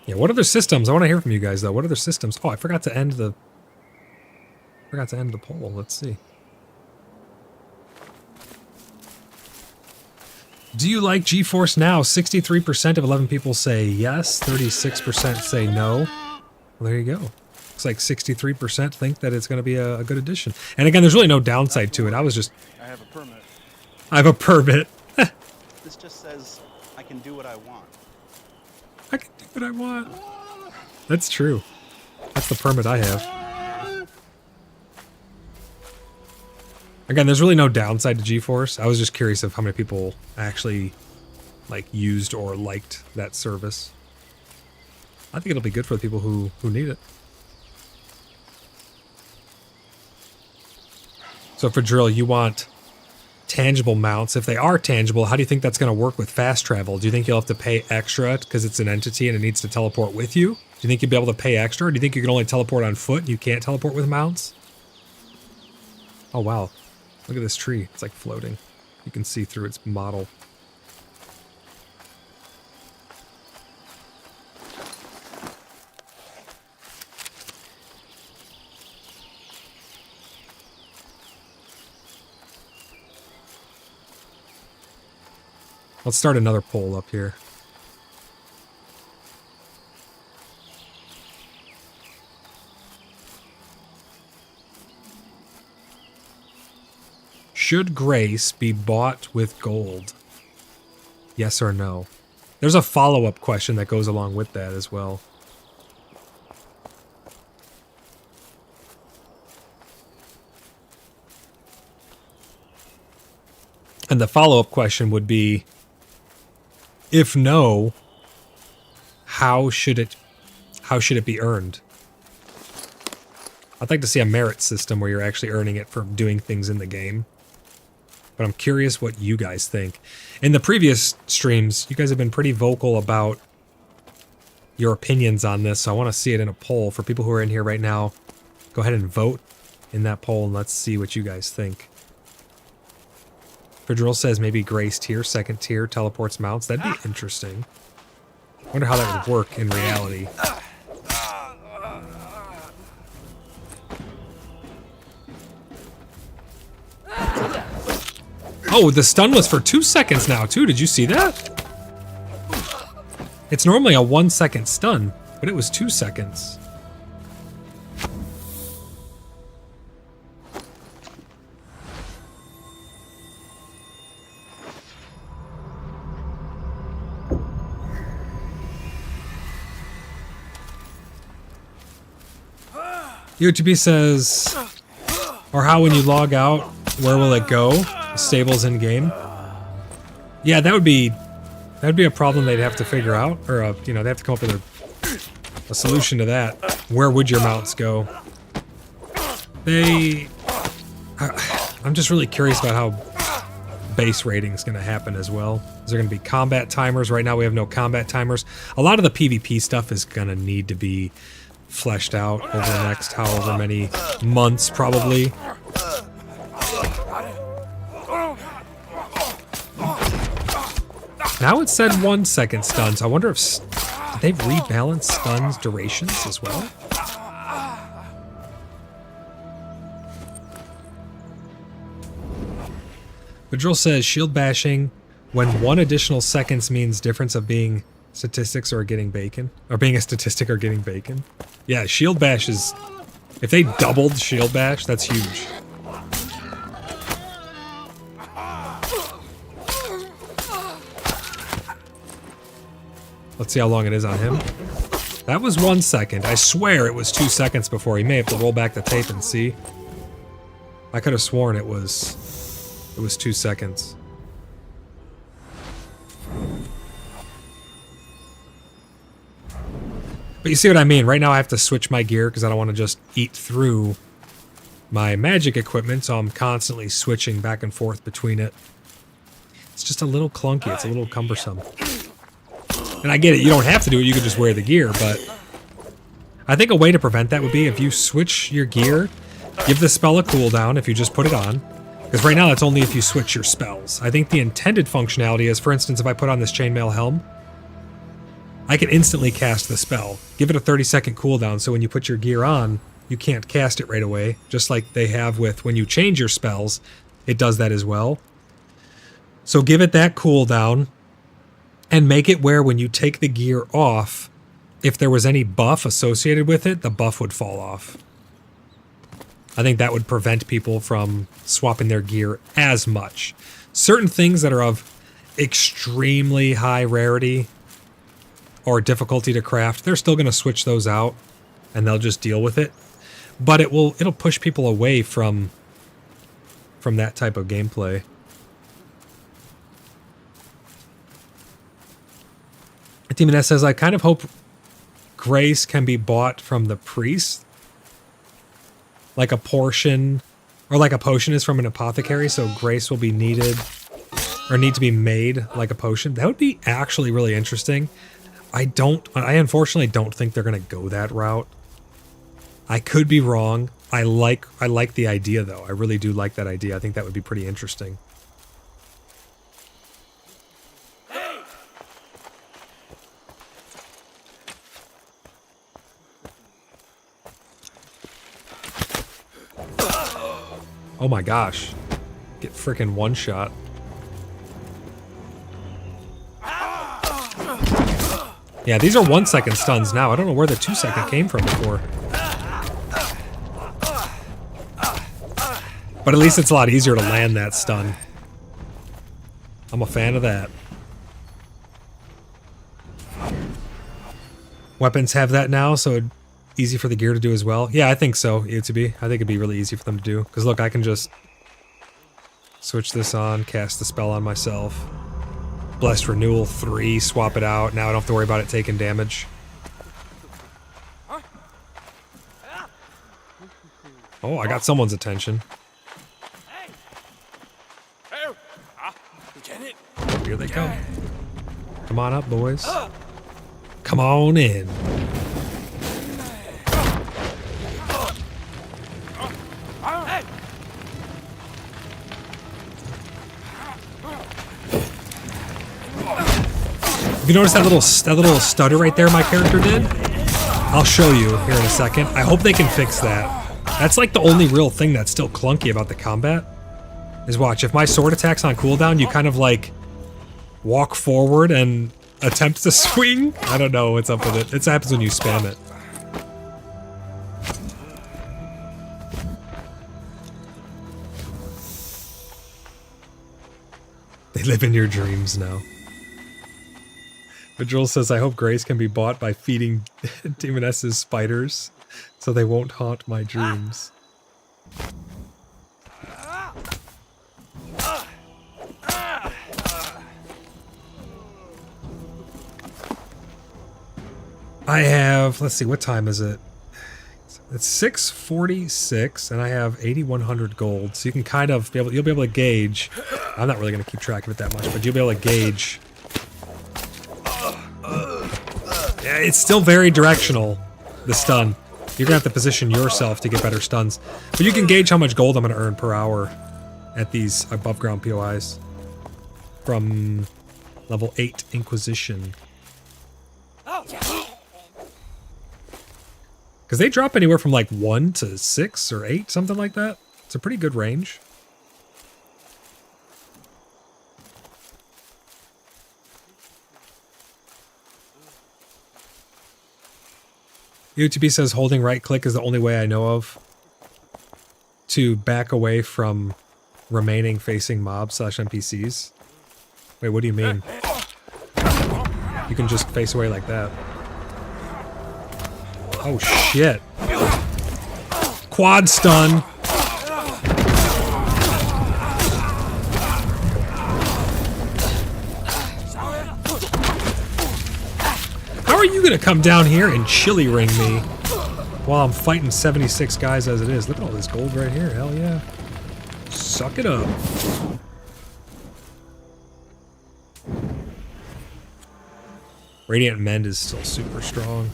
Yeah, what other systems? I want to hear from you guys, though. What other systems? Oh, I forgot to end the poll. Let's see. Do you like GeForce Now? 63% of 11 people say yes, 36% say no. Well, there you go. Looks like 63% think that it's going to be a good addition. And again, there's really no downside to it. I have a permit. I have a permit. This just says I can do what I want. I can do what I want. That's true. That's the permit I have. Again, there's really no downside to GeForce. I was just curious of how many people actually used or liked that service. I think it'll be good for the people who need it. So for Drill, you want tangible mounts. If they are tangible, how do you think that's going to work with fast travel? Do you think you'll have to pay extra because it's an entity and it needs to teleport with you? Do you think you'll be able to pay extra? Or do you think you can only teleport on foot and you can't teleport with mounts? Oh, wow. Look at this tree. It's like floating. You can see through its model. Let's start another poll up here. Should grace be bought with gold? Yes or no? There's a follow-up question that goes along with that as well. And the follow-up question would be, if no, how should it be earned? I'd like to see a merit system where you're actually earning it for doing things in the game. But I'm curious what you guys think. In the previous streams, you guys have been pretty vocal about your opinions on this, so I want to see it in a poll. For people who are in here right now, go ahead and vote in that poll, and let's see what you guys think. Fidril says maybe Grace tier, second tier, teleports mounts. That'd be interesting. Wonder how that would work in reality. Oh, the stun was for 2 seconds now, too. Did you see that? It's normally a 1 second stun, but it was 2 seconds. UTB says, or how when you log out, where will it go? Stables in game. Yeah, that'd be a problem they'd have to figure out, or you know, they have to come up with a solution to that. Where would your mounts go? I'm just really curious about how base rating is going to happen as well. Is there going to be combat timers? Right now we have no combat timers. A lot of the PvP stuff is going to need to be fleshed out over the next however many months, probably. Now it said 1 second stuns. I wonder if did they rebalance stuns durations as well? Vidril says shield bashing when 1 additional seconds means difference of being statistics or getting bacon, or being a statistic or getting bacon. Yeah, shield bash is, if they doubled shield bash, that's huge. Let's see how long it is on him. That was 1 second. I swear it was 2 seconds before. He may have to roll back the tape and see. I could have sworn it was 2 seconds. But you see what I mean? Right now I have to switch my gear because I don't want to just eat through my magic equipment, so I'm constantly switching back and forth between it. It's just a little clunky. It's a little cumbersome. And I get it, you don't have to do it, you could just wear the gear, but I think a way to prevent that would be if you switch your gear, give the spell a cooldown if you just put it on. Because right now that's only if you switch your spells. I think the intended functionality is, for instance, if I put on this chainmail helm, I can instantly cast the spell. Give it a 30-second cooldown, so when you put your gear on, you can't cast it right away. Just like they have with when you change your spells, it does that as well. So give it that cooldown, and make it where when you take the gear off, if there was any buff associated with it, the buff would fall off. I think that would prevent people from swapping their gear as much. Certain things that are of extremely high rarity or difficulty to craft, they're still going to switch those out and they'll just deal with it. But it'll push people away from that type of gameplay. Demon S says, I kind of hope grace can be bought from the priest. Like a portion, or like a potion is from an apothecary, so grace will be needed, or need to be made like a potion. That would be actually really interesting. I unfortunately don't think they're going to go that route. I could be wrong. I like the idea, though. I really do like that idea. I think that would be pretty interesting. Oh my gosh. Get frickin' one shot. Yeah, these are 1 second stuns now. I don't know where the 2 second came from before. But at least it's a lot easier to land that stun. I'm a fan of that. Weapons have that now, so it's easy for the gear to do as well. Yeah, I think so, UTB. I think it'd be really easy for them to do. Because look, I can just switch this on, cast the spell on myself. Blessed Renewal 3, swap it out. Now I don't have to worry about it taking damage. Oh, I got someone's attention. Here they come. Come on up, boys. Come on in. You notice that little stutter right there my character did? I'll show you here in a second. I hope they can fix that. That's like the only real thing that's still clunky about the combat. Is watch, if my sword attack's on cooldown, you kind of like walk forward and attempt to swing. I don't know what's up with it. It happens when you spam it. They live in your dreams now. But Joel says, I hope Grace can be bought by feeding Demonesses spiders so they won't haunt my dreams. I have, let's see, what time is it? It's 6:46 and I have 8,100 gold. So you can kind of be able, you'll be able to gauge. I'm not really going to keep track of it that much, but you'll be able to gauge. Yeah, it's still very directional, the stun. You're going to have to position yourself to get better stuns. But you can gauge how much gold I'm going to earn per hour at these above ground POIs. From level 8 Inquisition. Because they drop anywhere from like 1 to 6 or 8, something like that. It's a pretty good range. UTB says holding right click is the only way I know of to back away from remaining facing mobs / NPCs. Wait, what do you mean? You can just face away like that. Oh shit. Quad stun. How are you gonna come down here and chili ring me while I'm fighting 76 guys as it is? Look at all this gold right here. Hell yeah. Suck it up. Radiant Mend is still super strong.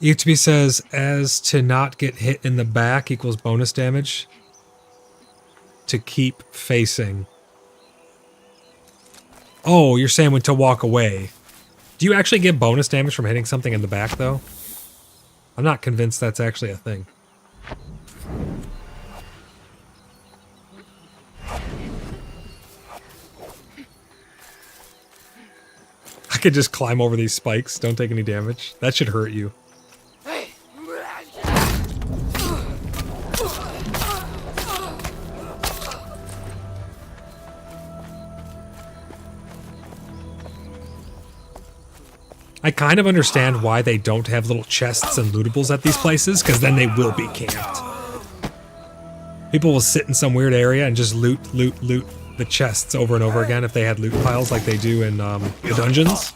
UTB says, as to not get hit in the back equals bonus damage to keep facing. Oh, you're saying when to walk away. Do you actually get bonus damage from hitting something in the back, though? I'm not convinced that's actually a thing. I could just climb over these spikes, don't take any damage. That should hurt you. I kind of understand why they don't have little chests and lootables at these places, because then they will be camped. People will sit in some weird area and just loot the chests over and over again if they had loot piles like they do in the dungeons.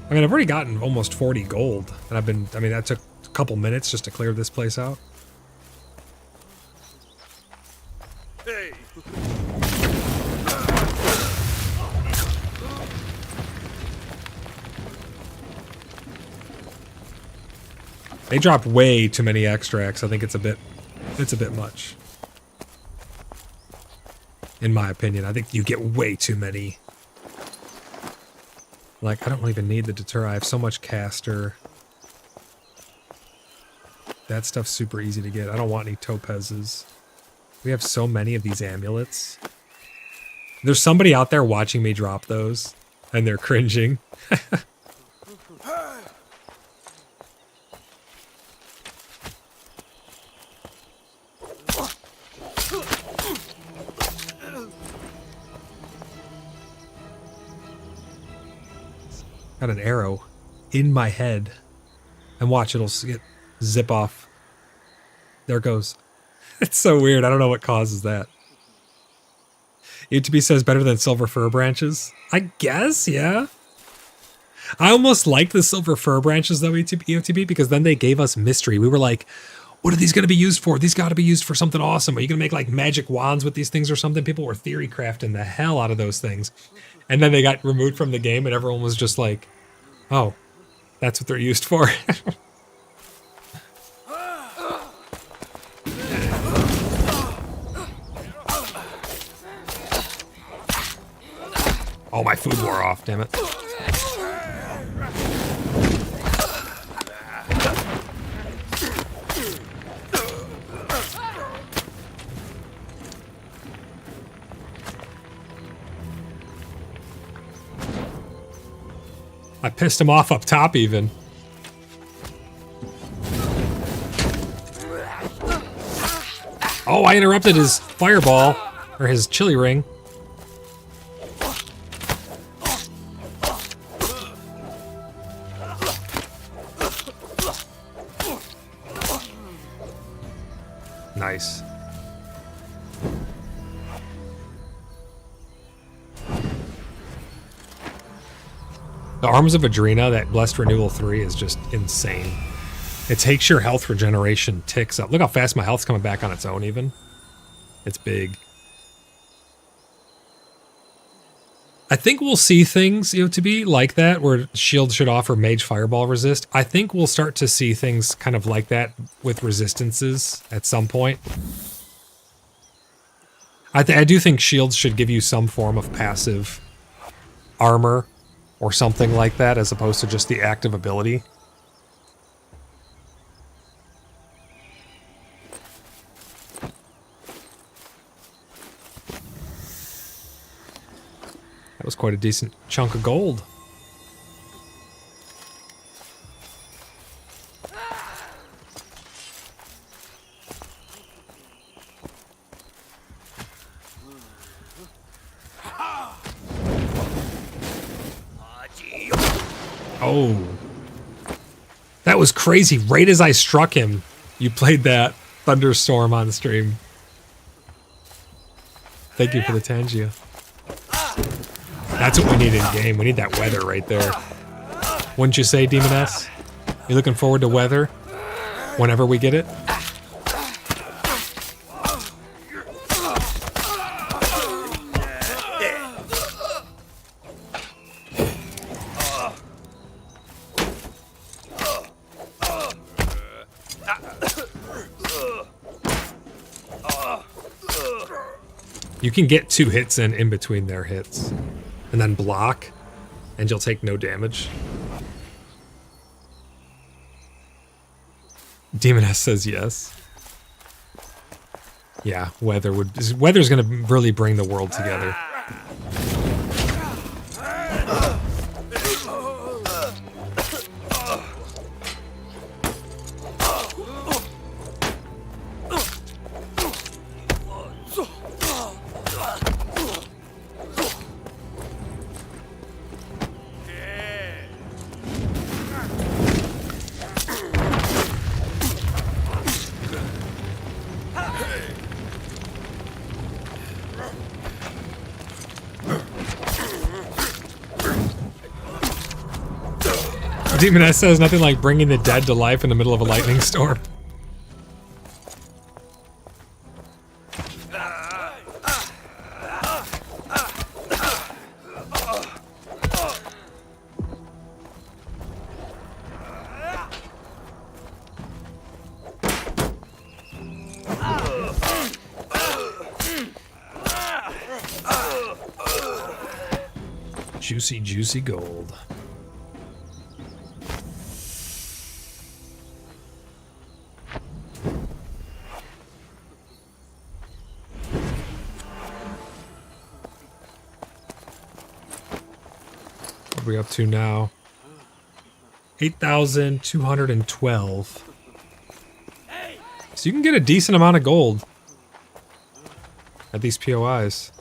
I mean, I've already gotten almost 40 gold, and that took a couple minutes just to clear this place out. Hey. They drop way too many extracts. I think it's a bit much. In my opinion, I think you get way too many. Like, I don't even need the deter. I have so much caster. That stuff's super easy to get. I don't want any topazes. We have so many of these amulets. There's somebody out there watching me drop those, and they're cringing. Got an arrow in my head. And watch, it'll zip off. There it goes. It's so weird. I don't know what causes that. UTB says better than silver fir branches. I guess, yeah. I almost liked the silver fir branches though, UTB, because then they gave us mystery. We were like, what are these going to be used for? These got to be used for something awesome. Are you going to make like magic wands with these things or something? People were theory crafting the hell out of those things. And then they got removed from the game and everyone was just like, Oh, that's what they're used for. Oh, my food wore off, damn it. I pissed him off up top even. Oh, I interrupted his fireball, or his chili ring. Nice. The Arms of Adrena, that Blessed Renewal 3, is just insane. It takes your health regeneration ticks up. Look how fast my health's coming back on its own even. It's big. I think we'll see things, to be like that, where shield should offer mage fireball resist. I think we'll start to see things kind of like that with resistances at some point. I do think shields should give you some form of passive armor or something like that, as opposed to just the active ability. That was quite a decent chunk of gold. Oh. That was crazy. Right as I struck him, you played that thunderstorm on stream. Thank you for the Tangia. That's what we need in game. We need that weather right there. Wouldn't you say, Demoness? You looking forward to weather whenever we get it? You can get 2 hits in between their hits, and then block, and you'll take no damage. Demoness says yes. Yeah, weather's gonna really bring the world together. Demoness says nothing like bringing the dead to life in the middle of a lightning storm. Juicy, juicy gold. What are we up to now? 8,212. So you can get a decent amount of gold at these POIs.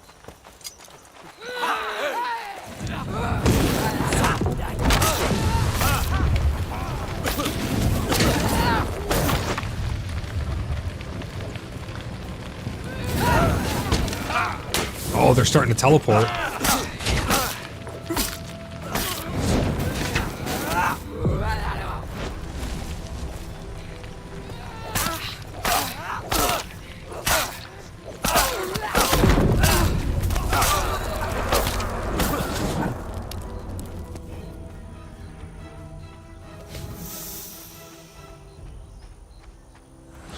Oh, they're starting to teleport.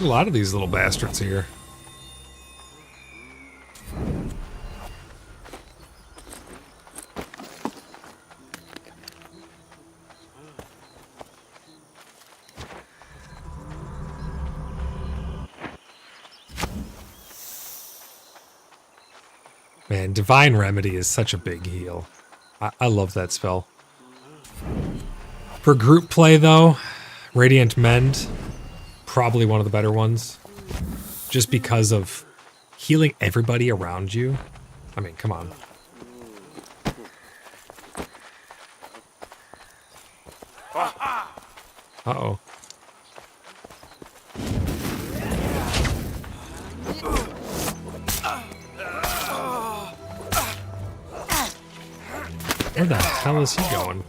a lot of these little bastards here. Man, Divine Remedy is such a big heal. I love that spell. For group play, though, Radiant Mend, probably one of the better ones. Just because of healing everybody around you. I mean, come on. Uh-oh. Where the hell is he going?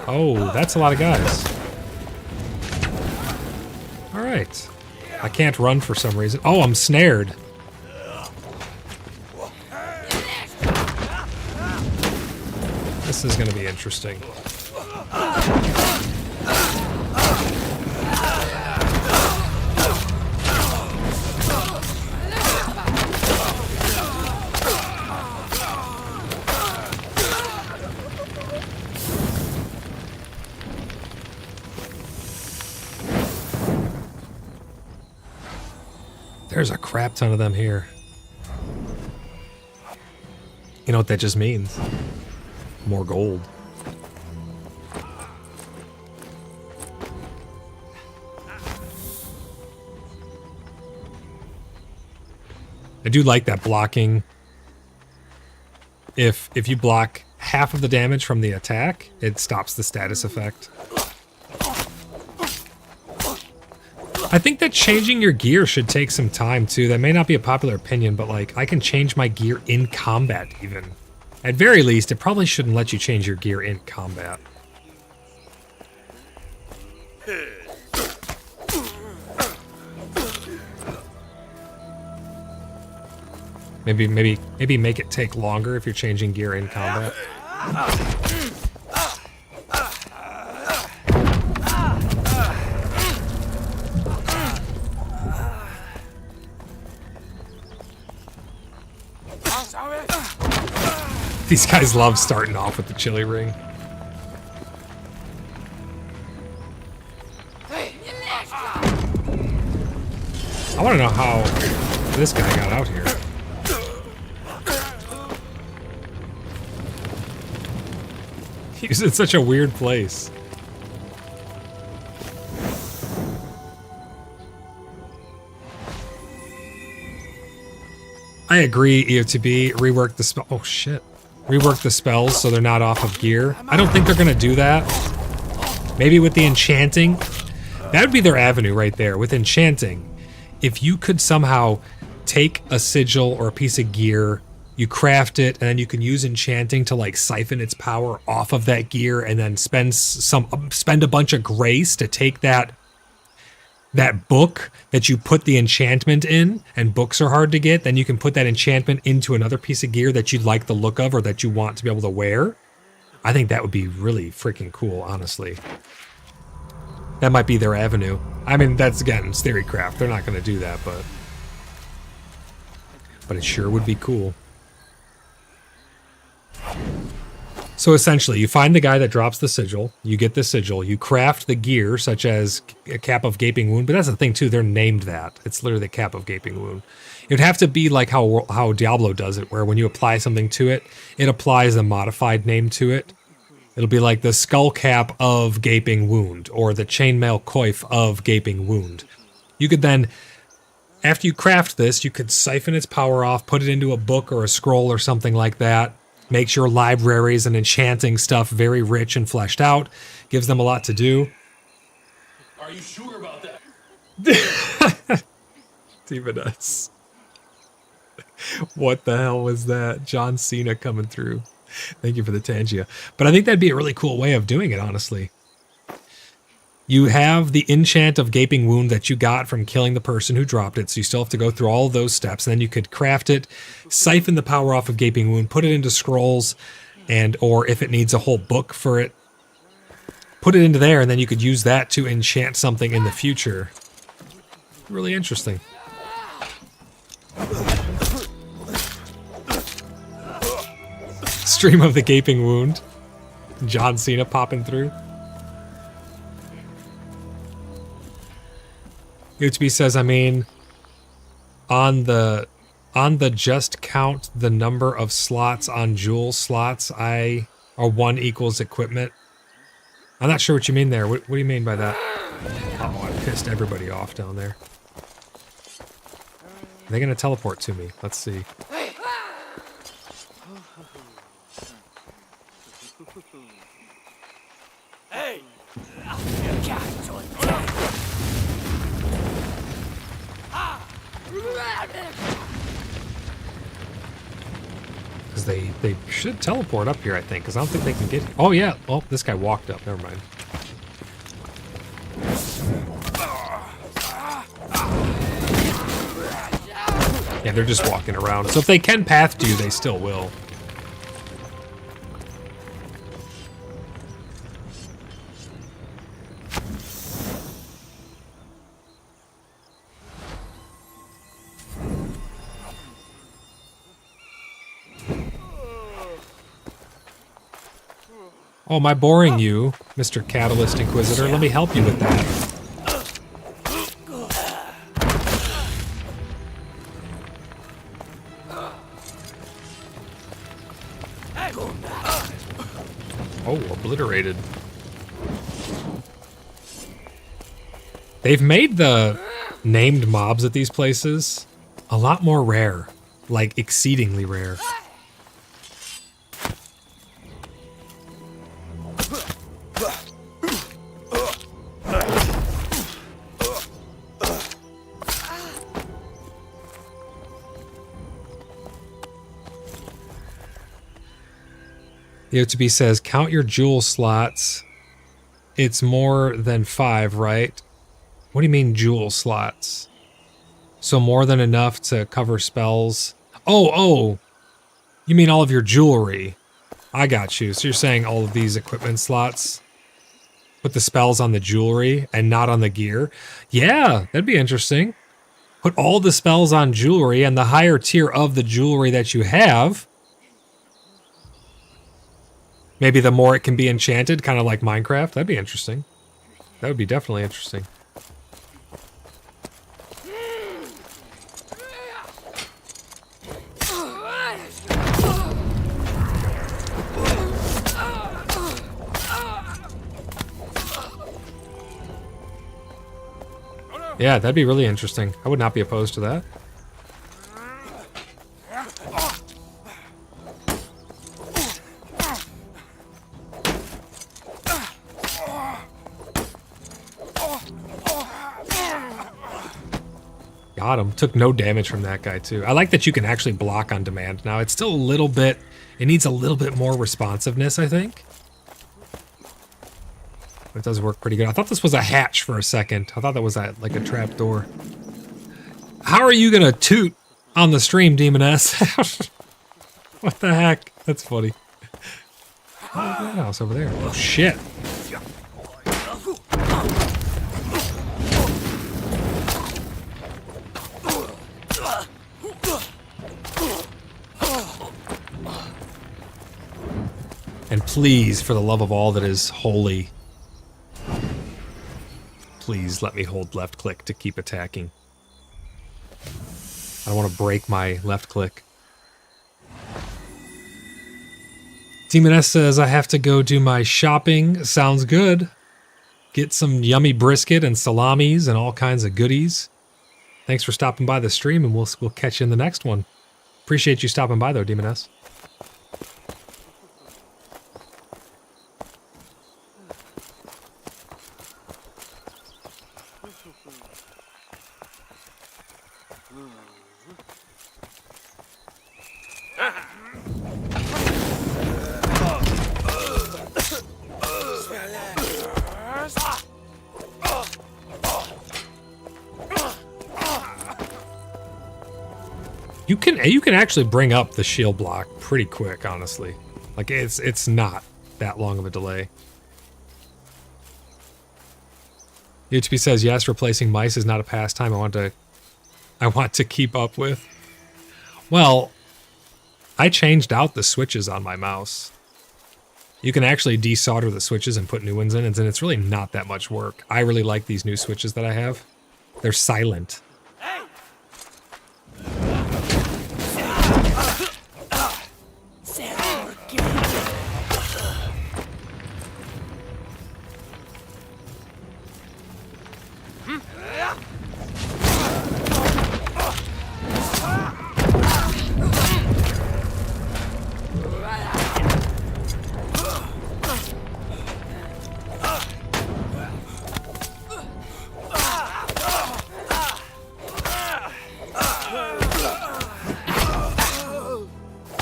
Oh, that's a lot of guys. Alright. I can't run for some reason. Oh, I'm snared. This is going to be interesting. There's a crap ton of them here. You know what that just means? More gold. I do like that blocking. If you block half of the damage from the attack, it stops the status effect. I think that changing your gear should take some time too. That may not be a popular opinion, but like I can change my gear in combat even. At very least, it probably shouldn't let you change your gear in combat. Maybe make it take longer if you're changing gear in combat. These guys love starting off with the chili ring. I want to know how this guy got out here. He's in such a weird place. I agree, EOTB. Rework the spell. Oh, shit. Rework the spells so they're not off of gear. I don't think they're going to do that. Maybe with the enchanting. That would be their avenue right there. With enchanting, if you could somehow take a sigil or a piece of gear, you craft it, and then you can use enchanting to like siphon its power off of that gear and then spend a bunch of grace to take that book that you put the enchantment in, and books are hard to get, then you can put that enchantment into another piece of gear that you'd like the look of or that you want to be able to wear. I think that would be really freaking cool, honestly. That might be their avenue. I mean, that's, again, it's Theorycraft. They're not going to do that, but it sure would be cool. So essentially, you find the guy that drops the sigil, you get the sigil, you craft the gear, such as a Cap of Gaping Wound, but that's the thing too, they're named that. It's literally the Cap of Gaping Wound. It would have to be like how Diablo does it, where when you apply something to it, it applies a modified name to it. It'll be like the Skull Cap of Gaping Wound, or the Chainmail Coif of Gaping Wound. You could then, after you craft this, you could siphon its power off, put it into a book or a scroll or something like that. Makes your libraries and enchanting stuff very rich and fleshed out. Gives them a lot to do. Are you sure about that? Demoness. What the hell was that? John Cena coming through. Thank you for the Tangia. But I think that'd be a really cool way of doing it, honestly. You have the enchant of Gaping Wound that you got from killing the person who dropped it, so you still have to go through all of those steps, and then you could craft it, siphon the power off of Gaping Wound, put it into scrolls, and or if it needs a whole book for it, put it into there, and then you could use that to enchant something in the future. Really interesting. Stream of the gaping wound. John Cena popping through. UTB says, I mean, on the just count the number of slots on jewel slots, or 1 equals equipment. I'm not sure what you mean there. What do you mean by that? Oh, I pissed everybody off down there. Are they gonna teleport to me? Let's see. Because they should teleport up here, I think, because I don't think they can get here. Oh, yeah. Oh, this guy walked up. Never mind. Yeah, they're just walking around. So if they can path to you, they still will. Oh, am I boring you, Mr. Catalyst Inquisitor? Let me help you with that. Oh, obliterated. They've made the named mobs at these places a lot more rare. Like, exceedingly rare. The OTB says, count your jewel slots. It's more than 5, right? What do you mean jewel slots? So more than enough to cover spells? Oh, you mean all of your jewelry. I got you. So you're saying all of these equipment slots? Put the spells on the jewelry and not on the gear? Yeah, that'd be interesting. Put all the spells on jewelry, and the higher tier of the jewelry that you have, maybe the more it can be enchanted, kind of like Minecraft. That'd be interesting. That would be definitely interesting. Yeah, that'd be really interesting. I would not be opposed to that. Got him. Took no damage from that guy, too. I like that you can actually block on demand now. It's still a little bit... It needs a little bit more responsiveness, I think. But it does work pretty good. I thought this was a hatch for a second. I thought that was like a trap door. How are you gonna toot on the stream, Demoness? What the heck? That's funny. Oh, look at that house over there. Oh, shit. And please, for the love of all that is holy, please let me hold left click to keep attacking. I don't want to break my left click. Demoness says I have to go do my shopping. Sounds good. Get some yummy brisket and salamis and all kinds of goodies. Thanks for stopping by the stream, and we'll catch you in the next one. Appreciate you stopping by, though, Demoness. You can actually bring up the shield block pretty quick, honestly. Like, it's not that long of a delay. UTP says, yes, replacing mice is not a pastime I want to keep up with. Well, I changed out the switches on my mouse. You can actually desolder the switches and put new ones in, and it's really not that much work. I really like these new switches that I have. They're silent.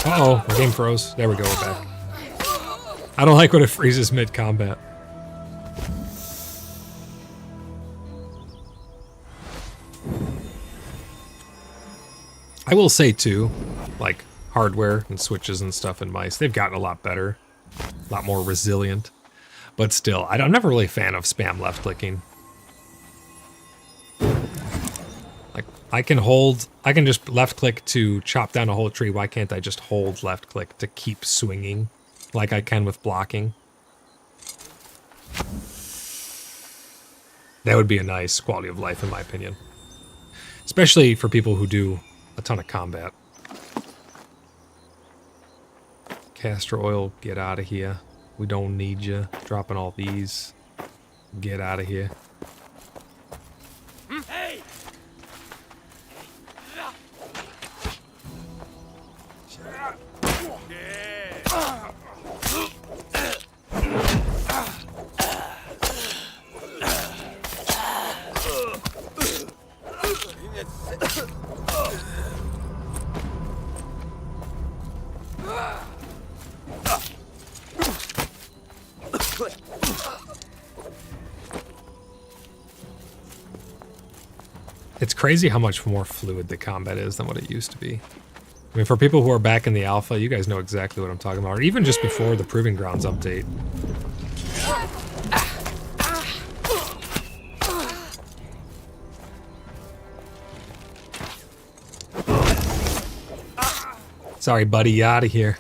Uh-oh, my game froze. There we go, we're back. I don't like when it freezes mid-combat. I will say, too, like, hardware and switches and stuff and mice, they've gotten a lot better. A lot more resilient. But still, I'm never really a fan of spam left-clicking. I can just left click to chop down a whole tree. Why can't I just hold left click to keep swinging like I can with blocking? That would be a nice quality of life in my opinion. Especially for people who do a ton of combat. Castor oil, get out of here. We don't need you. Dropping all these. Get out of here. Hey! It's crazy how much more fluid the combat is than what it used to be. I mean, for people who are back in the alpha, you guys know exactly what I'm talking about. Or even just before the Proving Grounds update. Sorry, buddy, you out of here.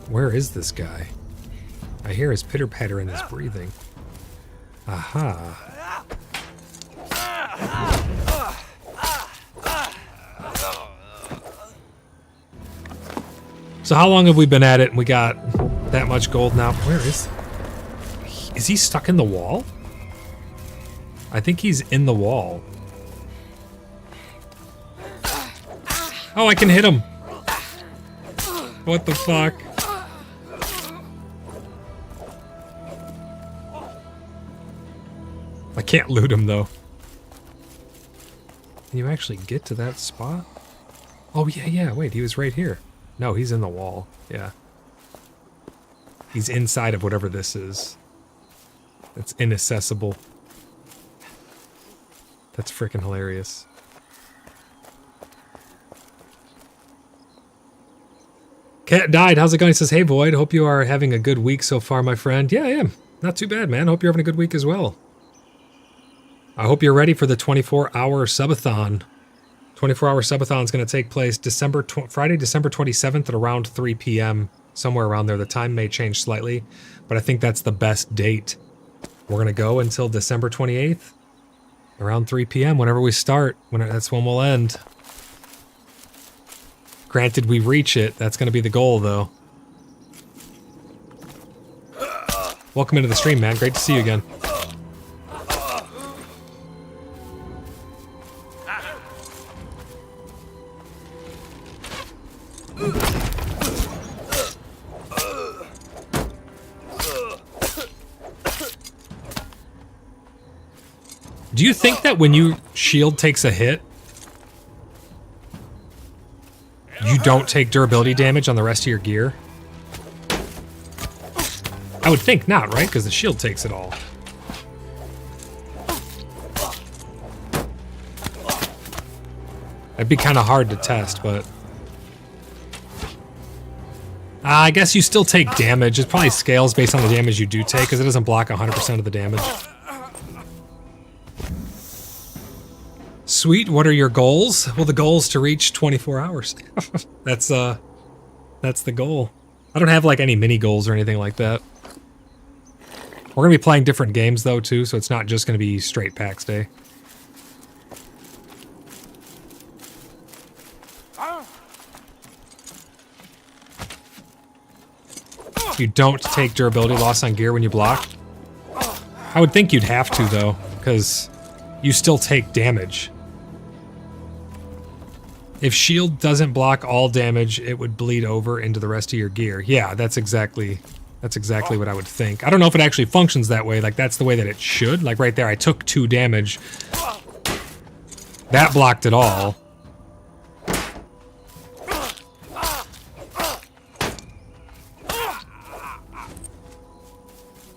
Where is this guy? I hear his pitter-patter in his breathing. Aha. So how long have we been at it and we got that much gold now? Where is... Is he stuck in the wall? I think he's in the wall. Oh, I can hit him! What the fuck? I can't loot him, though. Can you actually get to that spot? Oh, yeah, wait, he was right here. No, he's in the wall. Yeah. He's inside of whatever this is. That's inaccessible. That's freaking hilarious. Cat died. How's it going? He says, hey, Void. Hope you are having a good week so far, my friend. Yeah, I am. Not too bad, man. Hope you're having a good week as well. I hope you're ready for the 24-hour subathon. 24-hour subathon is going to take place Friday, December 27th at around 3 p.m. Somewhere around there. The time may change slightly, but I think that's the best date. We're going to go until December 28th, around 3 p.m. Whenever we start. That's when we'll end. Granted, we reach it. That's going to be the goal, though. Welcome into the stream, man. Great to see you again. Do you think that when your shield takes a hit, you don't take durability damage on the rest of your gear? I would think not, right? Because the shield takes it all. It'd be kind of hard to test, but... I guess you still take damage. It probably scales based on the damage you do take, because it doesn't block 100% of the damage. Sweet, what are your goals? Well, the goal is to reach 24 hours. That's the goal. I don't have like any mini goals or anything like that. We're gonna be playing different games though too, so it's not just gonna be straight PAX Day. You don't take durability loss on gear when you block. I would think you'd have to though, because you still take damage. If shield doesn't block all damage, it would bleed over into the rest of your gear. Yeah, that's exactly what I would think. I don't know if it actually functions that way. Like, that's the way that it should. Like, right there, I took 2 damage. That blocked it all.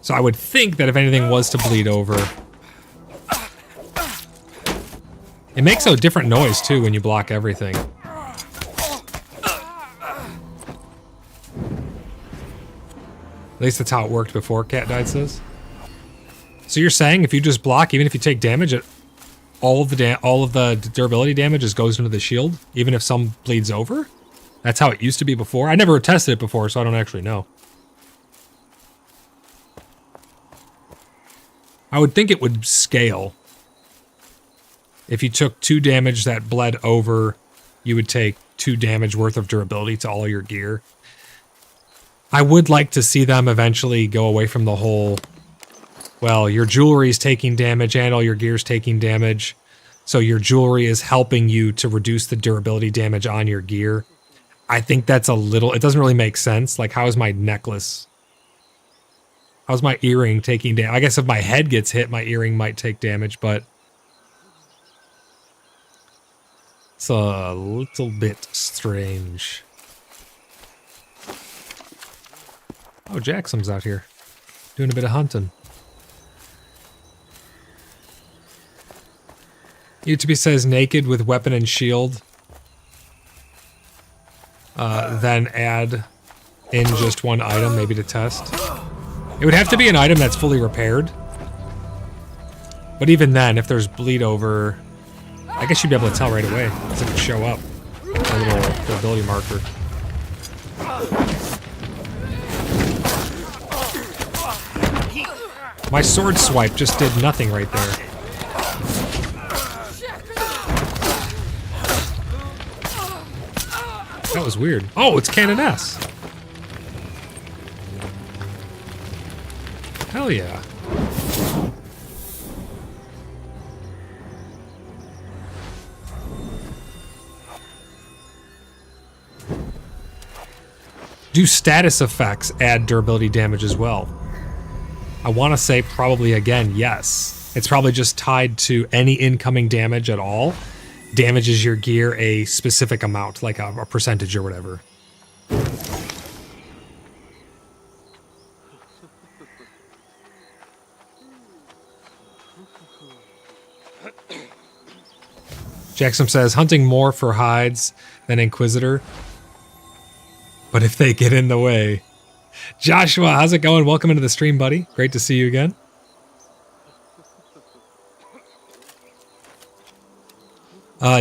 So I would think that if anything was to bleed over... It makes a different noise, too, when you block everything. At least that's how it worked before Cat Died says. So you're saying if you just block, even if you take damage, all of the durability damage just goes into the shield, even if some bleeds over? That's how it used to be before? I never tested it before, so I don't actually know. I would think it would scale. If you took 2 damage that bled over, you would take 2 damage worth of durability to all your gear. I would like to see them eventually go away from the whole, well, your jewelry is taking damage and all your gear's taking damage. So your jewelry is helping you to reduce the durability damage on your gear. I think that's a little, it doesn't really make sense. Like, how is my necklace? How's my earring taking damage? I guess if my head gets hit, my earring might take damage, but it's a little bit strange. Oh, Jackson's out here doing a bit of hunting. YouTube says naked with weapon and shield. Then add in just 1 item, maybe to test. It would have to be an item that's fully repaired. But even then, if there's bleed over, I guess you'd be able to tell right away. Because it would show up. A little durability marker. My sword swipe just did nothing right there. That was weird. Oh, it's Cannon S. Hell yeah. Do status effects add durability damage as well? I want to say probably again, yes. It's probably just tied to any incoming damage at all. Damages your gear a specific amount, like a percentage or whatever. Jackson says, hunting more for hides than Inquisitor. But if they get in the way... Joshua, how's it going? Welcome into the stream, buddy. Great to see you again.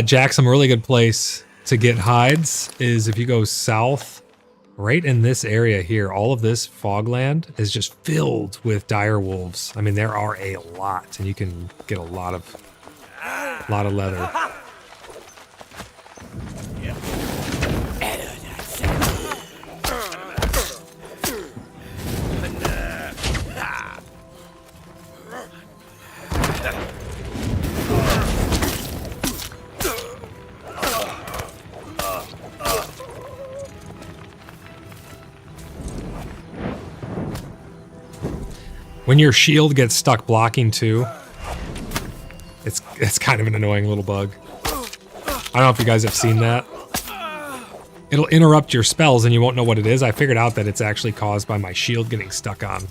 Jack, some really good place to get hides is if you go south, right in this area here. All of this fogland is just filled with dire wolves. I mean, there are a lot, and you can get a lot of leather. When your shield gets stuck blocking too, it's kind of an annoying little bug. I don't know if you guys have seen that. It'll interrupt your spells and you won't know what it is. I figured out that it's actually caused by my shield getting stuck on.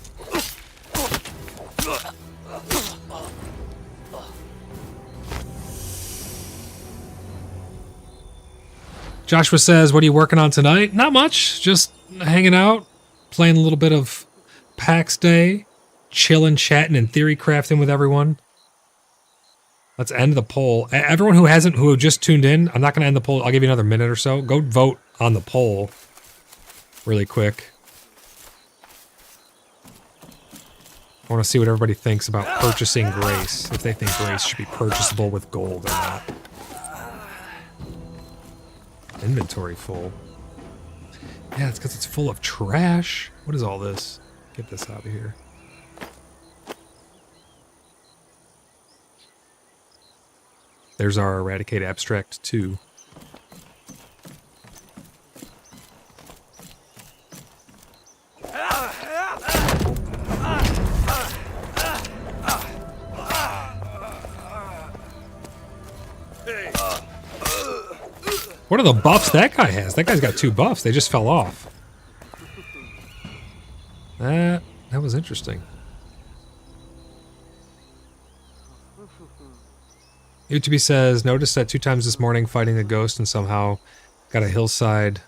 Joshua says, what are you working on tonight? Not much. Just hanging out, playing a little bit of PAX Day, chilling, chatting, and theory crafting with everyone. Let's end the poll. Everyone who just tuned in, I'm not going to end the poll. I'll give you another minute or so. Go vote on the poll really quick. I want to see what everybody thinks about purchasing Grace. If they think Grace should be purchasable with gold or not. Inventory full. Yeah, it's because it's full of trash. What is all this? Get this out of here. There's our Eradicate Abstract 2. What are the buffs that guy has? That guy's got 2 buffs. They just fell off. That was interesting. UTB says, noticed that 2 times this morning fighting a ghost and somehow got a hillside.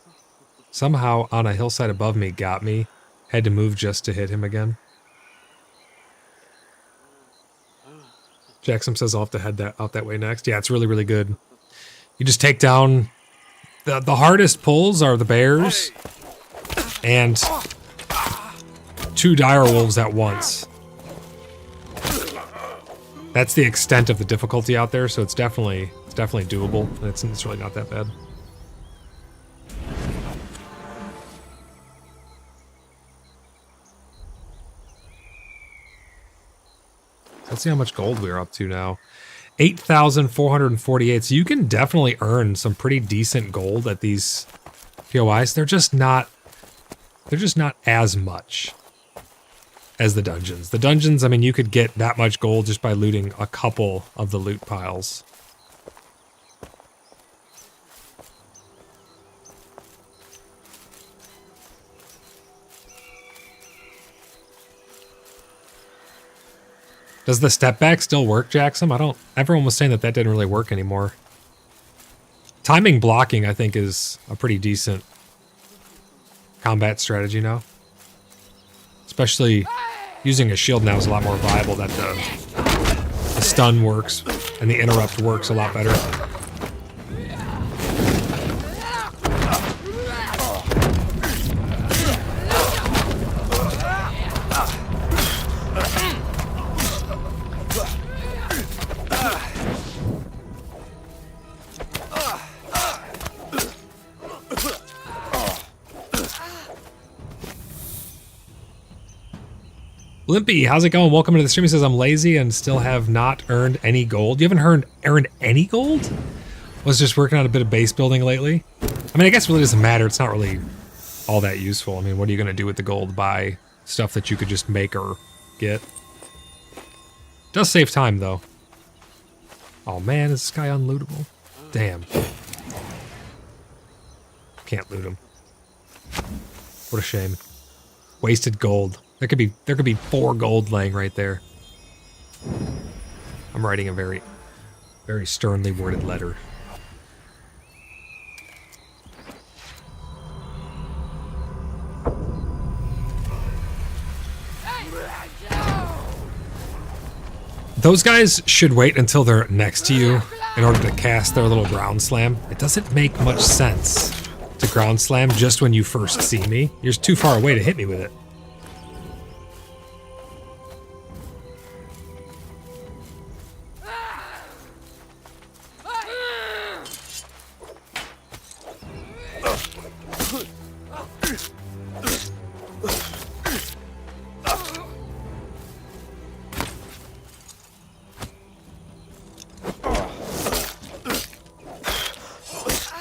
Somehow on a hillside above me got me. Had to move just to hit him again. Jackson says I'll have to head out that way next. Yeah, it's really, really good. You just take down... The hardest pulls are the bears and 2 dire wolves at once. That's the extent of the difficulty out there, so it's definitely doable. It's really not that bad. Let's see how much gold we're up to now. 8,448. So you can definitely earn some pretty decent gold at these POIs. They're just not as much as the dungeons. The dungeons, I mean, you could get that much gold just by looting a couple of the loot piles. Does the step back still work, Jackson? Everyone was saying that didn't really work anymore. Timing blocking, I think, is a pretty decent combat strategy now. Especially using a shield now is a lot more viable. That the stun works and the interrupt works a lot better. Limpy, how's it going? Welcome to the stream. He says, I'm lazy and still have not earned any gold. You haven't earned any gold? Was just working on a bit of base building lately. I mean, I guess it really doesn't matter. It's not really all that useful. I mean, what are you going to do with the gold? Buy stuff that you could just make or get. Does save time, though. Oh, man, is this guy unlootable? Damn. Can't loot him. What a shame. Wasted gold. There could be 4 gold laying right there. I'm writing a very, very sternly worded letter. Those guys should wait until they're next to you in order to cast their little ground slam. It doesn't make much sense to ground slam just when you first see me. You're too far away to hit me with it.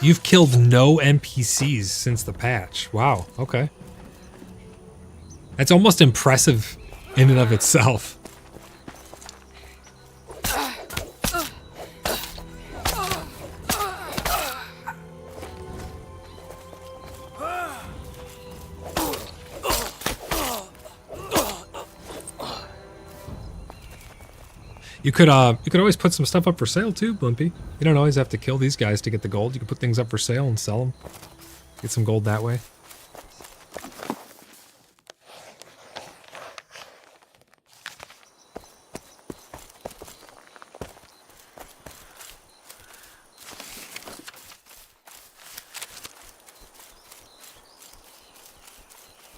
You've killed no NPCs since the patch. Wow, okay. That's almost impressive in and of itself. You could always put some stuff up for sale too, Blimpy. You don't always have to kill these guys to get the gold. You can put things up for sale and sell them. Get some gold that way.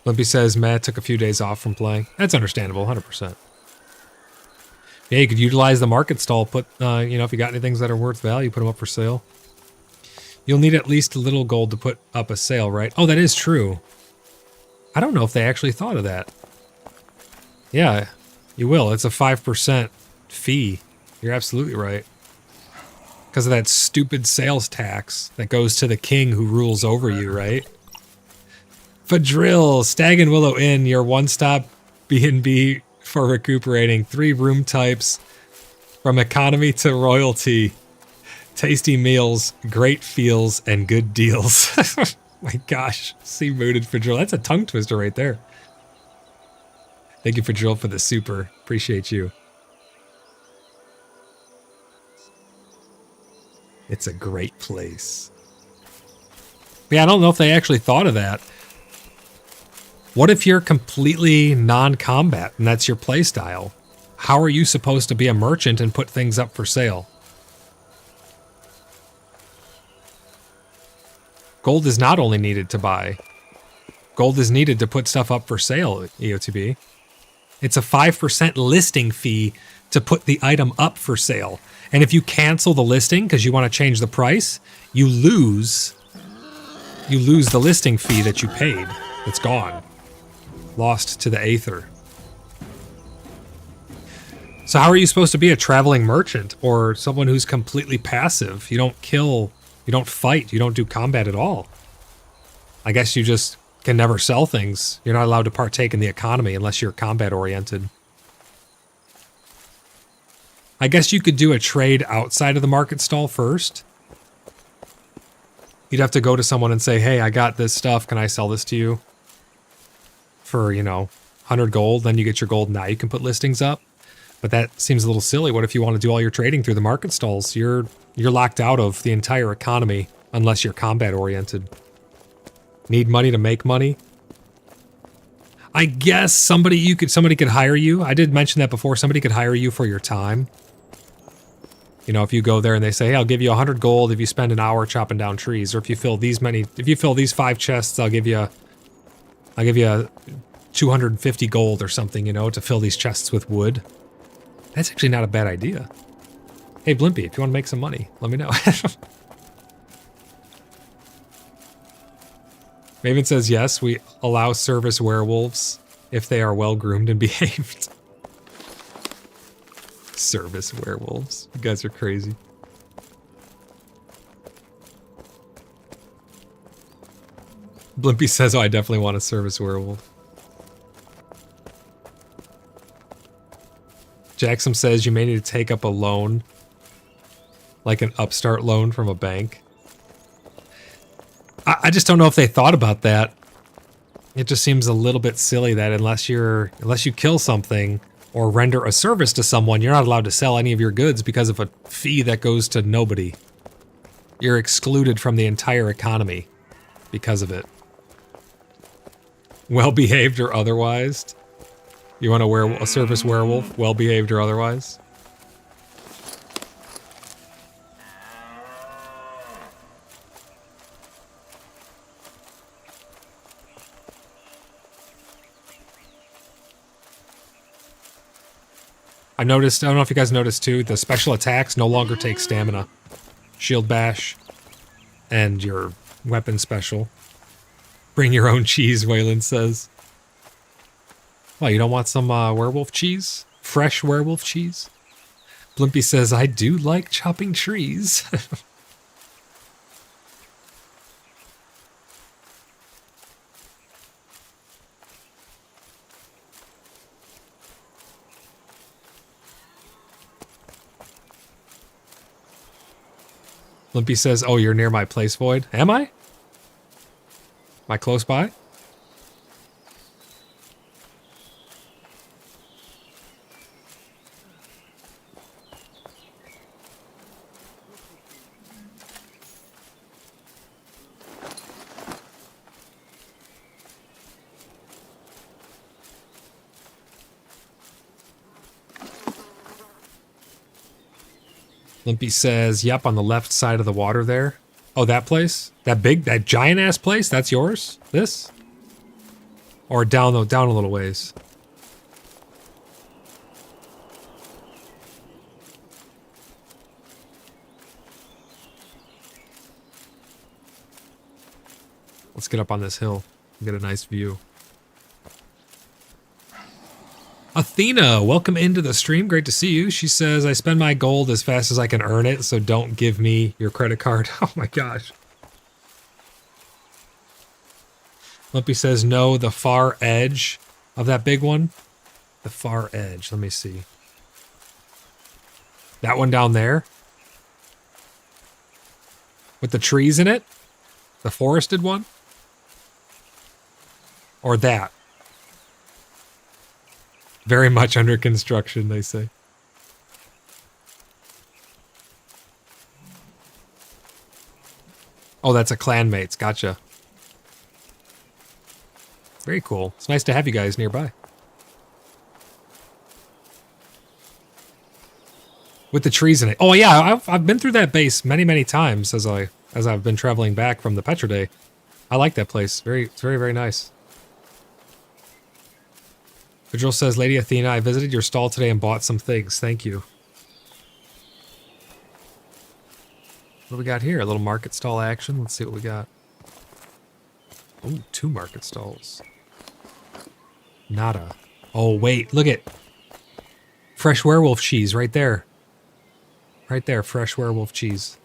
Limpy says Matt took a few days off from playing. That's understandable, 100%. Yeah, you could utilize the market stall. Put, you know, if you got any things that are worth value, put them up for sale. You'll need at least a little gold to put up a sale, right? Oh, that is true. I don't know if they actually thought of that. Yeah, you will. It's a 5% fee. You're absolutely right. Because of that stupid sales tax that goes to the king who rules over you, right? Fadrill, Stag and Willow Inn, your one-stop B&B for recuperating. 3 room types, from economy to royalty. Tasty meals, great feels, and good deals. My gosh, sea-mooded Fadrill. That's a tongue twister right there. Thank you, Fadrill, for the super. Appreciate you. It's a great place. But yeah, I don't know if they actually thought of that. What if you're completely non-combat and that's your playstyle? How are you supposed to be a merchant and put things up for sale? Gold is not only needed to buy. Gold is needed to put stuff up for sale, EOTB. It's a 5% listing fee to put the item up for sale. And if you cancel the listing because you want to change the price, you lose the listing fee that you paid. It's gone. Lost to the aether. So how are you supposed to be a traveling merchant or someone who's completely passive? You don't kill, you don't fight, you don't do combat at all. I guess you just can never sell things. You're not allowed to partake in the economy unless you're combat oriented. I guess you could do a trade outside of the market stall first. You'd have to go to someone and say, hey, I got this stuff. Can I sell this to you? For, you know, 100 gold, then you get your gold. Now you can put listings up. But that seems a little silly. What if you want to do all your trading through the market stalls? You're locked out of the entire economy unless you're combat oriented. Need money to make money? I guess somebody could hire you. I did mention that before. Somebody could hire you for your time. You know, if you go there and they say, hey, I'll give you 100 gold if you spend an hour chopping down trees, or if you fill these 5 chests, I'll give you 250 gold or something, you know, to fill these chests with wood. That's actually not a bad idea. Hey, Blimpy, if you want to make some money, let me know. Maven says, yes, we allow service werewolves if they are well-groomed and behaved. Service werewolves. You guys are crazy. Blimpy says, oh, I definitely want a service werewolf. Jackson says you may need to take up a loan, like an upstart loan from a bank. I just don't know if they thought about that. It just seems a little bit silly that unless you kill something or render a service to someone, you're not allowed to sell any of your goods because of a fee that goes to nobody. You're excluded from the entire economy because of it. Well-behaved or otherwise. You want a service werewolf, well-behaved or otherwise? I noticed, I don't know if you guys noticed too, the special attacks no longer take stamina. Shield bash and your weapon special. Bring your own cheese, Wayland says. Well, you don't want some werewolf cheese? Fresh werewolf cheese? Blimpy says, I do like chopping trees. Blimpy says, oh, you're near my place, Void. Am I? Am I close by? Limpy says, yep, on the left side of the water there. Oh, that place? That giant ass place? That's yours? This? Or down a little ways? Let's get up on this hill and get a nice view. Athena, welcome into the stream. Great to see you. She says, I spend my gold as fast as I can earn it, so don't give me your credit card. Oh my gosh. Limpy says, no, the far edge of that big one. The far edge. Let me see. That one down there? With the trees in it? The forested one? Or that? Very much under construction, they say. Oh, that's a clanmates. Gotcha. Very cool. It's nice to have you guys nearby. With the trees in it. Oh yeah, I've been through that base many, many times as I've been traveling back from the Petra Day. I like that place. It's very, very nice. Vigil says, Lady Athena, I visited your stall today and bought some things. Thank you. What do we got here? A little market stall action. Let's see what we got. Ooh, 2 market stalls. Nada. Oh, wait. Look at fresh werewolf cheese right there. Right there. Fresh werewolf cheese.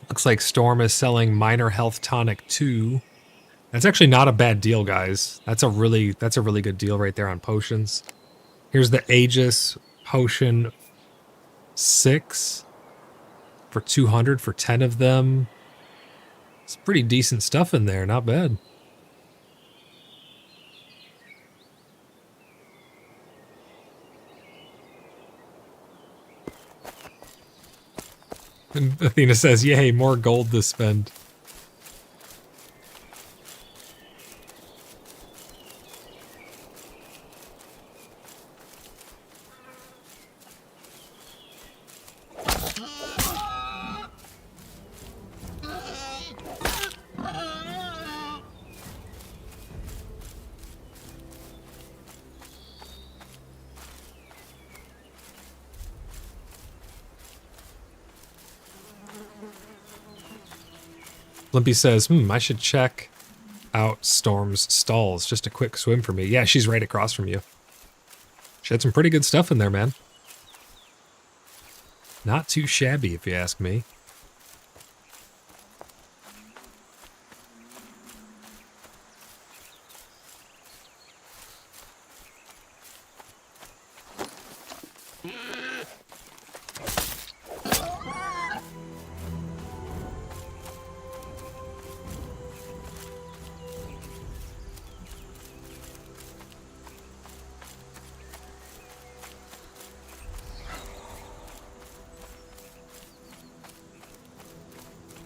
Looks like Storm is selling Minor Health Tonic 2. That's actually not a bad deal, guys. That's a really good deal right there on potions. Here's the Aegis Potion 6 for 200 for 10 of them. It's pretty decent stuff in there, not bad. And Athena says, yay, more gold to spend. Limpy says, I should check out Storm's stalls. Just a quick swim for me. Yeah, she's right across from you. She had some pretty good stuff in there, man. Not too shabby, if you ask me.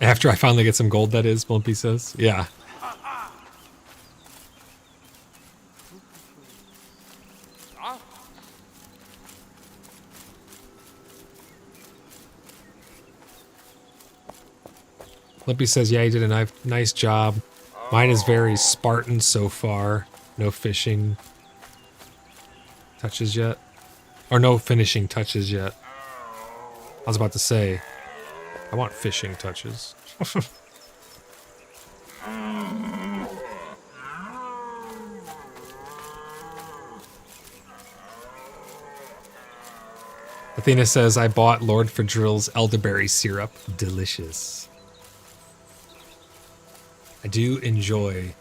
After I finally get some gold, that is, Blimpy says. Yeah. Blimpy says, yeah, he did a nice job. Mine is very Spartan so far. No fishing touches yet. Or no finishing touches yet. I was about to say, I want fishing touches. Athena says, I bought Lord Fadril's elderberry syrup. Delicious. I do enjoy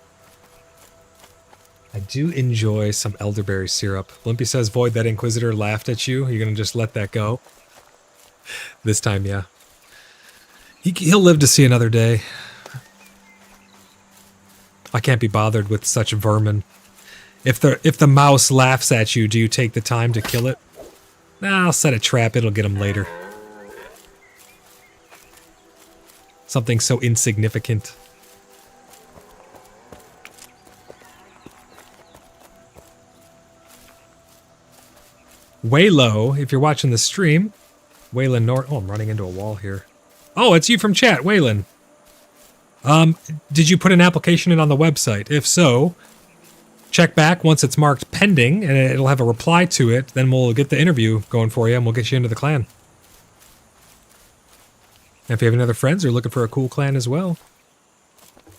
some elderberry syrup. Blimpy says, Void, that Inquisitor laughed at you. You're going to just let that go? This time, yeah. He'll live to see another day. I can't be bothered with such vermin. If the mouse laughs at you, do you take the time to kill it? Nah, I'll set a trap. It'll get him later. Something so insignificant. Waylo, if you're watching the stream, Waylon North. Oh, I'm running into a wall here. Oh, it's you from chat, Waylon. Did you put an application in on the website? If so, check back once it's marked pending, and it'll have a reply to it. Then we'll get the interview going for you, and we'll get you into the clan. And if you have any other friends who are looking for a cool clan as well,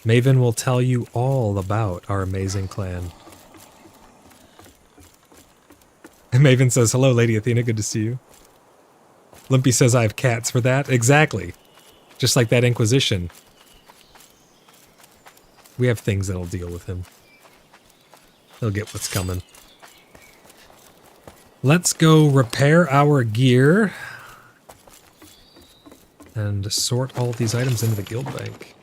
Maven will tell you all about our amazing clan. And Maven says, hello, Lady Athena, good to see you. Limpy says, I have cats for that. Exactly. Just like that Inquisition. We have things that'll deal with him. He'll get what's coming. Let's go repair our gear and sort all of these items into the guild bank.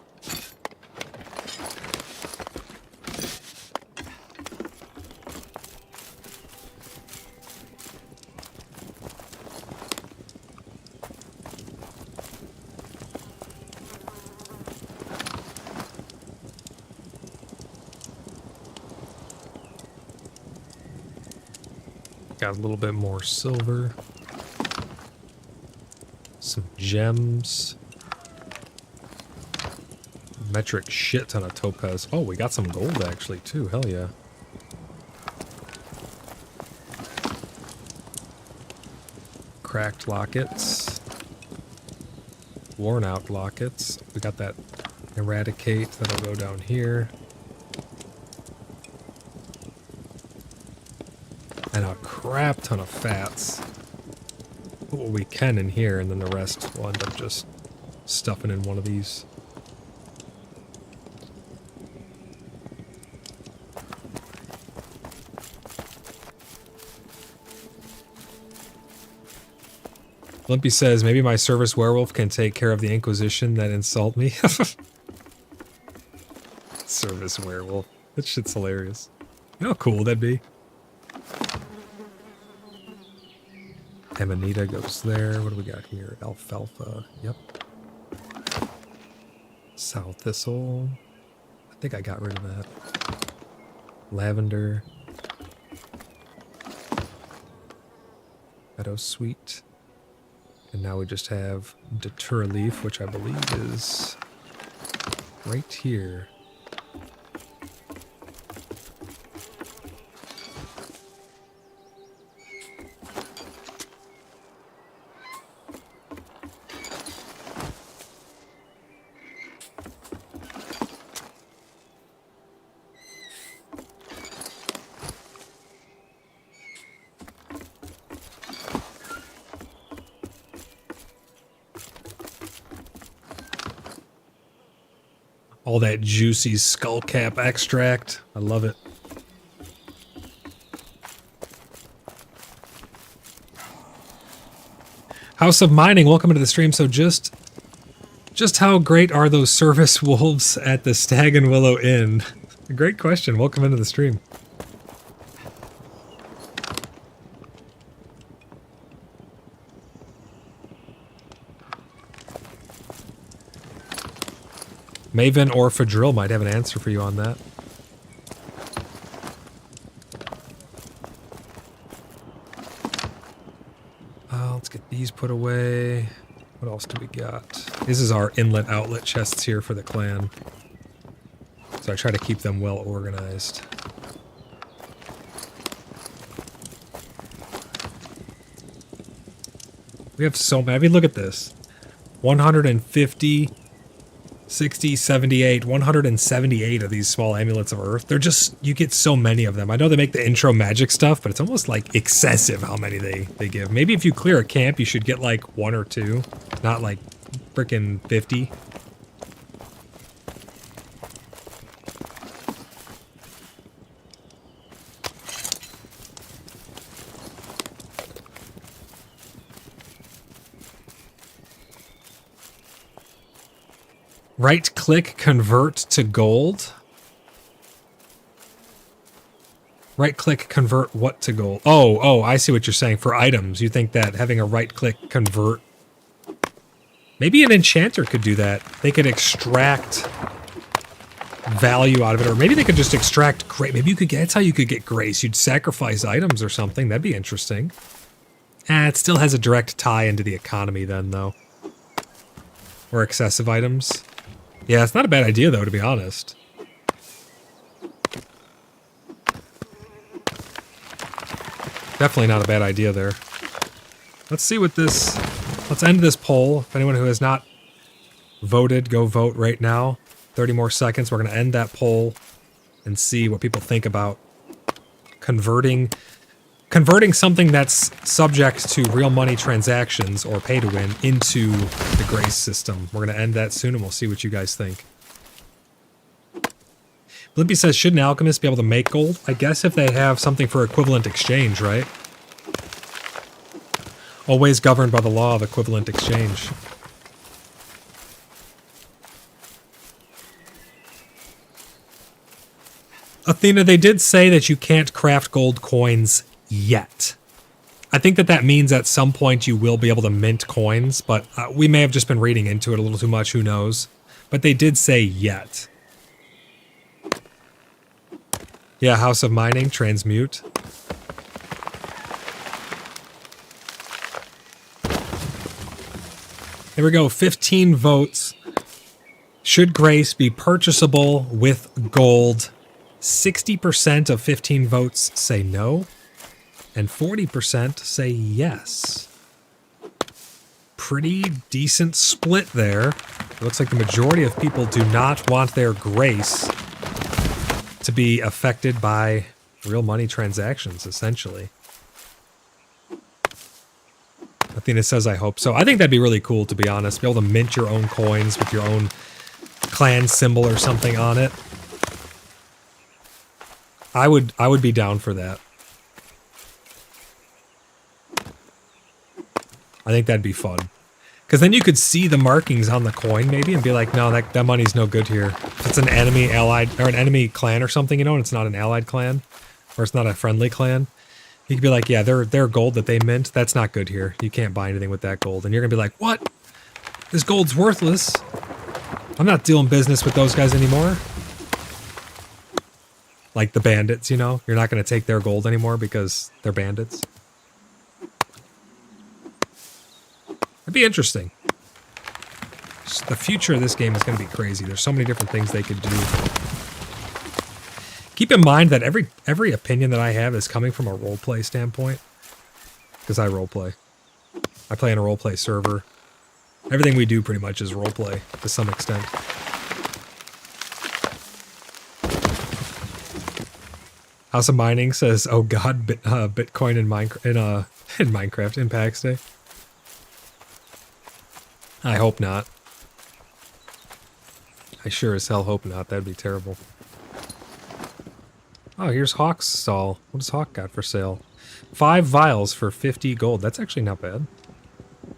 Got a little bit more silver. Some gems. Metric shit ton of topaz. Oh, we got some gold actually too. Hell yeah. Cracked lockets. Worn out lockets. We got that eradicate that'll go down here. And a crap ton of fats. Put what we can in here, and then the rest we'll end up just stuffing in one of these. Limpy says, maybe my service werewolf can take care of the Inquisition that insult me. Service werewolf. That shit's hilarious. You know how cool that'd be? Amanita goes there. What do we got here? Alfalfa. Yep. Sow thistle. I think I got rid of that. Lavender. Meadow sweet. And now we just have datura leaf, which I believe is right here. All that juicy skullcap extract. I love it. House of Mining, welcome into the stream. So just how great are those service wolves at the Stag and Willow Inn? Great question. Welcome into the stream. Maven or Fadril might have an answer for you on that. Let's get these put away. What else do we got? This is our inlet outlet chests here for the clan. So I try to keep them well organized. We have so many. I mean, look at this. 150... 60, 78, 178 of these small amulets of earth. They're just, you get so many of them. I know they make the intro magic stuff, but it's almost like excessive how many they give. Maybe if you clear a camp, you should get like 1 or 2, not like freaking 50. Right click, convert to gold. Right click, convert what to gold? Oh, I see what you're saying. For items, you think that having a right click convert. Maybe an enchanter could do that. They could extract value out of it, or maybe they could just extract grace. Maybe you could get, that's how you could get grace. You'd sacrifice items or something. That'd be interesting. It still has a direct tie into the economy then, though. Or excessive items. Yeah, it's not a bad idea, though, to be honest. Definitely not a bad idea there. Let's see what this... Let's end this poll. If anyone who has not voted, go vote right now. 30 more seconds. We're going to end that poll and see what people think about converting something that's subject to real money transactions or pay to win into the Grace system. We're going to end that soon and we'll see what you guys think. Blimpy says, should an alchemist be able to make gold? I guess if they have something for equivalent exchange, right? Always governed by the law of equivalent exchange. Athena, they did say that you can't craft gold coins yet. I think that means at some point you will be able to mint coins, but we may have just been reading into it a little too much, who knows. But they did say yet. Yeah, House of Mining, transmute. There we go, 15 votes. Should Grace be purchasable with gold? 60% of 15 votes say no, and 40% say yes. Pretty decent split there. It looks like the majority of people do not want their Grace to be affected by real money transactions, essentially. Athena says, I hope so. I think that'd be really cool, to be honest. Be able to mint your own coins with your own clan symbol or something on it. I would be down for that. I think that'd be fun. Because then you could see the markings on the coin, maybe, and be like, no, that money's no good here. If it's an enemy allied, or an enemy clan or something, you know, and it's not an allied clan, or it's not a friendly clan, you could be like, yeah, their gold that they mint, that's not good here. You can't buy anything with that gold. And you're going to be like, what? This gold's worthless. I'm not doing business with those guys anymore. Like the bandits, you know? You're not going to take their gold anymore because they're bandits. It'd be interesting. The future of this game is going to be crazy. There's so many different things they could do. Keep in mind that every opinion that I have is coming from a roleplay standpoint. Because I roleplay. I play in a roleplay server. Everything we do pretty much is roleplay to some extent. House of Mining says, "Oh God, Bitcoin in Minecraft in PAX Day." I hope not. I sure as hell hope not. That'd be terrible. Oh, here's Hawk's stall. What does Hawk got for sale? 5 vials for 50 gold. That's actually not bad.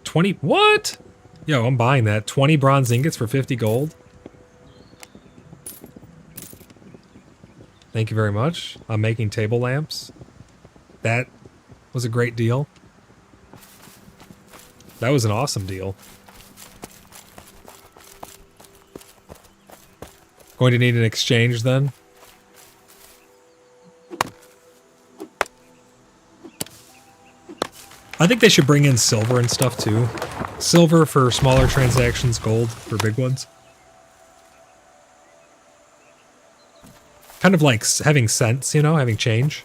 20. What? Yo, I'm buying that. 20 bronze ingots for 50 gold. Thank you very much. I'm making table lamps. That was a great deal. That was an awesome deal. Going to need an exchange then. I think they should bring in silver and stuff too. Silver for smaller transactions, gold for big ones. Kind of like having cents, you know, having change.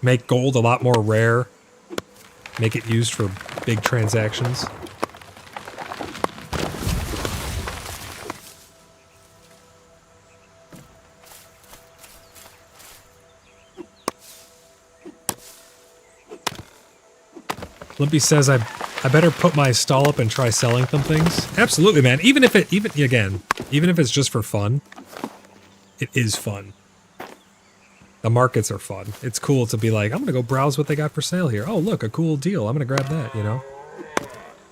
Make gold a lot more rare. Make it used for big transactions. Limpy says I better put my stall up and try selling some things. Absolutely, man. Even if it's just for fun, it is fun. The markets are fun. It's cool to be like, I'm gonna go browse what they got for sale here. Oh, look, a cool deal. I'm gonna grab that, you know?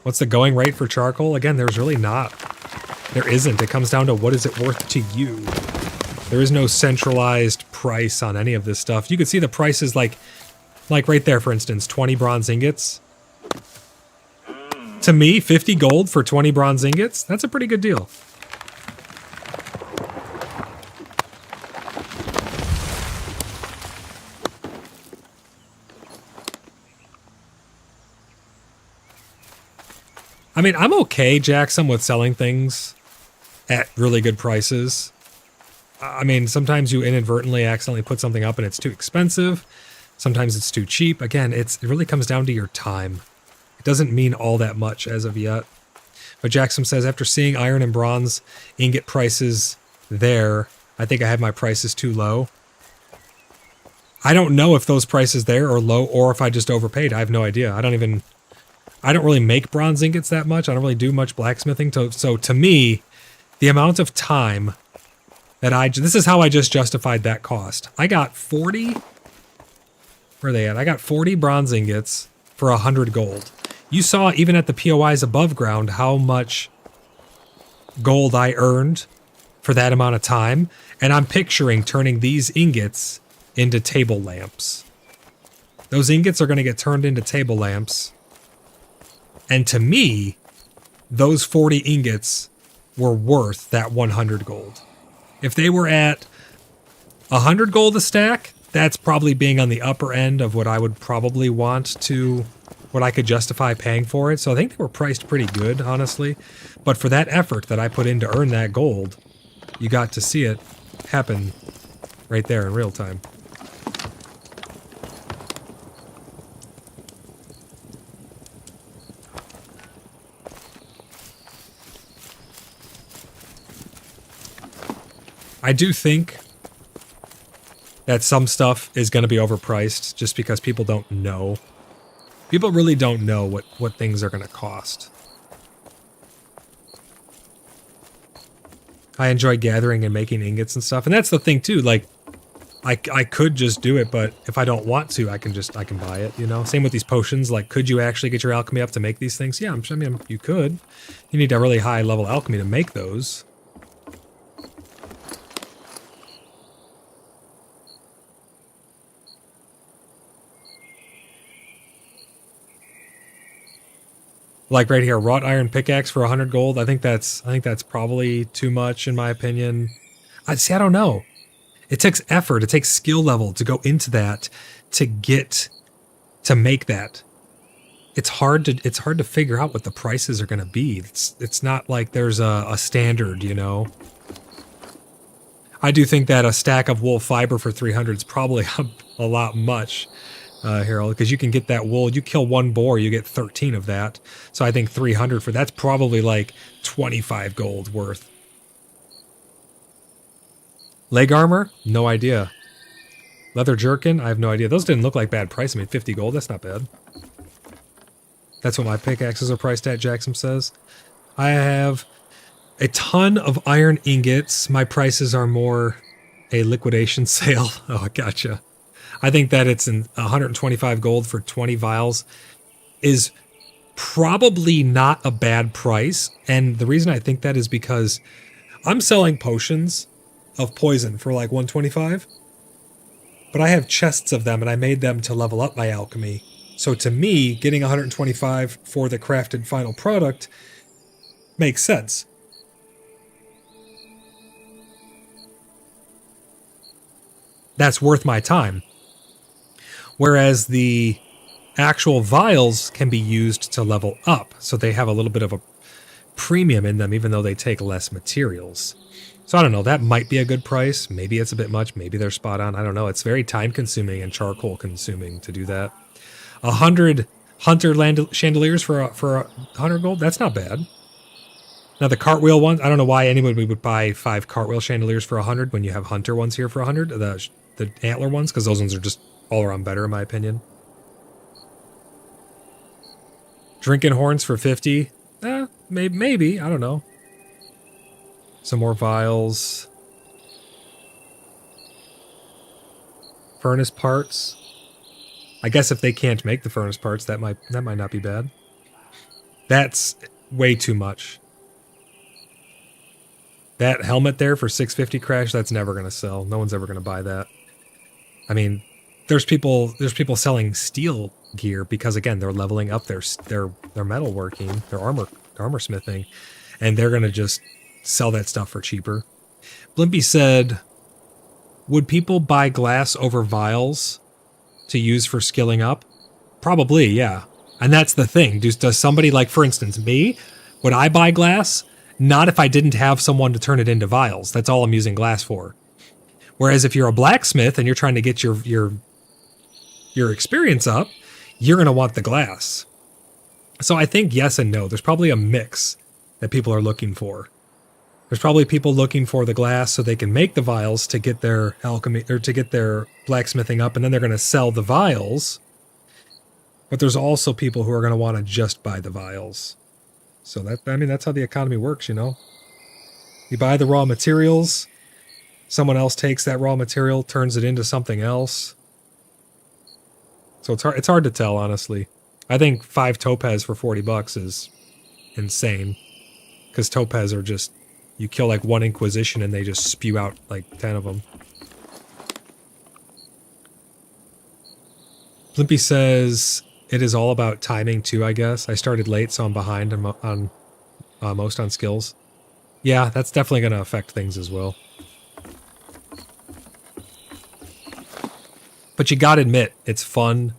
What's the going rate for charcoal? Again, there's really not. There isn't. It comes down to what is it worth to you. There is no centralized price on any of this stuff. You can see the prices like right there, for instance, 20 bronze ingots. To me, 50 gold for 20 bronze ingots, that's a pretty good deal. I mean, I'm okay, Jackson, with selling things at really good prices. I mean, sometimes you inadvertently accidentally put something up and it's too expensive. Sometimes it's too cheap. Again, it really comes down to your time. It doesn't mean all that much as of yet. But Jackson says, after seeing iron and bronze ingot prices there, I think I had my prices too low. I don't know if those prices there are low or if I just overpaid. I have no idea. I don't really make bronze ingots that much. I don't really do much blacksmithing. So to me, the amount of time that this is how I just justified that cost. I got 40, where are they at? I got 40 bronze ingots for 100 gold. You saw even at the POIs above ground how much gold I earned for that amount of time. And I'm picturing turning these ingots into table lamps. Those ingots are going to get turned into table lamps. And to me, those 40 ingots were worth that 100 gold. If they were at 100 gold a stack, that's probably being on the upper end of what I would probably want to, what I could justify paying for it. So I think they were priced pretty good, honestly. But for that effort that I put in to earn that gold, you got to see it happen right there in real time. I do think that some stuff is going to be overpriced just because people don't know. People really don't know what things are going to cost. I enjoy gathering and making ingots and stuff. And that's the thing too, like I could just do it, but if I don't want to, I can buy it, you know? Same with these potions, like could you actually get your alchemy up to make these things? Yeah, I mean, you could. You need a really high level alchemy to make those. Like right here, wrought iron pickaxe for 100 gold. I think that's probably too much in my opinion. I don't know. It takes effort, it takes skill level to go into that to make that. It's hard to figure out what the prices are going to be. It's not like there's a standard, you know. I do think that a stack of wool fiber for 300 is probably a lot much. Harold, because you can get that wool. You kill one boar, you get 13 of that. So I think 300 for that's probably like 25 gold worth. Leg armor? No idea. Leather jerkin? I have no idea. Those didn't look like bad price. I mean, 50 gold, that's not bad. That's what my pickaxes are priced at, Jackson says. I have a ton of iron ingots. My prices are more a liquidation sale. Oh, gotcha. I think that it's 125 gold for 20 vials is probably not a bad price. And the reason I think that is because I'm selling potions of poison for like 125. But I have chests of them and I made them to level up my alchemy. So to me, getting 125 for the crafted final product makes sense. That's worth my time. Whereas the actual vials can be used to level up, so they have a little bit of a premium in them, even though they take less materials. So I don't know, that might be a good price. Maybe it's a bit much. Maybe they're spot on. I don't know. It's very time-consuming and charcoal-consuming to do that. 100 hunter chandeliers for 100 gold? That's not bad. Now the cartwheel ones, I don't know why anybody would buy 5 cartwheel chandeliers for 100 when you have hunter ones here for 100. The antler ones, because those ones are just all around better in my opinion. Drinking horns for 50. Maybe. I don't know. Some more vials. Furnace parts. I guess if they can't make the furnace parts, that might not be bad. That's way too much. That helmet there for 650 Crash, that's never going to sell. No one's ever going to buy that. I mean, there's people selling steel gear because again, they're leveling up their metalworking, their armor smithing, and they're going to just sell that stuff for cheaper. Blimpy said, would people buy glass over vials to use for skilling up? Probably, yeah. And that's the thing. Does somebody, like, for instance, me, would I buy glass? Not if I didn't have someone to turn it into vials. That's all I'm using glass for. Whereas if you're a blacksmith and you're trying to get your experience up, you're going to want the glass. So I think yes and no. There's probably a mix that people are looking for. There's probably people looking for the glass so they can make the vials to get their alchemy or to get their blacksmithing up, and then they're going to sell the vials. But there's also people who are going to want to just buy the vials. So that's how the economy works, you know. You buy the raw materials, someone else takes that raw material, turns it into something else. So it's hard to tell, honestly. I think 5 topaz for $40 is insane. Because topaz are just, you kill like one Inquisition and they just spew out like 10 of them. Blimpy says, it is all about timing too, I guess. I started late, so I'm behind on most on skills. Yeah, that's definitely going to affect things as well. But you gotta admit, it's fun.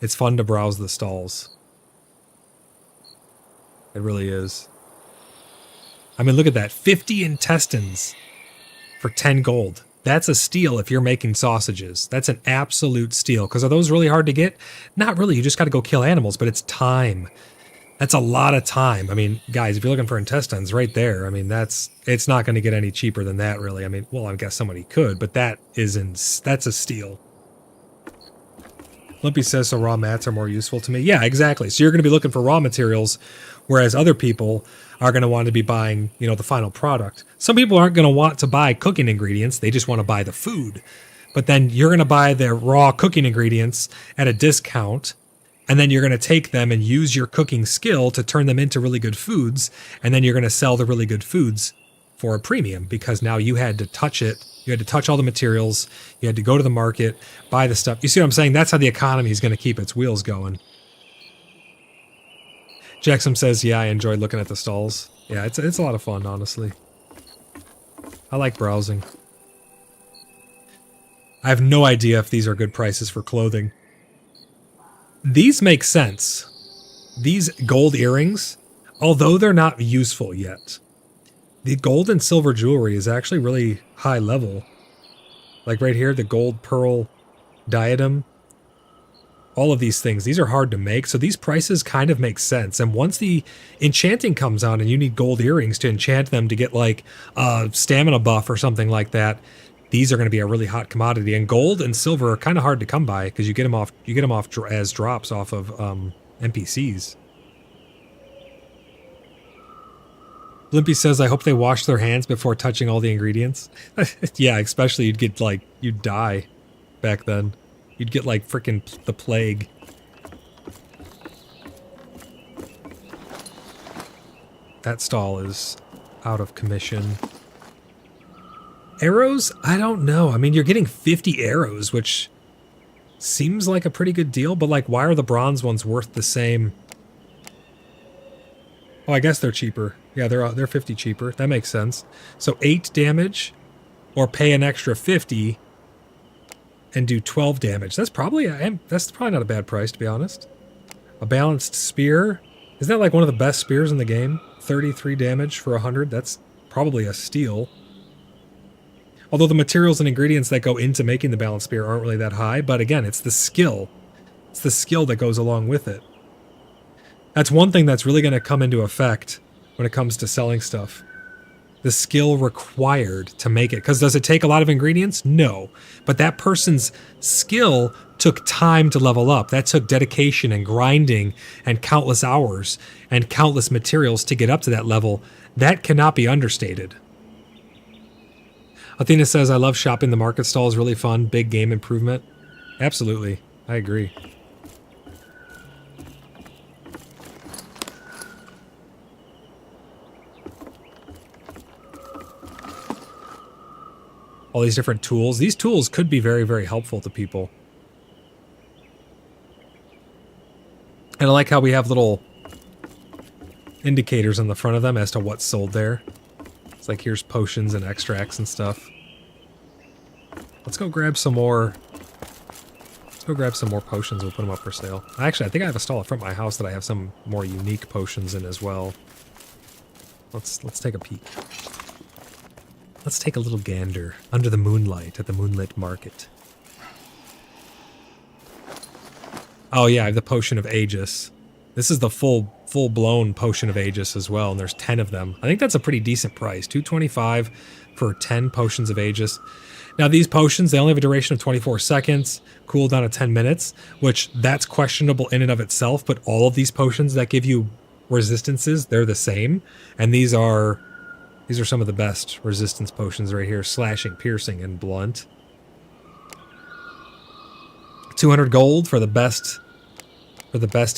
It's fun to browse the stalls. It really is. I mean, look at that. 50 intestines for 10 gold. That's a steal if you're making sausages. That's an absolute steal. Because are those really hard to get? Not really. You just got to go kill animals, but it's time. That's a lot of time. I mean, guys, if you're looking for intestines right there, I mean, it's not going to get any cheaper than that, really. I mean, well, I guess somebody could, but that's a steal. Limpy says, so raw mats are more useful to me. Yeah, exactly. So you're going to be looking for raw materials, whereas other people are going to want to be buying, you know, the final product. Some people aren't going to want to buy cooking ingredients. They just want to buy the food. But then you're going to buy the raw cooking ingredients at a discount, and then you're going to take them and use your cooking skill to turn them into really good foods, and then you're going to sell the really good foods for a premium because now you had to touch it. You had to touch all the materials. You had to go to the market, buy the stuff. You see what I'm saying? That's how the economy is going to keep its wheels going. Jackson says, yeah, I enjoyed looking at the stalls. Yeah, it's a lot of fun, honestly. I like browsing. I have no idea if these are good prices for clothing. These make sense. These gold earrings, although they're not useful yet, the gold and silver jewelry is actually really high level. Like right here, the gold pearl diadem. All of these things, these are hard to make, so these prices kind of make sense. And once the enchanting comes on and you need gold earrings to enchant them to get like a stamina buff or something like that, these are going to be a really hot commodity. And gold and silver are kind of hard to come by because you get them off as drops off of NPCs. Limpy says, I hope they wash their hands before touching all the ingredients. Yeah, especially you'd die back then. You'd get like freaking the plague. That stall is out of commission. Arrows? I don't know. I mean, you're getting 50 arrows, which seems like a pretty good deal, but like, why are the bronze ones worth the same? Oh, I guess they're cheaper. Yeah, they're 50 cheaper. That makes sense. So 8 damage, or pay an extra 50 and do 12 damage. That's probably not a bad price, to be honest. A balanced spear. Isn't that like one of the best spears in the game? 33 damage for 100. That's probably a steal. Although the materials and ingredients that go into making the balanced spear aren't really that high, but again, it's the skill. It's the skill that goes along with it. That's one thing that's really going to come into effect when it comes to selling stuff. The skill required to make it. Because does it take a lot of ingredients? No. But that person's skill took time to level up. That took dedication and grinding and countless hours and countless materials to get up to that level. That cannot be understated. Athena says, I love shopping the market stalls. Really fun. Big game improvement. Absolutely. I agree. All these different tools. These tools could be very, very helpful to people. And I like how we have little indicators on the front of them as to what's sold there. It's like, here's potions and extracts and stuff. Let's go grab some more Let's go grab some more potions. We'll put them up for sale. Actually, I think I have a stall up front of my house that I have some more unique potions in as well. Let's take a peek. Let's take a little gander under the moonlight at the moonlit market. Oh yeah, I have the potion of Aegis. This is the full-blown potion of Aegis as well, and there's 10 of them. I think that's a pretty decent price. $225 for 10 potions of Aegis. Now these potions, they only have a duration of 24 seconds, cooldown of 10 minutes, which that's questionable in and of itself, but all of these potions that give you resistances, they're the same. And these are some of the best resistance potions right here. Slashing, piercing, and blunt. 200 gold for the best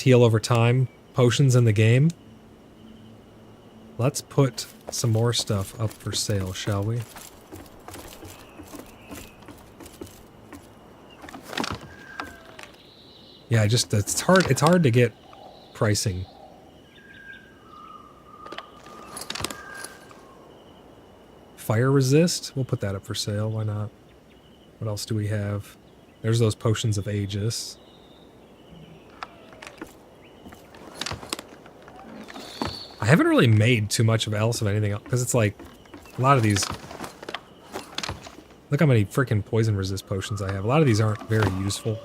heal over time potions in the game. Let's put some more stuff up for sale, shall we? Yeah, it's hard to get pricing. Fire resist, we'll put that up for sale, why not? What else do we have? There's those potions of Aegis. I haven't really made too much of else of anything else, because it's like, a lot of these... Look how many freaking poison resist potions I have. A lot of these aren't very useful.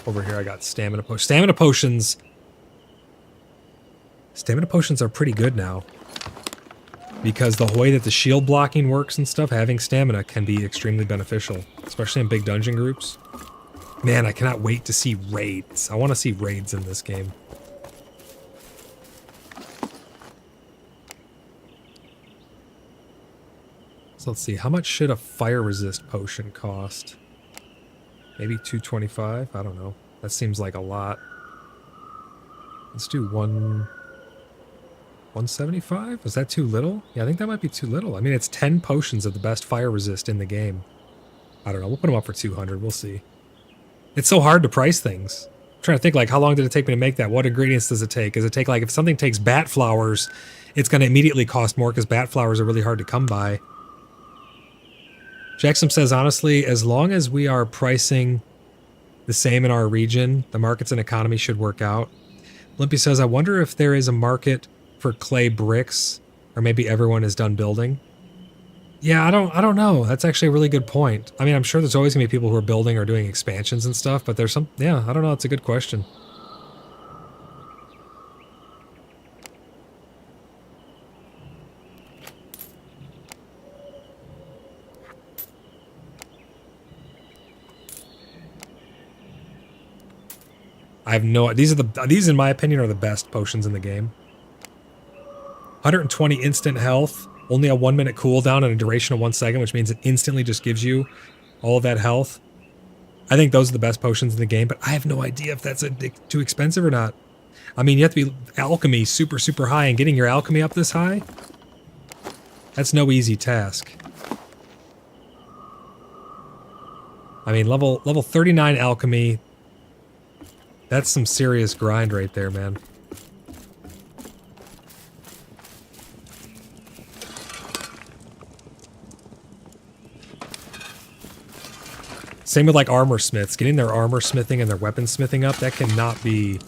Over here I got stamina potions. Stamina potions are pretty good now. Because the way that the shield blocking works and stuff, having stamina can be extremely beneficial. Especially in big dungeon groups. Man, I cannot wait to see raids. I want to see raids in this game. So let's see, how much should a fire resist potion cost? Maybe 225? I don't know. That seems like a lot. Let's do 175? Is that too little? Yeah, I think that might be too little. I mean, it's 10 potions of the best fire resist in the game. I don't know. We'll put them up for 200. We'll see. It's so hard to price things. I'm trying to think, like, how long did it take me to make that? What ingredients does it take? Does it take, like, if something takes bat flowers, it's going to immediately cost more because bat flowers are really hard to come by. Jackson says, honestly, as long as we are pricing the same in our region, the markets and economy should work out. Limpy says, I wonder if there is a market for clay bricks, or maybe everyone is done building. Yeah, I don't know. That's actually a really good point. I mean, I'm sure there's always gonna be people who are building or doing expansions and stuff, but there's some, yeah, I don't know. It's a good question. I have no... These in my opinion are the best potions in the game. 120 instant health, only a 1 minute cooldown and a duration of 1 second, which means it instantly just gives you all of that health. I think those are the best potions in the game, but I have no idea if that's too expensive or not. I mean, you have to be alchemy super, super high, and getting your alchemy up this high, that's no easy task. I mean, level 39 alchemy... That's some serious grind right there, man. Same with like armor smiths. Getting their armor smithing and their weapon smithing up, that cannot be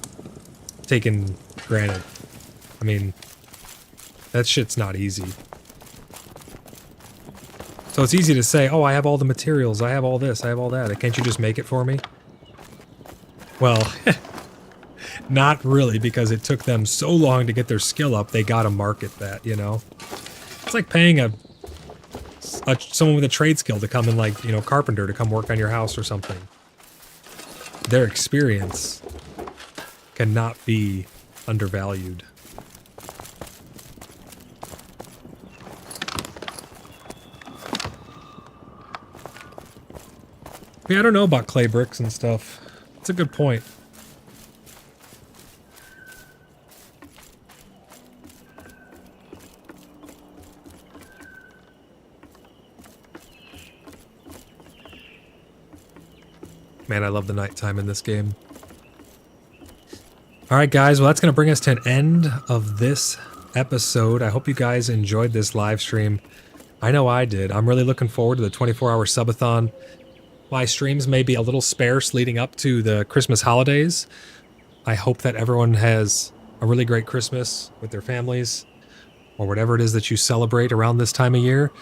taken granted. I mean, that shit's not easy. So it's easy to say, oh, I have all the materials, I have all this, I have all that. Can't you just make it for me? Well, not really, because it took them so long to get their skill up, they gotta market that, you know? It's like paying someone with a trade skill to come in, like, you know, carpenter to come work on your house or something. Their experience cannot be undervalued. Yeah, I don't know about clay bricks and stuff. That's a good point. Man, I love the nighttime in this game. All right, guys. Well, that's going to bring us to an end of this episode. I hope you guys enjoyed this live stream. I know I did. I'm really looking forward to the 24-hour subathon. My streams may be a little sparse leading up to the Christmas holidays. I hope that everyone has a really great Christmas with their families, or whatever it is that you celebrate around this time of year.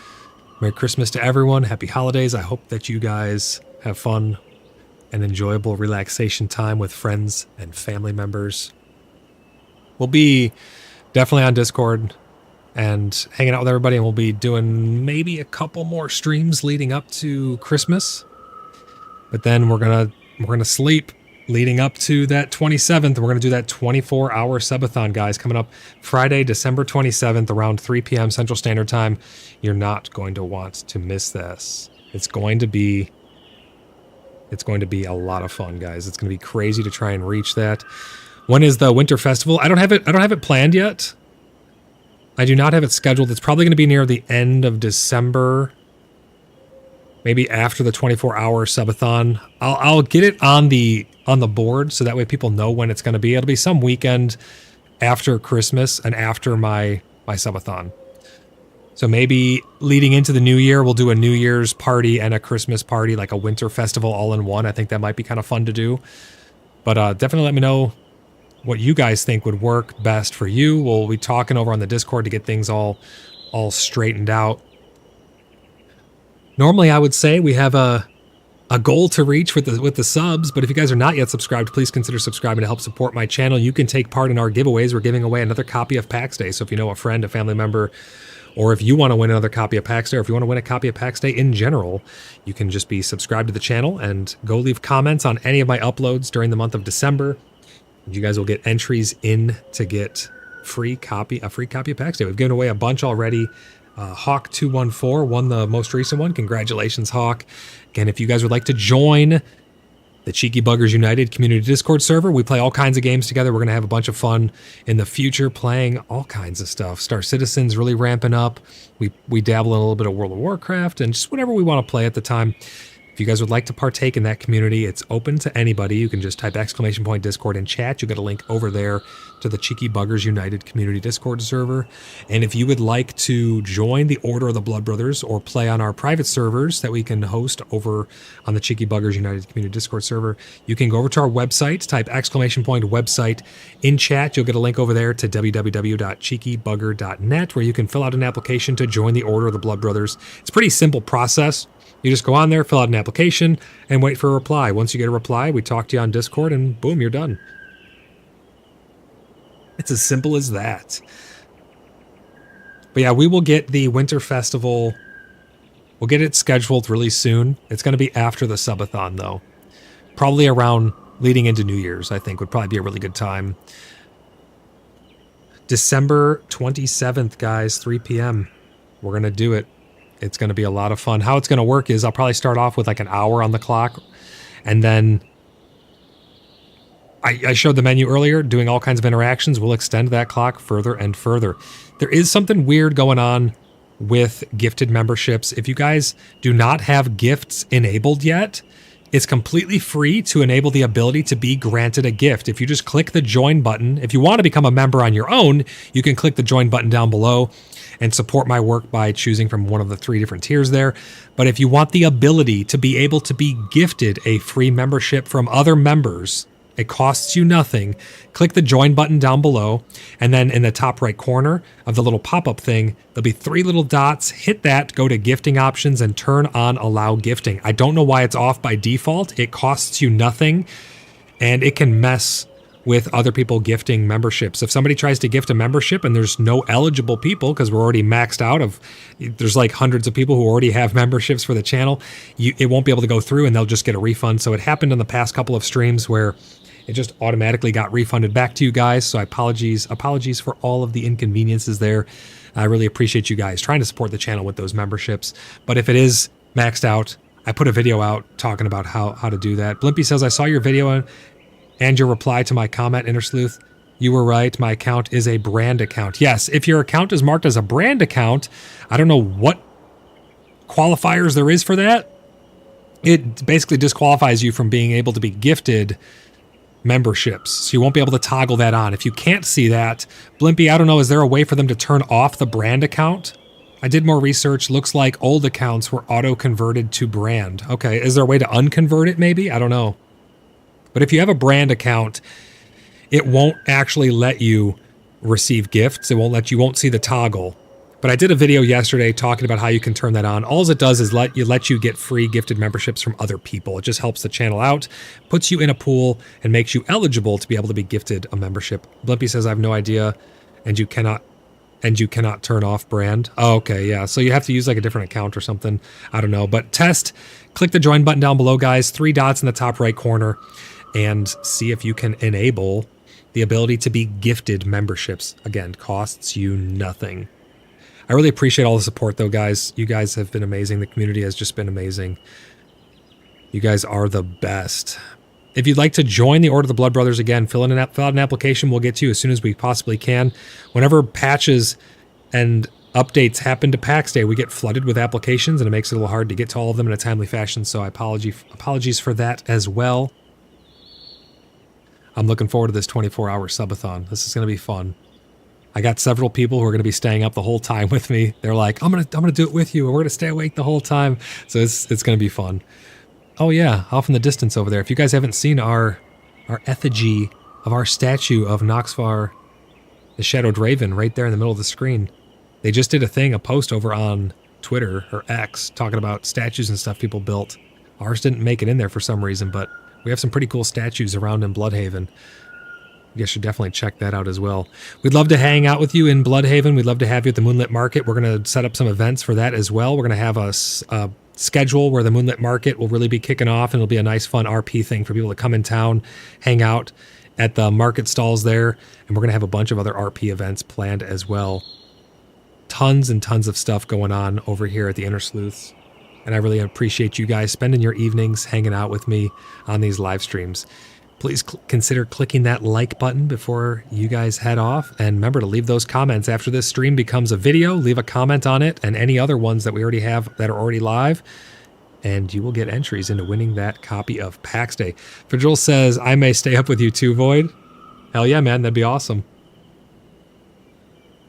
Merry Christmas to everyone. Happy holidays. I hope that you guys have fun and enjoyable relaxation time with friends and family members. We'll be definitely on Discord and hanging out with everybody, and we'll be doing maybe a couple more streams leading up to Christmas. But then we're gonna sleep leading up to that 27th. We're gonna do that 24-hour subathon, guys, coming up Friday, December 27th, around 3 p.m. Central Standard Time. You're not going to want to miss this. It's going to be a lot of fun, guys. It's going to be crazy to try and reach that. When is the Winter Festival? I don't have it planned yet. I do not have it scheduled. It's probably going to be near the end of December. Maybe after the 24-hour subathon. I'll get it on the board so that way people know when it's going to be. It'll be some weekend after Christmas and after my subathon. So maybe leading into the new year, we'll do a New Year's party and a Christmas party, like a winter festival all in one. I think that might be kind of fun to do. But definitely let me know what you guys think would work best for you. We'll be talking over on the Discord to get things all straightened out. Normally, I would say we have a goal to reach with the subs, but if you guys are not yet subscribed, please consider subscribing to help support my channel. You can take part in our giveaways. We're giving away another copy of PAX Day. So if you know a friend, a family member, or if you want to win another copy of PAX Day, or if you want to win a copy of PAX Day in general, you can just be subscribed to the channel and go leave comments on any of my uploads during the month of December. You guys will get entries in to get a free copy of PAX Day. We've given away a bunch already. Hawk214 won the most recent one. Congratulations, Hawk. Again, if you guys would like to join the Cheeky Buggers United community Discord server, we play all kinds of games together. We're going to have a bunch of fun in the future playing all kinds of stuff. Star Citizen's really ramping up. We dabble in a little bit of World of Warcraft and just whatever we want to play at the time. If you guys would like to partake in that community, it's open to anybody. You can just type !Discord in chat. You'll get a link over there to the Cheeky Buggers United community Discord server. And if you would like to join the Order of the Blood Brothers or play on our private servers that we can host over on the Cheeky Buggers United community Discord server, you can go over to our website, type !website in chat. You'll get a link over there to www.cheekybugger.net, where you can fill out an application to join the Order of the Blood Brothers. It's a pretty simple process. You just go on there, fill out an application, and wait for a reply. Once you get a reply, we talk to you on Discord, and boom, you're done. It's as simple as that. But yeah, we will get the Winter Festival. We'll get it scheduled really soon. It's going to be after the subathon, though. Probably around leading into New Year's, I think, would probably be a really good time. December 27th, guys, 3 p.m. We're going to do it. It's going to be a lot of fun. How it's going to work is I'll probably start off with like an hour on the clock, and then I showed the menu earlier, doing all kinds of interactions. We'll extend that clock further and further. There is something weird going on with gifted memberships. If you guys do not have gifts enabled yet, it's completely free to enable the ability to be granted a gift. If you just click the join button, if you want to become a member on your own, you can click the join button down below and support my work by choosing from one of the 3 different tiers there. But if you want the ability to be able to be gifted a free membership from other members, it costs you nothing. Click the join button down below, and then in the top right corner of the little pop-up thing, there'll be 3 little dots. Hit that, go to gifting options, and turn on allow gifting. I don't know why it's off by default. It costs you nothing, and it can mess with other people gifting memberships. If somebody tries to gift a membership and there's no eligible people, because we're already maxed out there's like hundreds of people who already have memberships for the channel, it won't be able to go through and they'll just get a refund. So it happened in the past couple of streams where it just automatically got refunded back to you guys. So apologies for all of the inconveniences there. I really appreciate you guys trying to support the channel with those memberships. But if it is maxed out, I put a video out talking about how to do that. Blimpy says, I saw your video and your reply to my comment, Inner Sleuth. You were right. My account is a brand account. Yes, if your account is marked as a brand account, I don't know what qualifiers there is for that. It basically disqualifies you from being able to be gifted memberships. So you won't be able to toggle that on. If you can't see that, Blimpy, I don't know, is there a way for them to turn off the brand account? I did more research. Looks like old accounts were auto-converted to brand. Okay, is there a way to unconvert it maybe? I don't know. But if you have a brand account, it won't actually let you receive gifts. It won't let you, won't see the toggle. But I did a video yesterday talking about how you can turn that on. All it does is let you get free gifted memberships from other people. It just helps the channel out, puts you in a pool, and makes you eligible to be able to be gifted a membership. Blimpy says, I have no idea, and you cannot turn off brand. Oh, okay, yeah. So you have to use like a different account or something. I don't know. But test, click the join button down below, guys. 3 dots in the top right corner, and see if you can enable the ability to be gifted memberships. Again, costs you nothing. I really appreciate all the support though, guys. You guys have been amazing. The community has just been amazing. You guys are the best. If you'd like to join the Order of the Blood Brothers, again, fill out an application. We'll get to you as soon as we possibly can. Whenever patches and updates happen to PAX Day, we get flooded with applications, and it makes it a little hard to get to all of them in a timely fashion, so apologies for that as well. I'm looking forward to this 24-hour subathon. This is going to be fun. I got several people who are going to be staying up the whole time with me. They're like, I'm gonna do it with you, and we're going to stay awake the whole time. So it's going to be fun. Oh yeah, off in the distance over there. If you guys haven't seen our effigy of our statue of Noxvar, the Shadowed Raven, right there in the middle of the screen. They just did a post over on Twitter, or X, talking about statues and stuff people built. Ours didn't make it in there for some reason, but we have some pretty cool statues around in Bloodhaven. You guys should definitely check that out as well. We'd love to hang out with you in Bloodhaven. We'd love to have you at the Moonlit Market. We're going to set up some events for that as well. We're going to have a schedule where the Moonlit Market will really be kicking off, and it'll be a nice fun RP thing for people to come in town, hang out at the market stalls there, and we're going to have a bunch of other RP events planned as well. Tons and tons of stuff going on over here at the Inner Sleuths, and I really appreciate you guys spending your evenings hanging out with me on these live streams. Please consider clicking that like button before you guys head off. And remember to leave those comments after this stream becomes a video. Leave a comment on it and any other ones that we already have that are already live. And you will get entries into winning that copy of PAX Day. Fidril says, I may stay up with you too, Void. Hell yeah, man. That'd be awesome.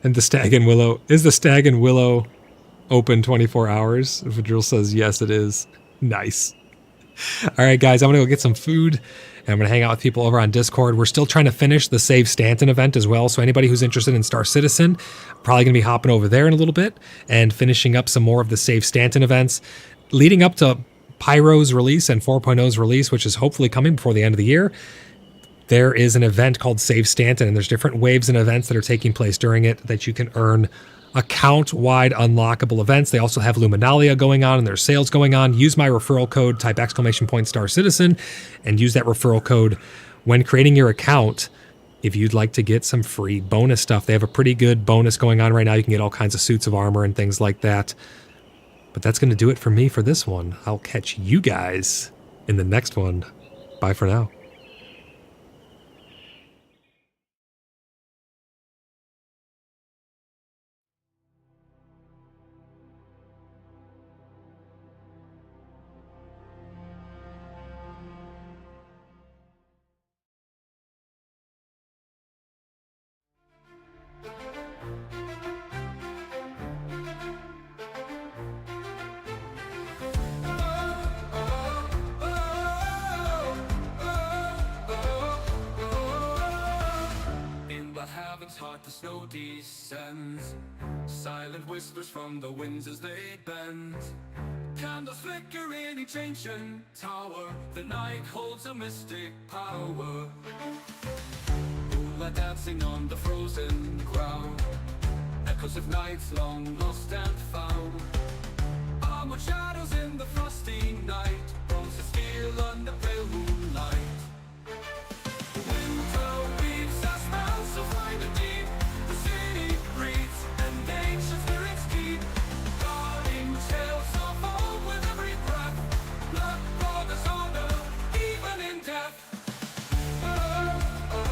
And the Stag and Willow. Is the Stag and Willow open 24 hours? Fidril says, yes, it is. Nice. All right, guys. I'm going to go get some food. And I'm going to hang out with people over on Discord. We're still trying to finish the Save Stanton event as well. So anybody who's interested in Star Citizen, probably going to be hopping over there in a little bit and finishing up some more of the Save Stanton events leading up to Pyro's release and 4.0's release, which is hopefully coming before the end of the year. There is an event called Save Stanton, and there's different waves and events that are taking place during it that you can earn account-wide unlockable events. They also have Luminalia going on, and there's sales going on. Use my referral code, type !Star Citizen, and use that referral code when creating your account if you'd like to get some free bonus stuff. They have a pretty good bonus going on right now. You can get all kinds of suits of armor and things like that. But that's going to do it for me for this one. I'll catch you guys in the next one. Bye for now. Heart the snow descends, silent whispers from the winds as they bend. Candles flicker in each ancient tower, the night holds a mystic power. Moonlight dancing on the frozen ground, echoes of nights long lost and found. Armored shadows in the frosty night, bones of steel under pale moonlight. Winter weaves us smells of light and deep. The city breathes and ancient spirits keep guarding tales of old with every breath. Blood brothers honor even in death. Oh, oh,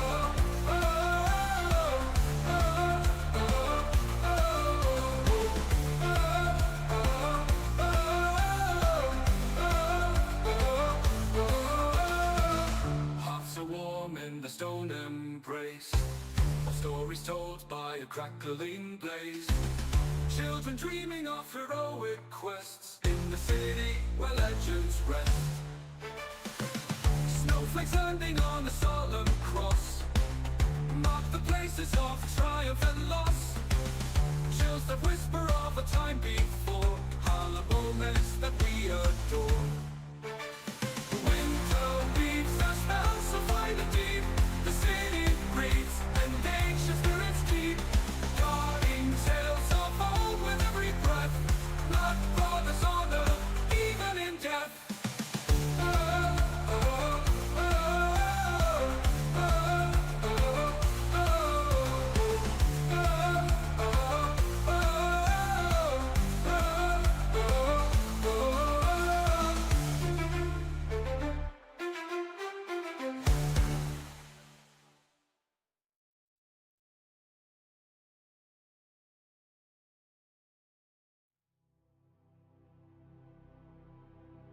oh, oh, oh, oh, oh. crackling blaze. Children dreaming of heroic quests in the city where legends rest. Snowflakes landing on a solemn cross mark the places of triumph and loss. Chills that whisper of a time